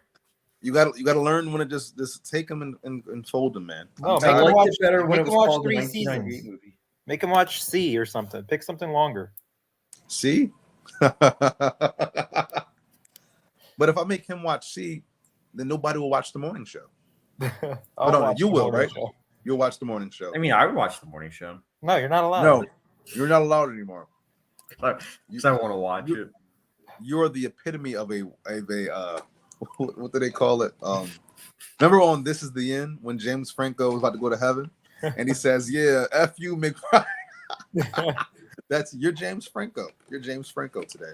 You got to learn when to just take them and fold them, man. No, I liked it better when it was called the 3 seasons. Movie. Make him watch C or something. Pick something longer. C? But if I make him watch C, then nobody will watch the morning show. You will, right? You'll watch the morning show. I mean, I would watch the morning show. No, you're not allowed. No, you're not allowed anymore. Because I want to watch it. You're the epitome of a what do they call it? Remember on This Is the End when James Franco was about to go to heaven and he says, "Yeah, F you, McBride." You're James Franco. You're James Franco today.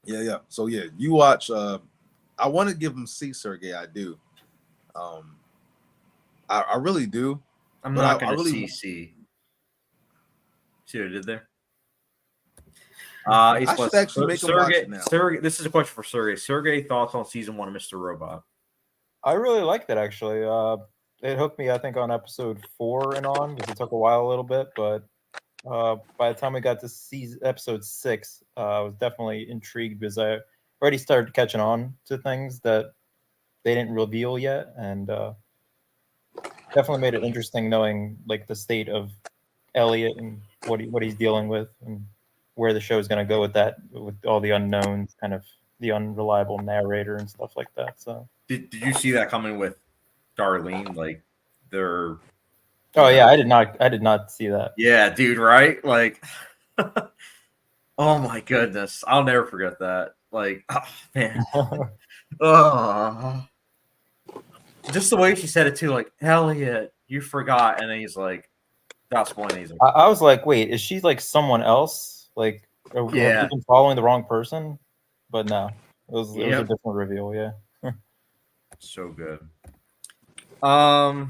Yeah. So yeah, you watch. I want to give him C, Sergey. I do. I really do. I'm But not I going to really- see what I did there. I should actually make him watch it now. Sergey, this is a question for Sergey. Sergey, thoughts on season 1 of Mr. Robot? I really liked it actually. It hooked me, I think, on episode 4 and on because it took a while a little bit, but by the time we got to episode 6, I was definitely intrigued because I already started catching on to things that they didn't reveal yet, and definitely made it interesting knowing like the state of Elliot and what he's dealing with and where the show is going to go with that, with all the unknowns, kind of the unreliable narrator and stuff like that. So Did you see that coming with Darlene? Like they're oh yeah, I did not see that. yeah, dude, right? Like oh my goodness. I'll never forget that. Like, oh man. Oh. Just the way she said it too, like, Elliot, you forgot. And then he's like, that's one. He's like, I was like, wait, is she like someone else? Like, are we even following the wrong person? But no, it was a different reveal. Yeah. So good. So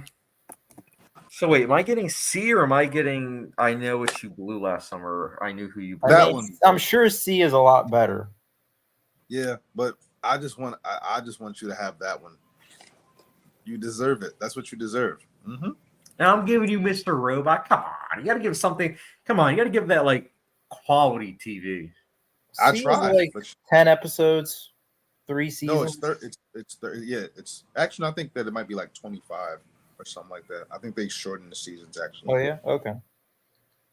wait, am I getting C or am I getting I Know What You Blew Last Summer? I Knew Who You Blew. That one. I'm sure C is a lot better. Yeah, but I just want you to have that one. You deserve it. That's what you deserve. Mm-hmm. Now I'm giving you Mr. Robot. Come on, you got to give something. Come on, you got to give that like quality TV. I C tried. Like 10 episodes, 3 seasons. No, it's 30. Yeah, it's actually I think that it might be like 25 or something like that. I think they shortened the seasons actually. Oh yeah, okay.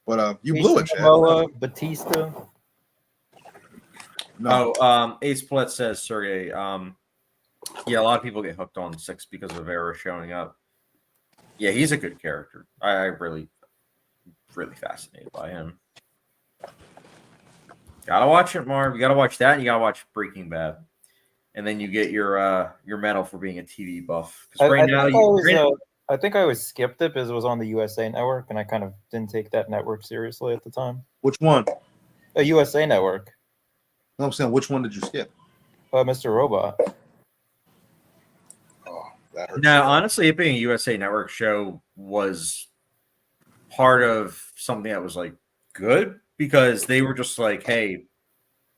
But you blew it, Chad. Batista. No. Ace Plett says Sergey. Yeah, a lot of people get hooked on 6 because of Vera showing up. Yeah, he's a good character. I really fascinated by him. Gotta watch it, Marv. You gotta watch that, and you gotta watch Breaking Bad, and then you get your medal for being a TV buff. Because I think I always skipped it because it was on the USA Network, and I kind of didn't take that network seriously at the time. Which one? A USA Network. No, I'm saying, which one did you skip? Mr. Robot. Oh, that hurts. No, honestly, it being a USA Network show was part of something that was like good because they were just like, "Hey,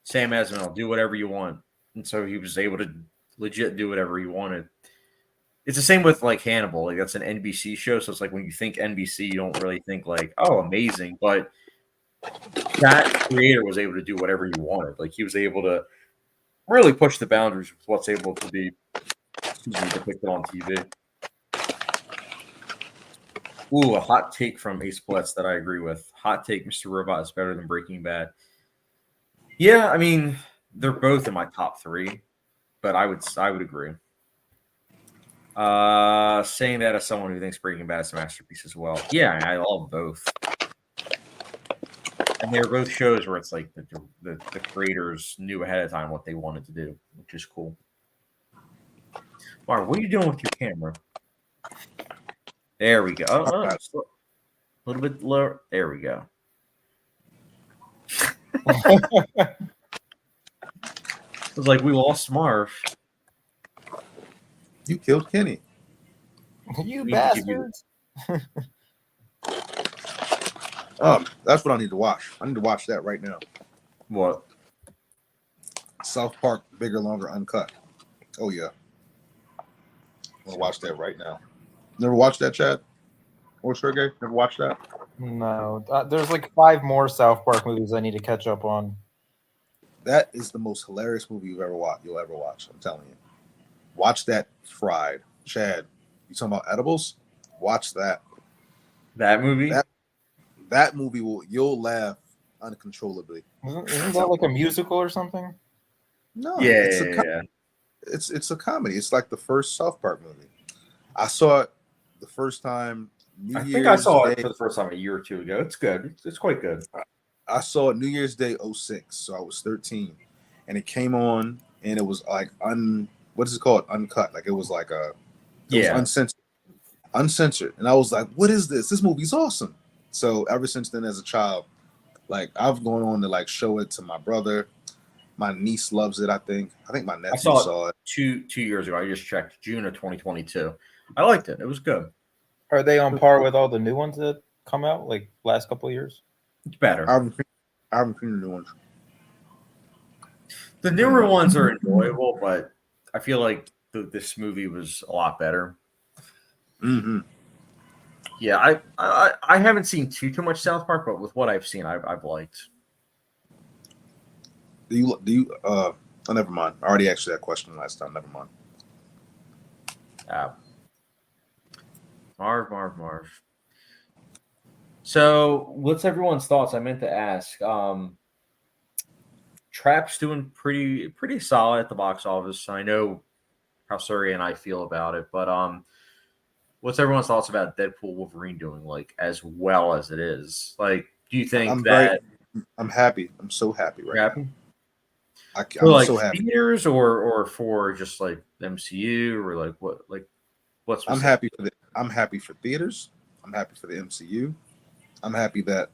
Sam Esmail, do whatever you want," and so he was able to legit do whatever he wanted. It's the same with like Hannibal. Like that's an NBC show, so it's like when you think NBC, you don't really think like, "Oh, amazing," but that creator was able to do whatever he wanted. Like he was able to really push the boundaries with what's able to be depicted on TV. Ooh, a hot take from Ace Plett that I agree with. Hot take: Mr. Robot is better than Breaking Bad. Yeah, I mean they're both in my top 3, but I would agree. Saying that as someone who thinks Breaking Bad is a masterpiece as well. Yeah, I love both. And they're both shows where it's like the creators knew ahead of time what they wanted to do, which is cool. Mark, what are you doing with your camera? There we go. A little bit lower. There we go. It was like we lost Marv. You killed Kenny. You bastards. That's what I need to watch. I need to watch that right now. What? South Park, Bigger, Longer, Uncut. Oh yeah, I want to watch that right now. Never watched that, Chad? Or Sergey? Never watched that? No, there's like 5 more South Park movies I need to catch up on. That is the most hilarious movie you'll ever watch. I'm telling you. Watch that fried. Chad, you talking about edibles? Watch that. That movie? That movie you'll laugh uncontrollably. Isn't that like a musical or something? No. Yeah. It's a comedy. It's like the first South Park movie. I saw it the first time New I Year's think I saw Day. it for the first time a year or two ago. It's good. It's quite good. I saw it New Year's Day 06, so I was 13, and it came on, and it was like what is it called? Uncut. Like it was like it was uncensored, and I was like, what is this? This movie's awesome. So ever since then, as a child, like I've gone on to like show it to my brother. My niece loves it. I think my nephew saw it. 2 years ago. I just checked June of 2022. I liked it. It was good. Are they on par with all the new ones that come out like last couple of years? It's better. I haven't seen the new ones. The newer ones are enjoyable, but I feel like this movie was a lot better. Mm-hmm. Yeah, I haven't seen too much South Park, but with what I've seen, I've liked. Do you? Oh, never mind. I already asked you that question last time. Never mind. Marv. So, what's everyone's thoughts? I meant to ask. Trap's doing pretty solid at the box office. I know how Sergey and I feel about it, but what's everyone's thoughts about Deadpool Wolverine doing like as well as it is? Like, do you think I'm happy. I'm so happy right happy? now. For I'm like so happy. theaters or for just like MCU or like what's I'm happy for theaters. I'm happy for the MCU. I'm happy that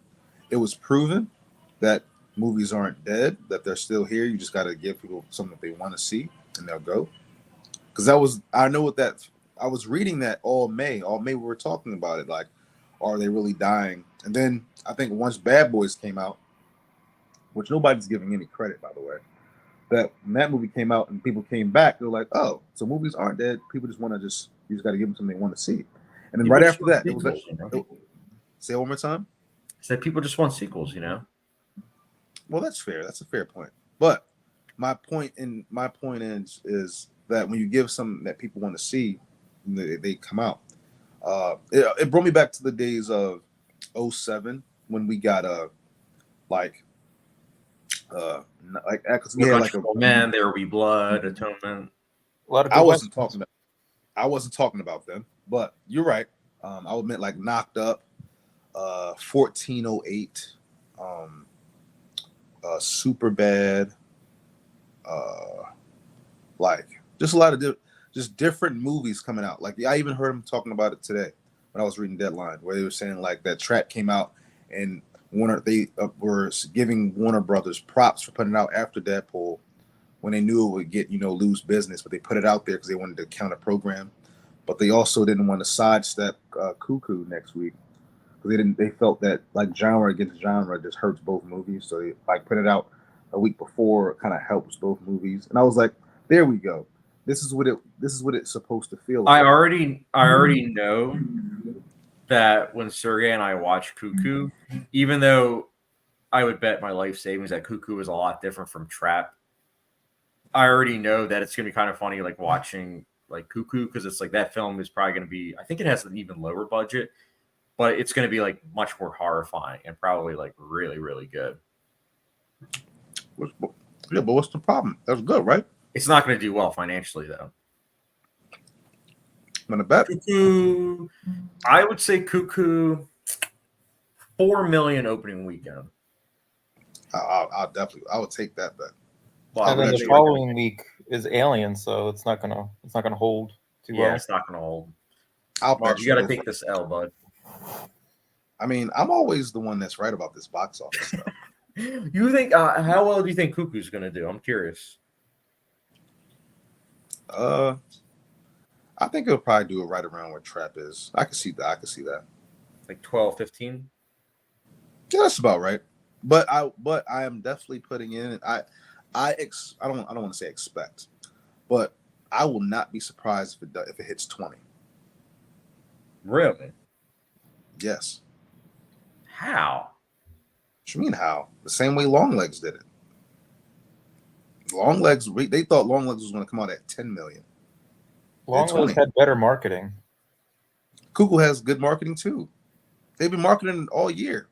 it was proven that movies aren't dead, that they're still here. You just got to give people something that they want to see, and they'll go. Because I was reading that all May we were talking about it. Like, are they really dying? And then I think once Bad Boys came out, which nobody's giving any credit, by the way, that when that movie came out and people came back, they're like, oh, so movies aren't dead. People just want to you just got to give them something they want to see. And then right after that, say it one more time. Said people just want sequels, you know. Well, that's fair. That's a fair point. But my point is that when you give something that people want to see, they come out. It brought me back to the days of 07 when we got because we had like Man, There Will Be Blood, Atonement. I wasn't talking about them, but you're right. I meant like Knocked Up, 1408, Super Bad, like just a lot of different movies coming out. Like I even heard him talking about it today when I was reading Deadline, where they were saying like that Trap came out and they were giving Warner Brothers props for putting it out after Deadpool when they knew it would get lose business, but they put it out there because they wanted to counter program, but they also didn't want to sidestep Cuckoo next week. They felt that like genre against genre just hurts both movies, so they like put it out a week before. It kind of helps both movies, and I was like, there we go. This is what it's supposed to feel like. I already know that when Sergey and I watch Cuckoo, even though I would bet my life savings that Cuckoo is a lot different from Trap, I already know that it's gonna be kind of funny like watching like Cuckoo, because it's like that film is probably gonna be, I think it has an even lower budget, but it's gonna be like much more horrifying and probably like really, really good. Yeah, but what's the problem? That's good, right? It's not gonna do well financially though. I'm gonna bet. Cuckoo, I would say Cuckoo, 4 million opening weekend. I would take that bet. Well, and then the following week is Alien, so it's not gonna hold too well. Yeah, it's not gonna hold. Mark, you got to take this L, bud. I mean, I'm always the one that's right about this box office stuff. You think how well do you think Cuckoo's gonna do? I'm curious. I think it'll probably do it right around where Trap is. I can see that. Like 12, 15? Yeah, that's about right. But I am definitely putting in. I don't want to say expect, but I will not be surprised if it hits 20. Really? Yes. How? What you mean how? The same way Longlegs did it. Longlegs, they thought Longlegs was going to come out at 10 million. Longlegs had better marketing. Cuckoo has good marketing too. They've been marketing all year.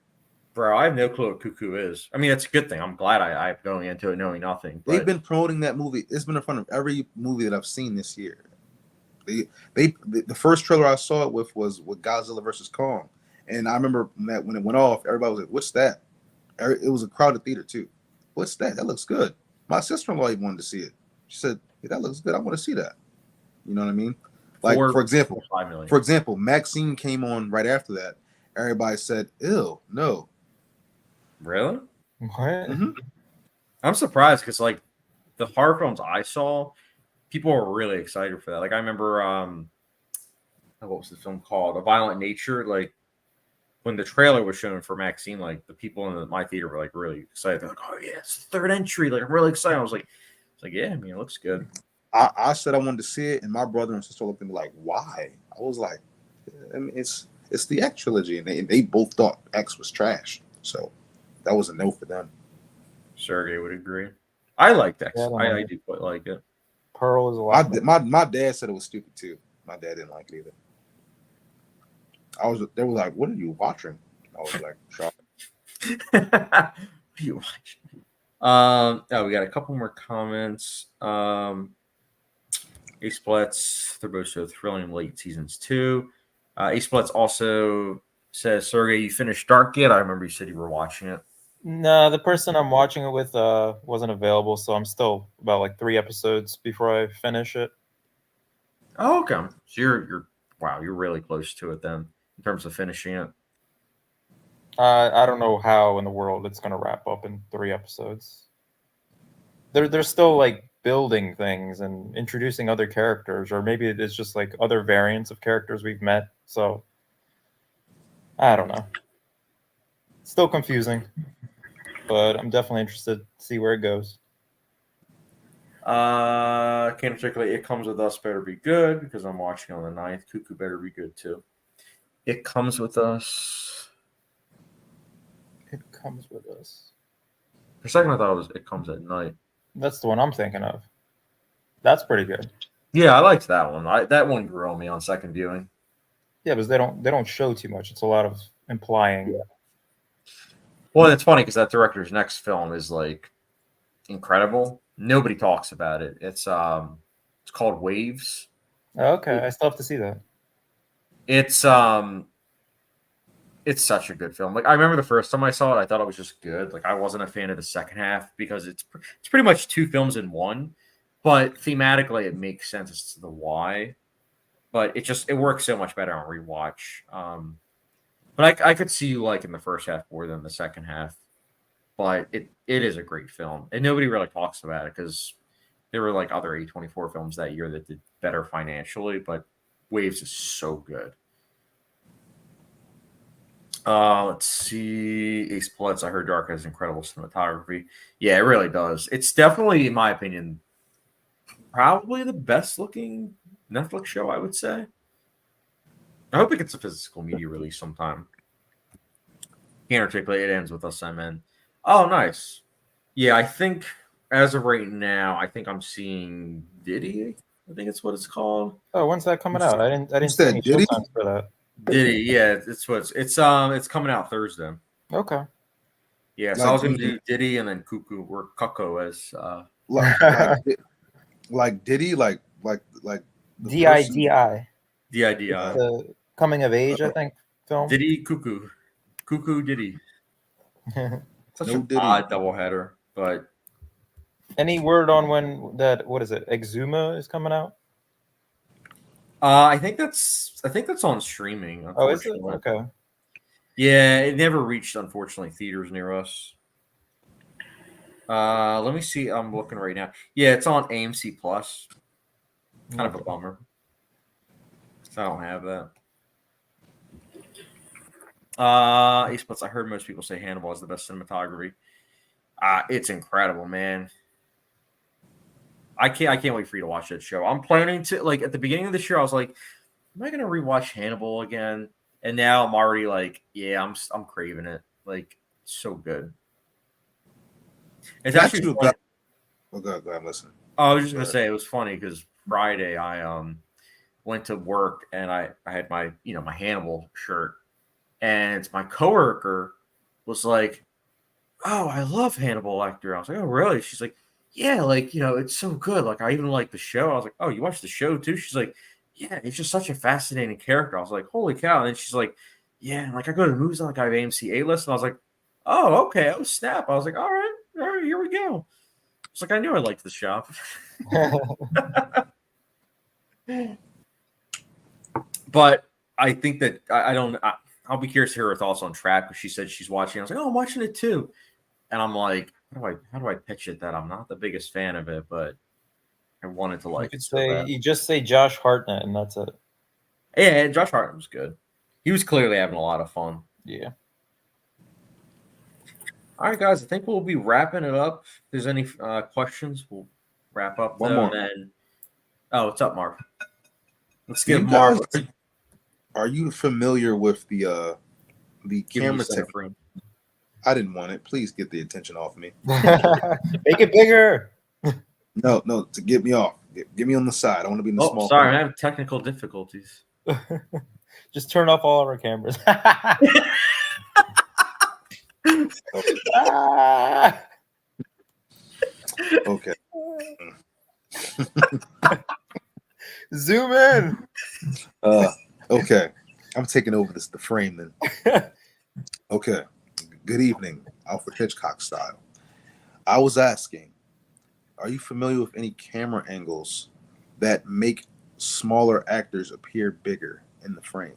Bro, I have no clue what Cuckoo is. I mean, that's a good thing. I'm glad I'm going into it knowing nothing. They've been promoting that movie. It's been in front of every movie that I've seen this year. The first trailer I saw it with was with Godzilla versus Kong, and I remember that when it went off, everybody was like, "What's that?" It was a crowded theater too. What's that? That looks good. My sister-in-law even wanted to see it. She said, "Hey, that looks good. I want to see that." You know what I mean? Like for example, 5 million. Maxine came on right after that. Everybody said, "Ew, no." Really? What? Mm-hmm. I'm surprised because like the horror films I saw, people were really excited for that. Like I remember, what was the film called? A Violent Nature. Like when the trailer was shown for Maxine, like the people in my theater were like really excited. They're like, "Oh yeah, it's the third entry!" Like I'm really excited. I was like, yeah, I mean, it looks good. I said I wanted to see it, and my brother and sister looked at me like, "Why?" I was like, I mean, it's the X trilogy, and they both thought X was trash, so that was a no for them. Sergey would agree. I liked X. Yeah, I do quite like it. Pearl is a lot. My dad said it was stupid too. My dad didn't like it either. They were like, "What are you watching?" I was like, "Shocked." What are you watching? Oh, we got a couple more comments. Ace Splits, they're both so thrilling late seasons too. Ace Splits also says, Sergey, you finished Dark yet? I remember you said you were watching it. No, the person I'm watching it with wasn't available, so I'm still about like 3 episodes before I finish it. Oh, okay. So you're wow, you're really close to it then in terms of finishing it. I don't know how in the world it's gonna wrap up in 3 episodes. They're still like building things and introducing other characters, or maybe it's just like other variants of characters we've met. So I don't know. Still confusing, but I'm definitely interested to see where it goes. Can't particularly It Comes With Us better be good because I'm watching on the 9th. Cuckoo better be good too. It Comes With Us. It Comes With Us. For a second I thought it was It Comes at Night. That's the one I'm thinking of. That's pretty good. Yeah, I liked that one. That one grew on me on second viewing. Yeah, because they don't show too much. It's a lot of implying. Well, it's funny because that director's next film is like incredible. Nobody talks about it. It's called Waves. Okay, I still have to see that. It's such a good film. Like I remember the first time I saw it, I thought it was just good. Like I wasn't a fan of the second half because it's pretty much 2 films in one. But thematically, it makes sense as to the why. But it works so much better on rewatch. But I could see you liking the first half more than the second half. But it is a great film, and nobody really talks about it because there were like other A24 films that year that did better financially. But Waves is so good. Let's see. Ace Splits. I heard Dark has incredible cinematography. Yeah, it really does. It's definitely, in my opinion, probably the best looking Netflix show, I would say. I hope it gets a physical media release sometime. Can't articulate. It ends with us. I'm in. Oh, nice. Yeah, I think as of right now, I think I'm seeing Diddy. I think it's what it's called. Oh, when's that coming out? I didn't see any Diddy? showtimes for that. Diddy, yeah, it's coming out Thursday. Okay. Yeah, so I was gonna do Diddy and then Cuckoo or Cuckoo as like Diddy, like DIDI. DIDI. The coming of age, I think, film. Diddy Cuckoo Diddy. Such No a Diddy. odd doubleheader, but Any word on when that? What is it? Exuma is coming out. I think that's on streaming. Oh, is it? Unfortunately. Okay. Yeah, it never reached, unfortunately, theaters near us. Let me see. I'm looking right now. Yeah, it's on AMC Plus. Kind of a bummer. So I don't have that. Ace Splits. I heard most people say Hannibal is the best cinematography. It's incredible, man. I can't wait for you to watch that show. I'm planning to, like, at the beginning of the show, I was like, am I gonna rewatch Hannibal again? And now I'm already like, yeah, I'm craving it. Like, so good. It's actually funny. Oh, go ahead, listen. I was just gonna say it was funny because Friday I went to work and I had my my Hannibal shirt, and my coworker was like, "Oh, I love Hannibal Lecter." I was like, "Oh, really?" She's like, "Yeah, like it's so good. Like I even like the show." I was like, "Oh, you watched the show too?" She's like, yeah, he's just such a fascinating character. I was like, holy cow. And then she's like, yeah, and like I go to the movies, like I have AMC A-list, and I was like, oh, okay, oh snap. I was like, all right, here we go. It's like I knew I liked the shop. But I think that I don't. I'll be curious to hear her thoughts on Trap because she said she's watching. I was like, oh, I'm watching it too, and I'm like, how do I pitch it that I'm not the biggest fan of it, but I wanted to You like could it so say bad. you just say Josh Hartnett, and that's it. Yeah, Josh Hartnett was good. He was clearly having a lot of fun. Yeah. All right, guys, I think we'll be wrapping it up. If there's any questions, we'll wrap up. One though, more. And then, what's up, Marv? Let's You give Marv. guys, are you familiar with the camera tech? Frame. I didn't want it. Please get the attention off me. Make it bigger. No, to get me off. Get me on the side. I want to be in the Oh, small. sorry, corner. I have technical difficulties. Just turn off all of our cameras. Ah! Okay. Zoom in. Okay. I'm taking over the frame then. Okay. Good evening, Alfred Hitchcock style. I was asking, are you familiar with any camera angles that make smaller actors appear bigger in the frame?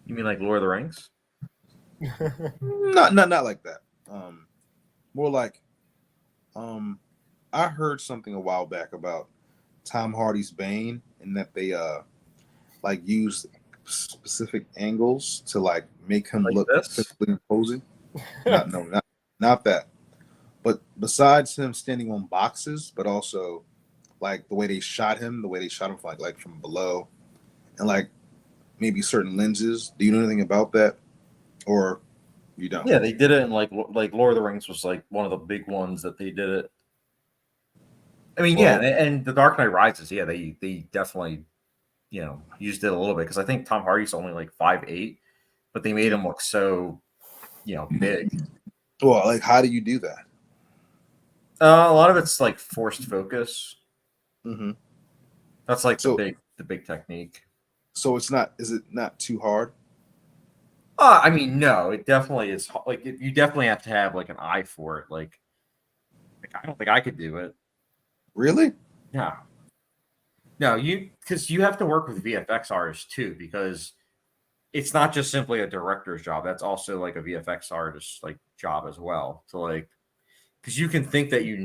You mean like Lord of the Rings? Not like that. More like, I heard something a while back about Tom Hardy's Bane, and that they like use specific angles to like make him Like look this? physically imposing. Not that. But besides him standing on boxes, but also like the way they shot him from like from below, and like maybe certain lenses. Do you know anything about that, or you don't? Yeah, they did it in like Lord of the Rings was like one of the big ones that they did it. I mean, Well, yeah, and The Dark Knight Rises, yeah, they definitely used it a little bit because I think Tom Hardy's only like 5'8", but they made him look so big. Well, like how do you do that? A lot of it's like forced focus. Mm-hmm. That's like So- the big technique. So it's not. Is it not too hard? I mean, no, it definitely is. Like, you definitely have to have like an eye for it. Like I don't think I could do it. Really? No, because you have to work with VFX artists too, because it's not just simply a director's job. That's also like a VFX artist like job as well. So like, because you can think that you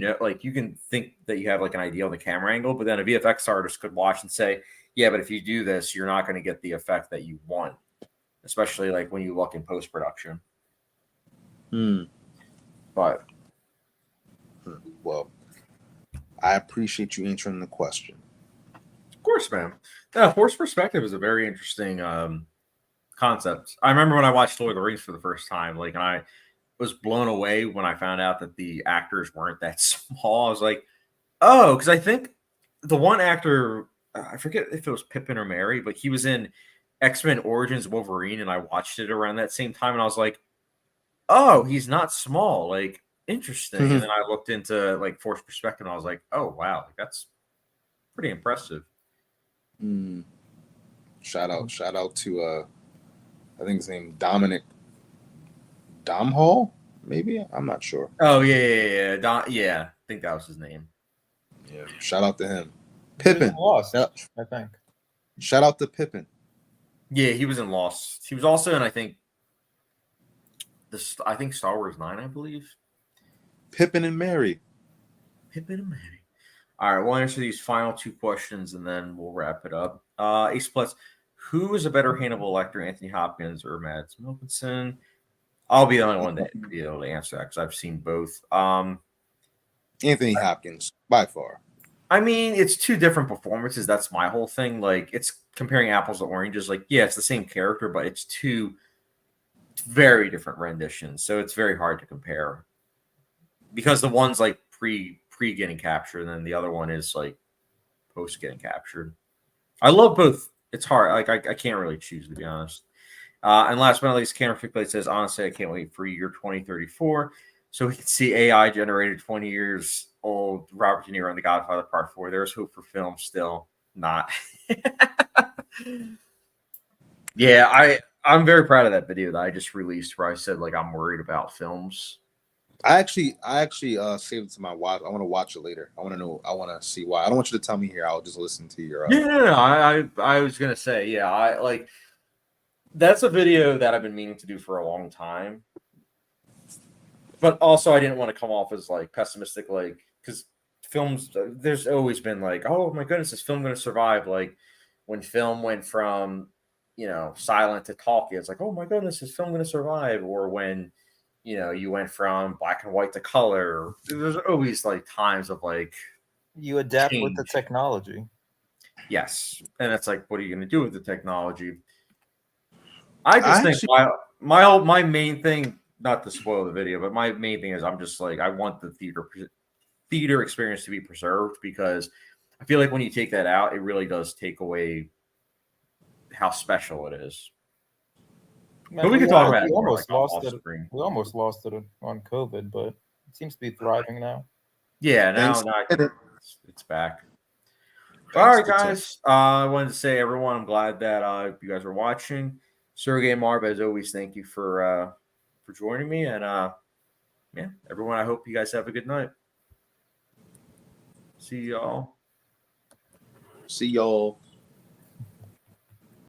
can think that you have like an idea on the camera angle, but then a VFX artist could watch and say, yeah, but if you do this, you're not going to get the effect that you want, especially like when you look in post production. But well, I appreciate you answering the question. of course, man. Yeah, forced perspective is a very interesting concept. I remember when I watched Lord of the Rings for the first time, like, and I was blown away when I found out that the actors weren't that small. I was like, oh, because I think the one actor, I forget if it was Pippin or Mary, but he was in X-Men Origins Wolverine, and I watched it around that same time, and I was like, oh, he's not small. Like, interesting. Mm-hmm. And then I looked into like forced perspective, and I was like, oh wow, like, that's pretty impressive. Shout out to I think his name Dominic Domhall, maybe. I'm not sure. Oh yeah. I think that was his name. Yeah. Shout out to him. He was in Pippin. Lost, Yeah. I think. Shout out to Pippin. Yeah, he was in Lost. He was also in, I think Star Wars 9, I believe. Pippin and Mary. Pippin and Mary. All right, we'll answer these final two questions and then we'll wrap it up. Ace Plus, who is a better Hannibal Lecter, Anthony Hopkins or Mads Mikkelsen? I'll be the only one to be able to answer that because I've seen both. Anthony Hopkins, by far. I mean, it's two different performances. That's my whole thing. Like, it's comparing apples to oranges. Like, yeah, it's the same character, but it's two very different renditions. So it's very hard to compare because the one's like pre getting captured, and then the other one is like post getting captured. I love both. It's hard. Like, I can't really choose, to be honest. And last but not least, Counterfeit says, honestly, I can't wait for year 2034 so we can see AI generated 20 years old Robert De Niro in The Godfather Part 4. There's hope for film still. not. Yeah, I'm very proud of that video that I just released where I said like I'm worried about films. I actually saved it to my watch. I want to watch it later. I want to know. I want to see why. I don't want you to tell me here. I'll just listen to your. Yeah, no, I was gonna say, yeah, I like that's a video that I've been meaning to do for a long time. But also I didn't want to come off as like pessimistic, like because films there's always been like, oh my goodness, is film gonna survive? Like when film went from silent to talkie, it's like, oh my goodness, is film gonna survive? Or when you went from black and white to color. There's always like times of like You adapt with the change. technology. Yes, and it's like, what are you going to do with the technology? I just think Actually, my main thing, not to spoil the video, but my main thing is I'm just like I want the theater experience to be preserved because I feel like when you take that out, it really does take away how special it is. Man, But we can talk about we it more like almost lost off it. screen. We almost lost it on COVID, but it seems to be thriving now. Yeah, thanks. now it's back. All Thanks right, to tech. guys. I wanted to say, everyone, I'm glad that you guys are watching. Sergey and Marv, as always, thank you for joining me. And yeah, everyone, I hope you guys have a good night. See y'all. See y'all.